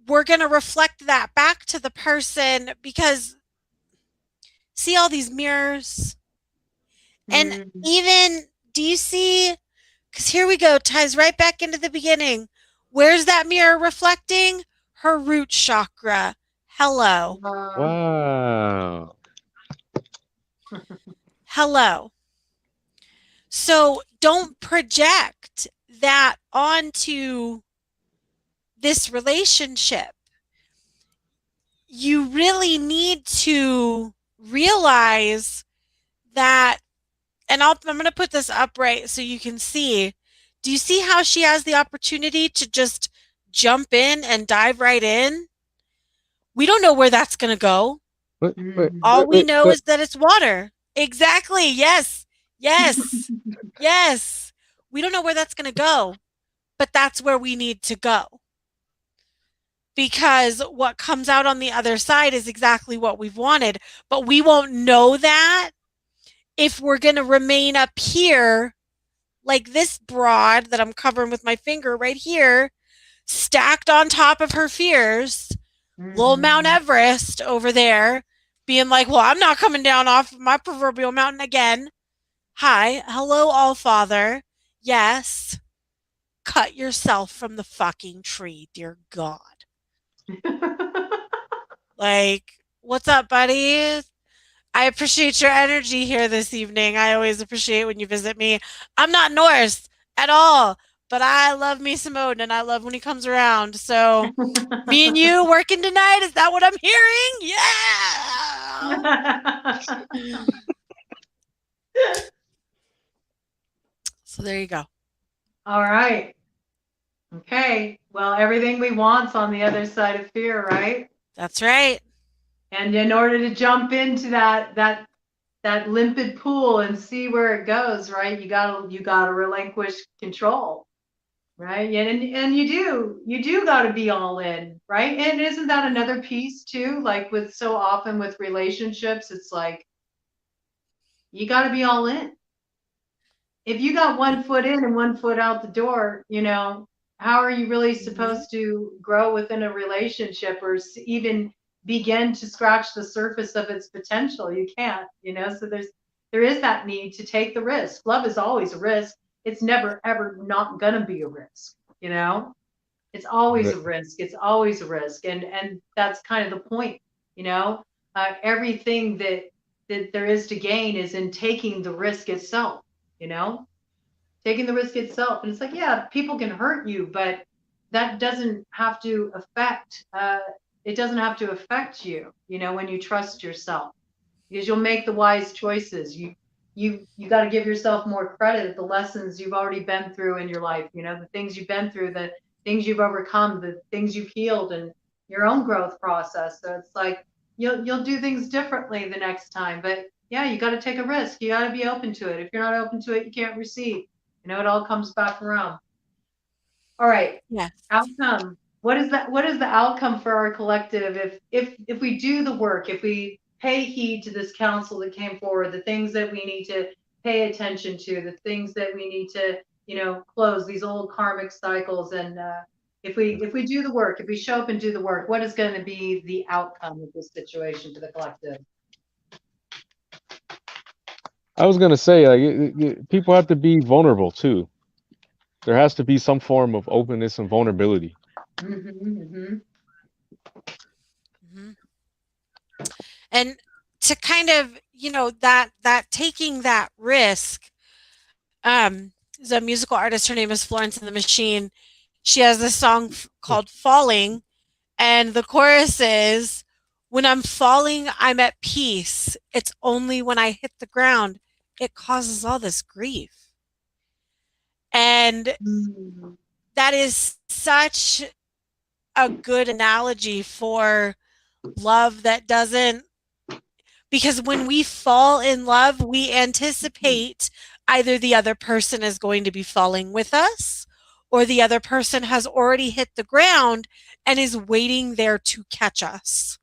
we're going to reflect that back to the person, because see all these mirrors? And even, do you see, because here we go, ties right back into the beginning. Where's that mirror reflecting? her root chakra. Hello. Wow. Hello. So don't project that onto this relationship. You really need to realize that, and I'm going to put this upright so you can see. Do you see how she has the opportunity to just jump in and dive right in? We don't know where that's going to go. All we know is that it's water. Exactly. Yes. Yes. Yes. We don't know where that's going to go, but that's where we need to go. Because what comes out on the other side is exactly what we've wanted, but we won't know that if we're going to remain up here like this broad that I'm covering with my finger right here, stacked on top of her fears, little Mount Everest over there, being like, well, I'm not coming down off my proverbial mountain again. Hi, hello, All-Father. Yes, cut yourself from the fucking tree, dear God. Like, what's up, buddy? I appreciate your energy here this evening. I always appreciate when you visit me. I'm not Norse at all, but I love me some Odin, and I love when he comes around. So, me and you working tonight, is that what I'm hearing? Yeah! So there you go. All right. Okay. Well, everything we want's on the other side of fear, right? That's right. And in order to jump into that limpid pool and see where it goes, right? You gotta relinquish control, right? And you do gotta be all in, right? And isn't that another piece too? Like with so often with relationships, it's like you gotta be all in. If you got 1 foot in and 1 foot out the door, how are you really supposed to grow within a relationship or even begin to scratch the surface of its potential? You can't, so there is that need to take the risk. Love is always a risk. It's never ever not gonna be a risk, it's always a risk. It's always a risk. And that's kind of the point, everything that there is to gain is in taking the risk itself, taking the risk itself. And it's like, yeah, people can hurt you, but that doesn't have to affect, it doesn't have to affect you, when you trust yourself, because you'll make the wise choices. You got to give yourself more credit. The lessons you've already been through in your life, the things you've been through, the things you've overcome, the things you've healed, and your own growth process. So it's like, you'll do things differently the next time. But yeah, you got to take a risk. You got to be open to it. If you're not open to it, you can't receive. It all comes back around. All right. Yes. Outcome. What is the outcome for our collective if we do the work, if we pay heed to this counsel that came forward, the things that we need to pay attention to, the things that we need to, close these old karmic cycles, and if we do the work, if we show up and do the work, what is going to be the outcome of this situation to the collective? I was gonna say, like, people have to be vulnerable too. There has to be some form of openness and vulnerability. And to kind of, that taking that risk. There's a musical artist. Her name is Florence and the Machine. She has this song called "Falling," and the chorus is, "When I'm falling, I'm at peace. It's only when I hit the ground it causes all this grief." And that is such a good analogy for love that doesn't, because when we fall in love, we anticipate either the other person is going to be falling with us, or the other person has already hit the ground and is waiting there to catch us.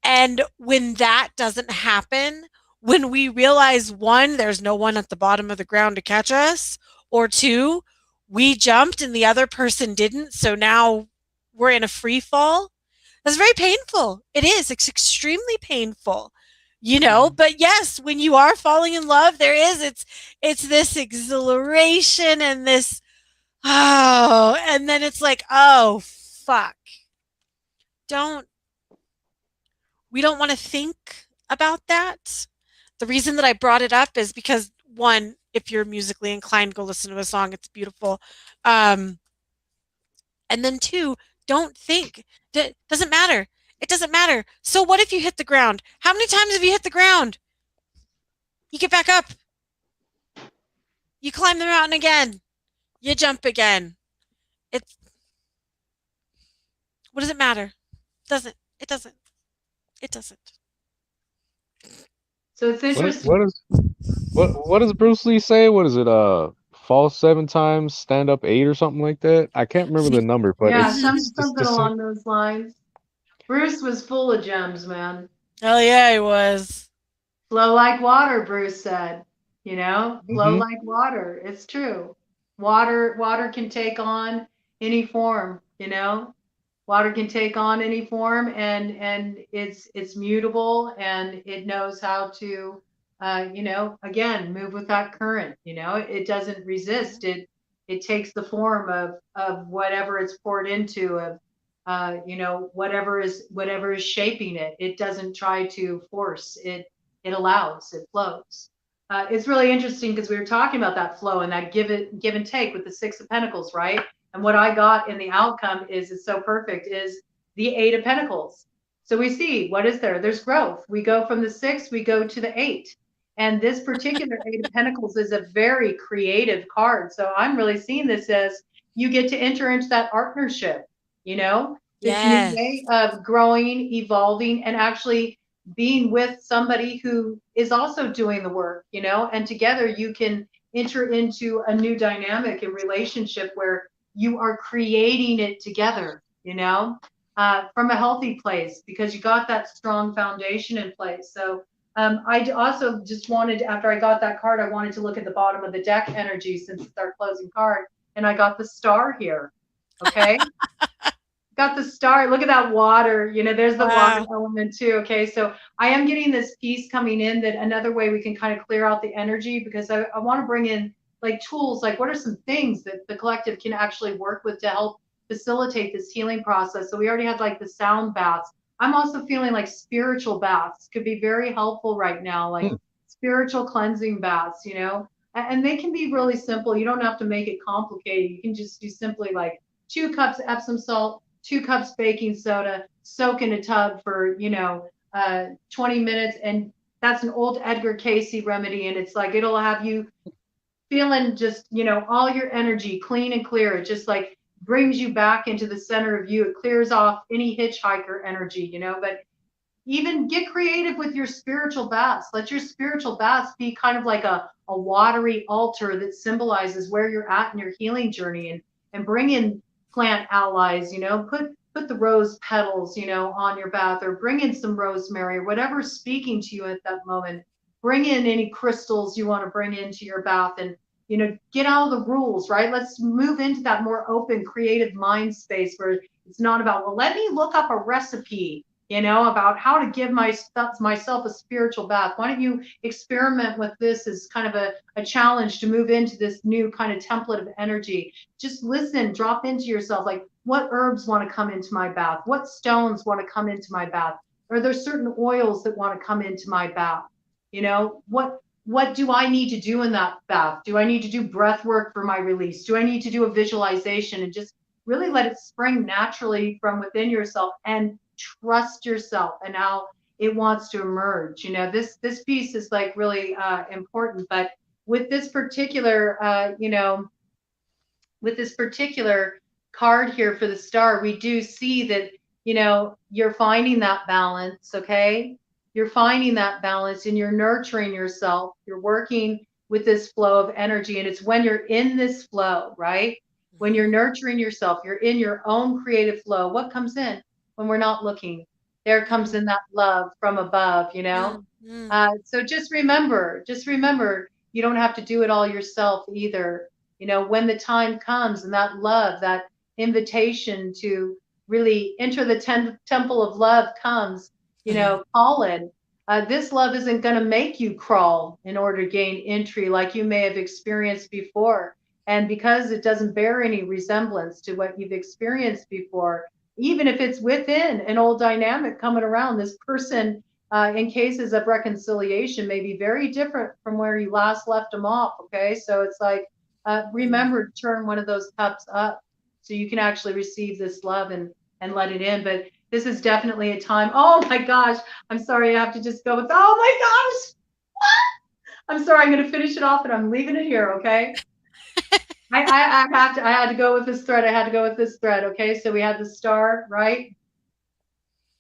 And when that doesn't happen, when we realize, one, there's no one at the bottom of the ground to catch us, or two, we jumped and the other person didn't, so now we're in a free fall, that's very painful. It is. It's extremely painful, but yes, when you are falling in love, it's this exhilaration and this, and then it's like, oh, fuck. We don't want to think about that. The reason that I brought it up is because, one, if you're musically inclined, go listen to a song. It's beautiful. And then two, don't think. Doesn't matter. It doesn't matter. So what if you hit the ground? How many times have you hit the ground? You get back up. You climb the mountain again. You jump again. It's What does it matter? Doesn't. It doesn't. It doesn't. So it's interesting. What does Bruce Lee say? What is it? Fall 7 times, stand up 8 or something like that. I can't remember the number, but Yeah, it's something the same. along those lines. Bruce was full of gems, man. Hell yeah, he was. Flow like water, Bruce said. Flow Hmm. like water. It's true. Water can take on any form, Water can take on any form, and it's mutable, and it knows how to again, move with that current. It doesn't resist. It takes the form of whatever it's poured into, of whatever is shaping it. It doesn't try to force it. It allows. It flows. It's really interesting because we were talking about that flow and that give and take with the Six of Pentacles, right? And what I got in the outcome is so perfect, is the Eight of Pentacles. So we see, what is there? There's growth. We go from the 6, we go to the 8. And this particular Eight of Pentacles is a very creative card. So I'm really seeing this as you get to enter into that partnership, this new Yes. way of growing, evolving, and actually being with somebody who is also doing the work, and together you can enter into a new dynamic and relationship where you are creating it together, from a healthy place, because you got that strong foundation in place. So I also just wanted, after I got that card, I wanted to look at the bottom of the deck energy, since it's our closing card, and I got the star here. Okay. Got the star. Look at that water. There's the water Wow. element too. Okay. So I am getting this piece coming in, that another way we can kind of clear out the energy, because I want to bring in like tools, like what are some things that the collective can actually work with to help facilitate this healing process. So we already had like the sound baths. I'm also feeling like spiritual baths could be very helpful right now, like Hmm. spiritual cleansing baths, and they can be really simple. You don't have to make it complicated. You can just do simply like 2 cups Epsom salt, 2 cups baking soda, soak in a tub for 20 minutes, and that's an old Edgar Casey remedy, and it's like it'll have you feeling just all your energy clean and clear. It just like brings you back into the center of you. It clears off any hitchhiker energy, but even get creative with your spiritual baths. Let your spiritual baths be kind of like a watery altar that symbolizes where you're at in your healing journey, and bring in plant allies, put the rose petals, on your bath, or bring in some rosemary, whatever's speaking to you at that moment. Bring in any crystals you want to bring into your bath, and get out of the rules, right? Let's move into that more open, creative mind space where it's not about, well, let me look up a recipe, about how to give myself a spiritual bath. Why don't you experiment with this as kind of a challenge to move into this new kind of template of energy? Just listen, drop into yourself, like, what herbs want to come into my bath? What stones want to come into my bath? Are there certain oils that want to come into my bath? What do I need to do in that bath? Do I need to do breath work for my release? Do I need to do a visualization, and just really let it spring naturally from within yourself, and trust yourself and how it wants to emerge? This piece is like really important. But with this particular with this particular card here for the star, we do see that you're finding that balance. Okay, you're finding that balance, and you're nurturing yourself. You're working with this flow of energy, and it's when you're in this flow, right? When you're nurturing yourself, you're in your own creative flow. What comes in when we're not looking? There comes in that love from above. So just remember, you don't have to do it all yourself either. When the time comes, and that love, that invitation to really enter the temple of love comes, call in. This love isn't going to make you crawl in order to gain entry like you may have experienced before. And because it doesn't bear any resemblance to what you've experienced before, even if it's within an old dynamic coming around, this person in cases of reconciliation may be very different from where you last left them off. Okay, so it's like remember to turn one of those cups up so you can actually receive this love and let it in. But this is definitely a time. Oh my gosh, I'm sorry, I have to just go with. Oh my gosh, I'm sorry, I'm going to finish it off and I'm leaving it here. Okay. I had to go with this thread. I had to go with this thread. Okay. So we had the star, right?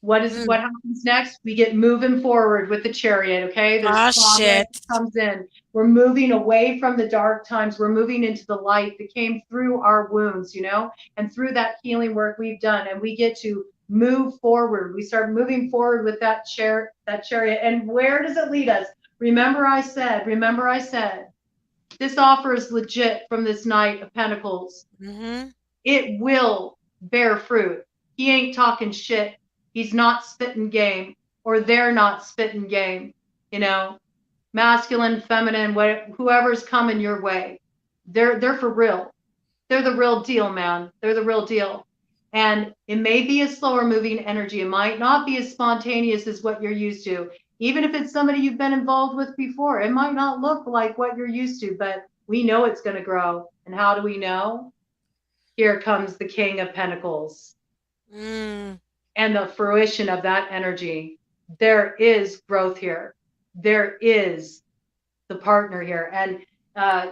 What happens next? We get moving forward with the chariot. Okay. There's progress shit. comes in. We're moving away from the dark times. We're moving into the light that came through our wounds, and through that healing work we've done. And we get to move forward. We start moving forward with that chariot. And where does it lead us? Remember I said, this offer is legit from this Knight of Pentacles. Mm-hmm. It will bear fruit. He ain't talking shit. He's not spitting game, or they're not spitting game. Masculine, feminine, whoever's coming your way, they're for real. They're the real deal, man. They're the real deal. And it may be a slower moving energy. It might not be as spontaneous as what you're used to. Even if it's somebody you've been involved with before, it might not look like what you're used to, but we know it's going to grow. And how do we know? Here comes the King of Pentacles. And the fruition of that energy. There is growth here. There is the partner here. And,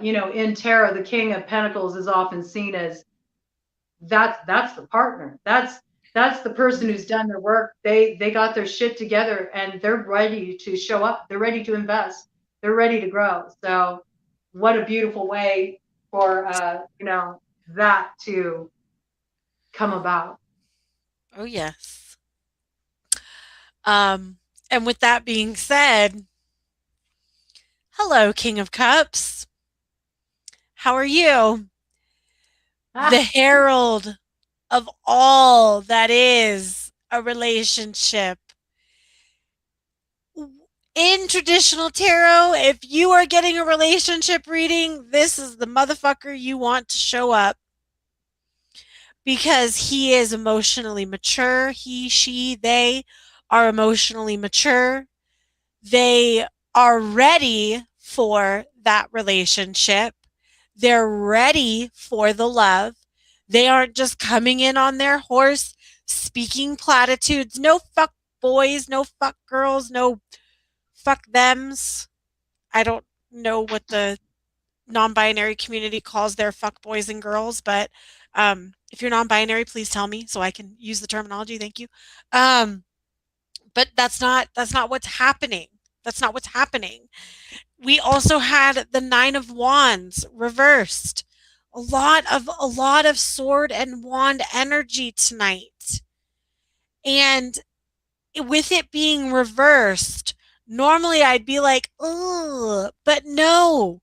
in tarot, the King of Pentacles is often seen as that's the partner. That's the person who's done their work. They got their shit together and they're ready to show up. They're ready to invest. They're ready to grow. So what a beautiful way for, that to come about. Oh, yes. And with that being said, hello, King of Cups. How are you? The herald of all that is a relationship. In traditional tarot, if you are getting a relationship reading, this is the motherfucker you want to show up. Because he is emotionally mature. He, she, they are emotionally mature. They are ready for that relationship. They're ready for the love. They aren't just coming in on their horse, speaking platitudes. No fuck boys, no fuck girls, no fuck thems. I don't know what the non-binary community calls their fuck boys and girls, but if you're non-binary, please tell me so I can use the terminology. Thank you. But that's not what's happening. That's not what's happening. We also had the Nine of Wands reversed. A lot of sword and wand energy tonight. And with it being reversed, normally I'd be like, ugh, but no.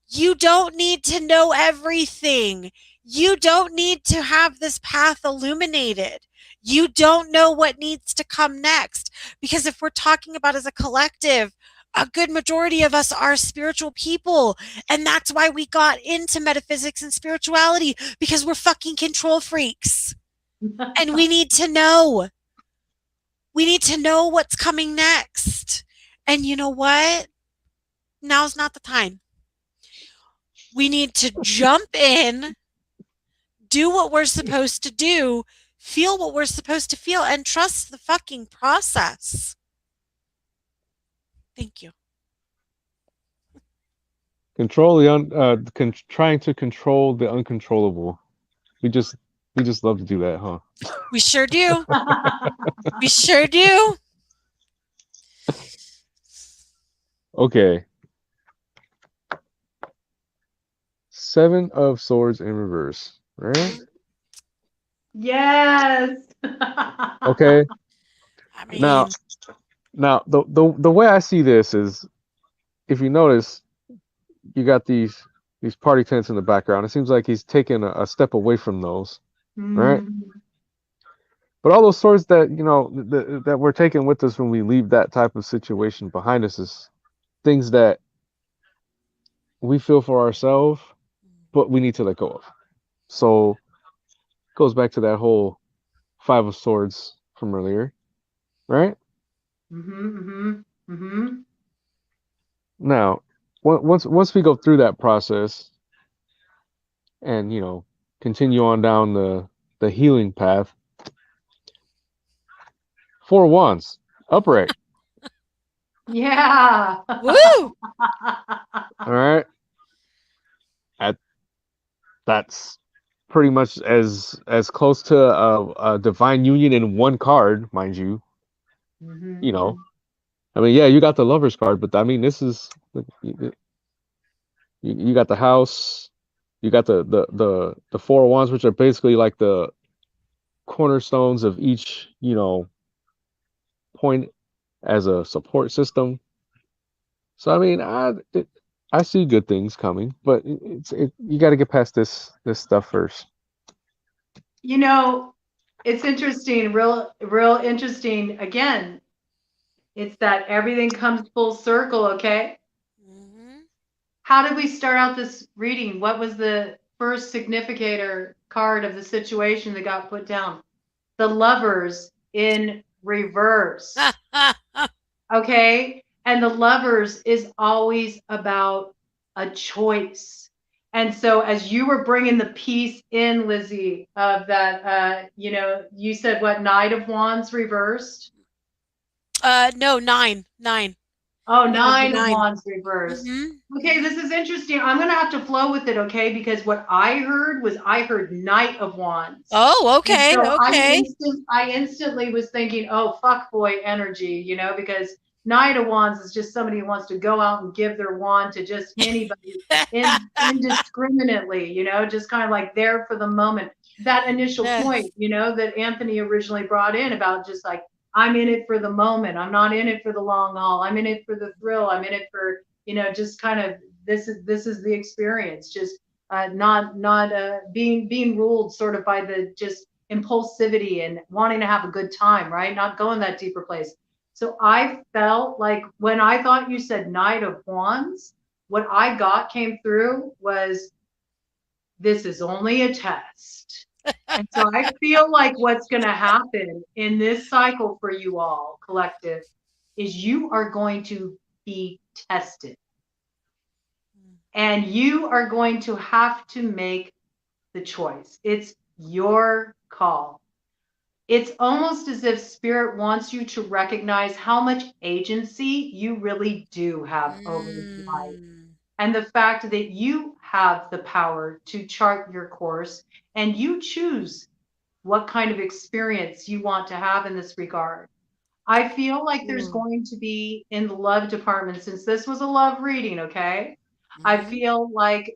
You don't need to know everything. You don't need to have this path illuminated. You don't know what needs to come next. Because if we're talking about as a collective, a good majority of us are spiritual people. And that's why we got into metaphysics and spirituality, because we're fucking control freaks. And we need to know. We need to know what's coming next. And you know what? Now's not the time. We need to jump in, do what we're supposed to do, feel what we're supposed to feel, and trust the fucking process. Thank you. Trying to control the uncontrollable. We just love to do that, huh? We sure do. We sure do. Okay. 7 of Swords in reverse, right? Yes. Okay. I mean, now the way I see this is, if you notice, you got these party tents in the background. It seems like he's taken a step away from those, right? But all those swords that that we're taking with us when we leave that type of situation behind us is things that we feel for ourselves, but we need to let go of. So it goes back to that whole Five of Swords from earlier, right? Now, once we go through that process and continue on down the healing path, Four of Wands, upright. Yeah. Woo! All right. That's pretty much as close to a divine union in one card, mind you. You know, I mean, yeah, you got the Lovers card, but I mean, this is you got the House, you got the Four of Wands, which are basically like the cornerstones of each point as a support system. So I mean, I see good things coming, but you got to get past this stuff first. You know, it's interesting, real interesting. Again, it's that everything comes full circle, okay? How did we start out this reading? What was the first significator card of the situation that got put down? The Lovers in reverse. Okay? And the Lovers is always about a choice. And so as you were bringing the piece in, Lizzie, of that, you said what, Knight of Wands reversed? No, nine. Oh, The number 9 of 9. Wands reversed. Okay, this is interesting. I'm going to have to flow with it, okay? Because what I heard Knight of Wands. Oh, And okay, so okay. I instantly was thinking, oh, fuck boy energy, because Knight of Wands is just somebody who wants to go out and give their wand to just anybody indiscriminately, just kind of like there for the moment. That initial point, that Anthony originally brought in about just like, I'm in it for the moment. I'm not in it for the long haul. I'm in it for the thrill. I'm in it for, just kind of this is the experience. Just not being ruled sort of by the just impulsivity and wanting to have a good time, right? Not going that deeper place. So I felt like when I thought you said Knight of Wands, what I got came through was this is only a test. And so I feel like what's going to happen in this cycle for you all, collective, is you are going to be tested. And you are going to have to make the choice. It's your call. It's almost as if Spirit wants you to recognize how much agency you really do have over your life. And the fact that you have the power to chart your course and you choose what kind of experience you want to have in this regard. I feel like there's going to be in the love department, since this was a love reading, okay? I feel like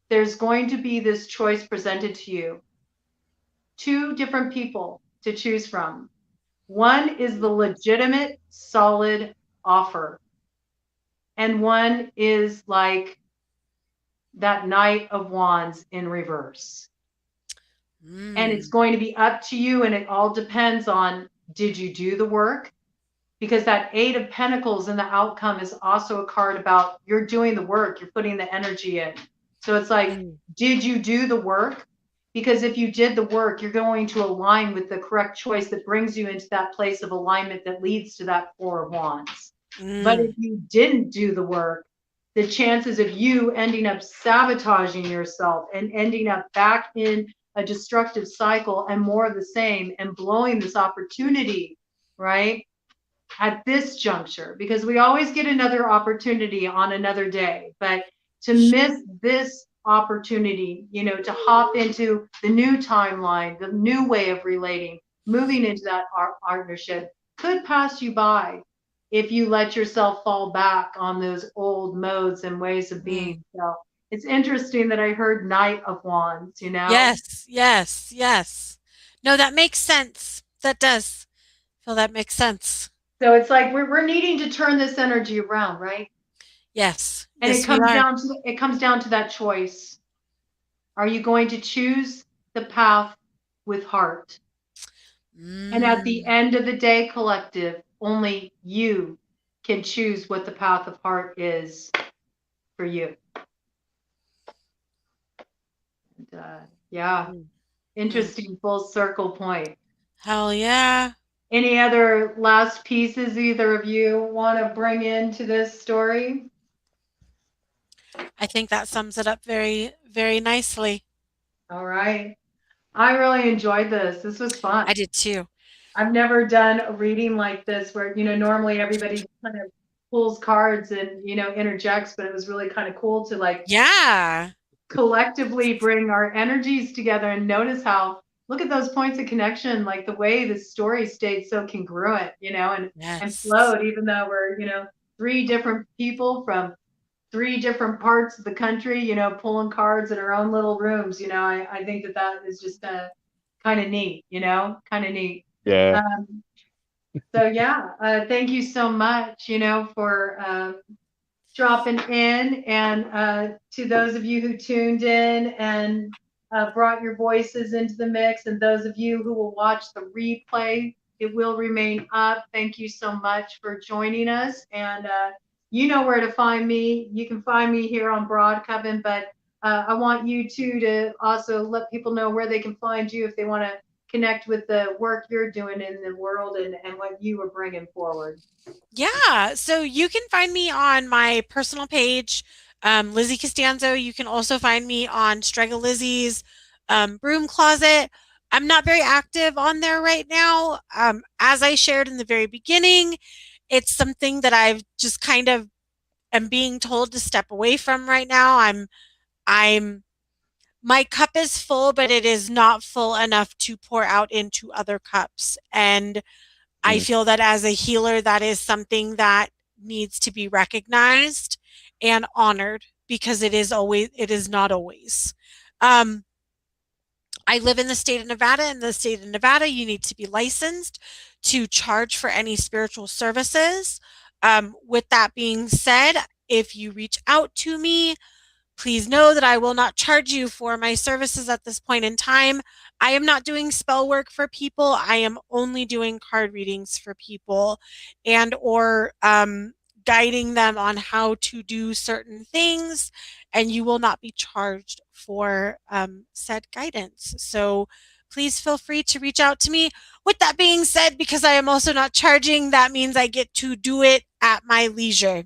there's going to be this choice presented to you. 2 different people to choose from. One is the legitimate, solid offer. And one is like that Knight of Wands in reverse. And it's going to be up to you, and it all depends on, did you do the work? Because that 8 of Pentacles in the outcome is also a card about you're doing the work, you're putting the energy in. So it's like, did you do the work? Because if you did the work, you're going to align with the correct choice that brings you into that place of alignment that leads to that 4 of Wands. But if you didn't do the work, the chances of you ending up sabotaging yourself and ending up back in a destructive cycle and more of the same and blowing this opportunity, right? At this juncture, because we always get another opportunity on another day, but to miss this opportunity, to hop into the new timeline, the new way of relating, moving into that partnership could pass you by if you let yourself fall back on those old modes and ways of being. So it's interesting that I heard Knight of Wands, Yes. No, that makes sense. That does. Well, that makes sense. So it's like we're needing to turn this energy around, right? Yes. And yes, it comes down to that choice. Are you going to choose the path with heart? And at the end of the day, collective, only you can choose what the path of heart is for you. And, interesting full circle point. Hell yeah. Any other last pieces either of you want to bring into this story? I think that sums it up very, very nicely. All right. I really enjoyed this. This was fun. I did too. I've never done a reading like this where, normally everybody kind of pulls cards and, interjects, but it was really kind of cool to like Yeah. collectively bring our energies together and notice how, look at those points of connection, like the way the story stayed so congruent, and Yes. flowed, even though we're, three different people from three different parts of the country, pulling cards in our own little rooms. I think that is just kind of neat, kind of neat. Yeah. Um, so yeah, thank you so much, for dropping in, and to those of you who tuned in and brought your voices into the mix, and those of you who will watch the replay, it will remain up. Thank you so much for joining us, and you know where to find me. You can find me here on Broad Coven, but I want you two to also let people know where they can find you if they want to connect with the work you're doing in the world, and what you are bringing forward. Yeah. So you can find me on my personal page, Lizzie Costanzo. You can also find me on Strega Lizzie's Broom Closet. I'm not very active on there right now. As I shared in the very beginning, it's something that I've just kind of am being told to step away from right now. I'm my cup is full, but it is not full enough to pour out into other cups. And I Mm. feel that as a healer, that is something that needs to be recognized and honored, because it is not always. Um, I live in the state of Nevada. In the state of Nevada, you need to be licensed to charge for any spiritual services. With that being said, if you reach out to me, please know that I will not charge you for my services at this point in time. I am not doing spell work for people. I am only doing card readings for people, and or guiding them on how to do certain things, and you will not be charged for said guidance. So please feel free to reach out to me. With that being said, because I am also not charging, that means I get to do it at my leisure.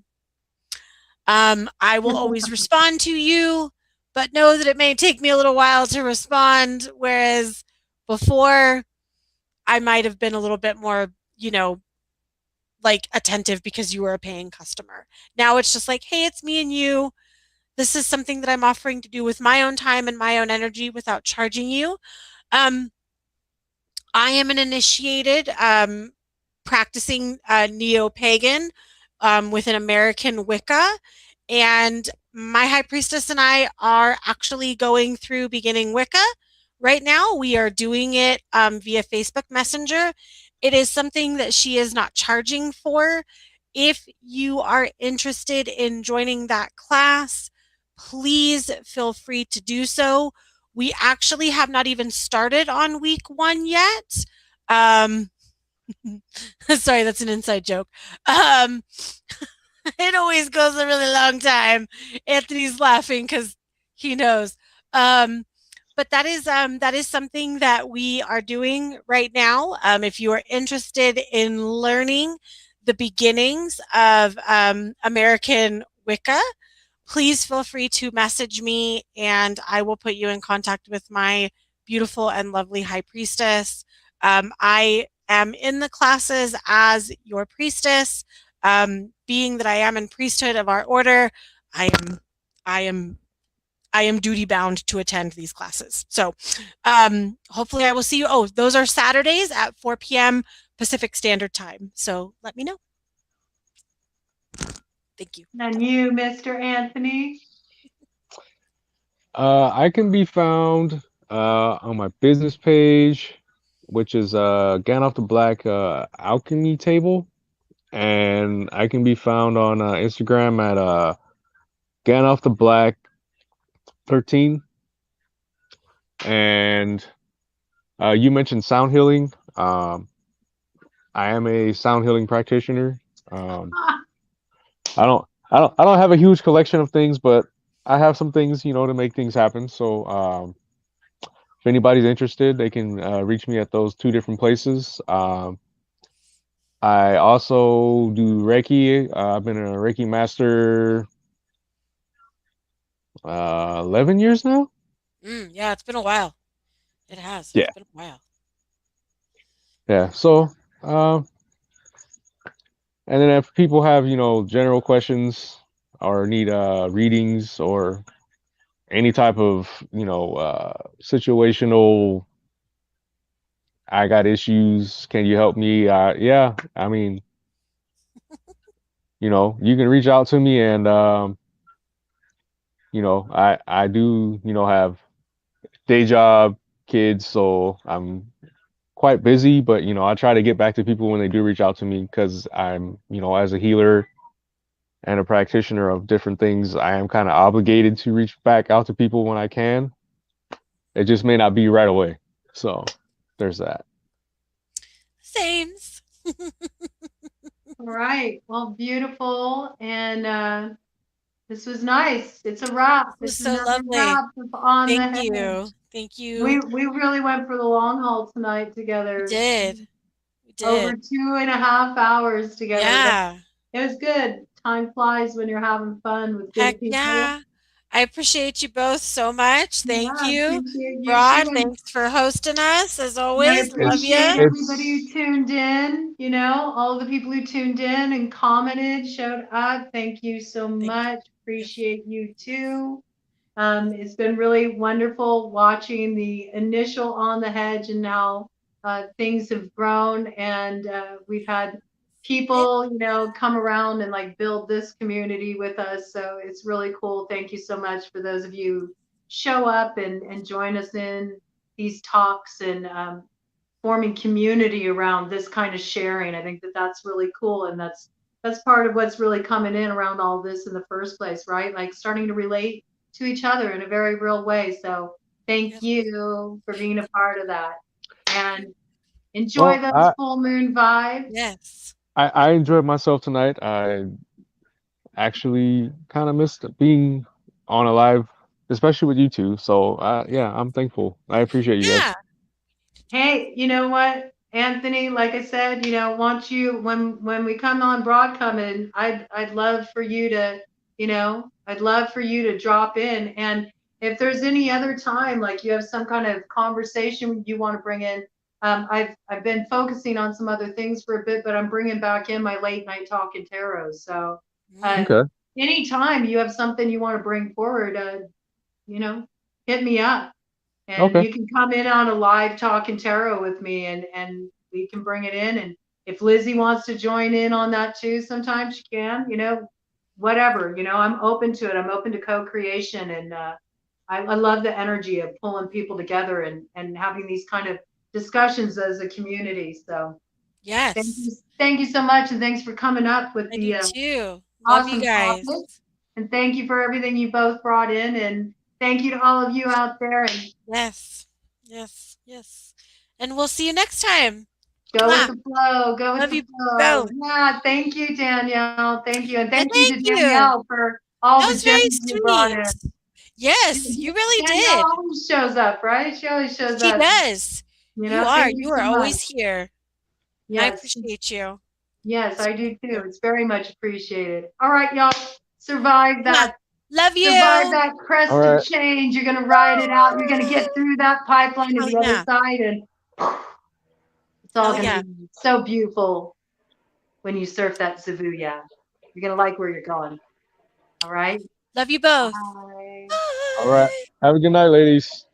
I will always respond to you, but know that it may take me a little while to respond. Whereas before, I might have been a little bit more, like attentive because you were a paying customer. Now it's just like, hey, it's me and you. This is something that I'm offering to do with my own time and my own energy without charging you. Um, I am an initiated practicing neo pagan with an American Wicca. And my high priestess and I are actually going through beginning Wicca right now. We are doing it via Facebook Messenger. It is something that she is not charging for. If you are interested in joining that class, please feel free to do so. We actually have not even started on week 1 yet. Um, sorry, that's an inside joke. Um, it always goes a really long time. Anthony's laughing because he knows. Um, but that is something that we are doing right now. If you are interested in learning the beginnings of American Wicca, please feel free to message me, and I will put you in contact with my beautiful and lovely high priestess. I am in the classes as your priestess. Being that I am in priesthood of our order, I am, I am, I am duty bound to attend these classes. So, hopefully, I will see you. Oh, those are Saturdays at 4 p.m. Pacific Standard Time. So let me know. Thank you. And you, Mr. Anthony? I can be found on my business page, which is Gandalf the Black Alchemy table, and I can be found on Instagram at Gandalf the Black 13. And you mentioned sound healing. I am a sound healing practitioner. Um, I don't have a huge collection of things, but I have some things, to make things happen. So if anybody's interested, they can reach me at those 2 different places. I also do Reiki. I've been a Reiki master 11 years now. Yeah, it's been a while. It has. It's Yeah, been a while. yeah. So, and then if people have general questions or need readings or any type of situational, I got issues, can you help me? Yeah, I mean, you can reach out to me, and I do have day job, kids, so I'm quite busy, but I try to get back to people when they do reach out to me, because I'm as a healer and a practitioner of different things, I am kind of obligated to reach back out to people when I can. It just may not be right away. So there's that. Sames. All right. Well, beautiful. And this was nice. It's a wrap. It was It's so another lovely. wrap of On the Thank Hedge. you. Thank you. We really went for the long haul tonight We together. did. We Over did. 2.5 hours together. But Yeah. it was good. Time flies when you're having fun with Heck good people. yeah. I appreciate you both so much. Thank Yeah, you. appreciate you Broad, too. And thanks for hosting us as I always. Love It's appreciate you. everybody it's who tuned in, all the people who tuned in and commented, showed up. Thank you so Thank much. you. Appreciate you too. It's been really wonderful watching the initial On the Hedge, and now things have grown, and we've had It, people, come around and like build this community with us. So it's really cool. Thank you so much for those of you who show up and join us in these talks and forming community around this kind of sharing. I think that that's really cool, and that's part of what's really coming in around all this in the first place, right? Like starting to relate to each other in a very real way. So thank yes. you for being a part of that, and enjoy well, those I full moon vibes. Yes. I, I enjoyed myself tonight. I actually kind of missed being on a live, especially with you two. So yeah, I'm thankful. I appreciate you guys. Yeah. Hey, you know what, Anthony? Like I said, want you when we come on Broad Coven, I'd love for you to, I'd love for you to drop in. And if there's any other time, like you have some kind of conversation you want to bring in, I've been focusing on some other things for a bit, but I'm bringing back in my late night talk and tarot. So, uh, Mm. Okay. anytime you have something you want to bring forward, you know, hit me up. And Okay. you can come in on a live talk and tarot with me, and we can bring it in. And if Lizzie wants to join in on that too, sometimes she can, whatever, I'm open to it. I'm open to co-creation. And I love the energy of pulling people together and having these kind of discussions as a community. So Yes. thank you so much. And thanks for coming up with I do the too. Love you awesome guys. topic. And thank you for everything you both brought in. And thank you to all of you out there. And Yes. Yes. Yes. And we'll see you next time. go with Mwah. the flow. Go with Love the you flow. both. Yeah. Thank you, Danielle. Thank you. And And thank you thank to you. Danielle for all That the was very gems you brought sweet. in. Yes, you really Danielle did. always shows up, right? She always shows She up. does. You are. Thank you You are so much. always here. And I Yes. appreciate you. Yes, I do Thank too. you. It's very much appreciated. All right, y'all. Survive Mwah. that. Love Survive you. that All crest of right. change. You're going to ride it out. You're going to get through that pipeline to Oh the other yeah. side. And it's all Hell going to yeah. be so beautiful when you surf that Zavuya. You're going to like where you're going. All right. Love you both. Bye. All right. Bye. Have a good night, ladies.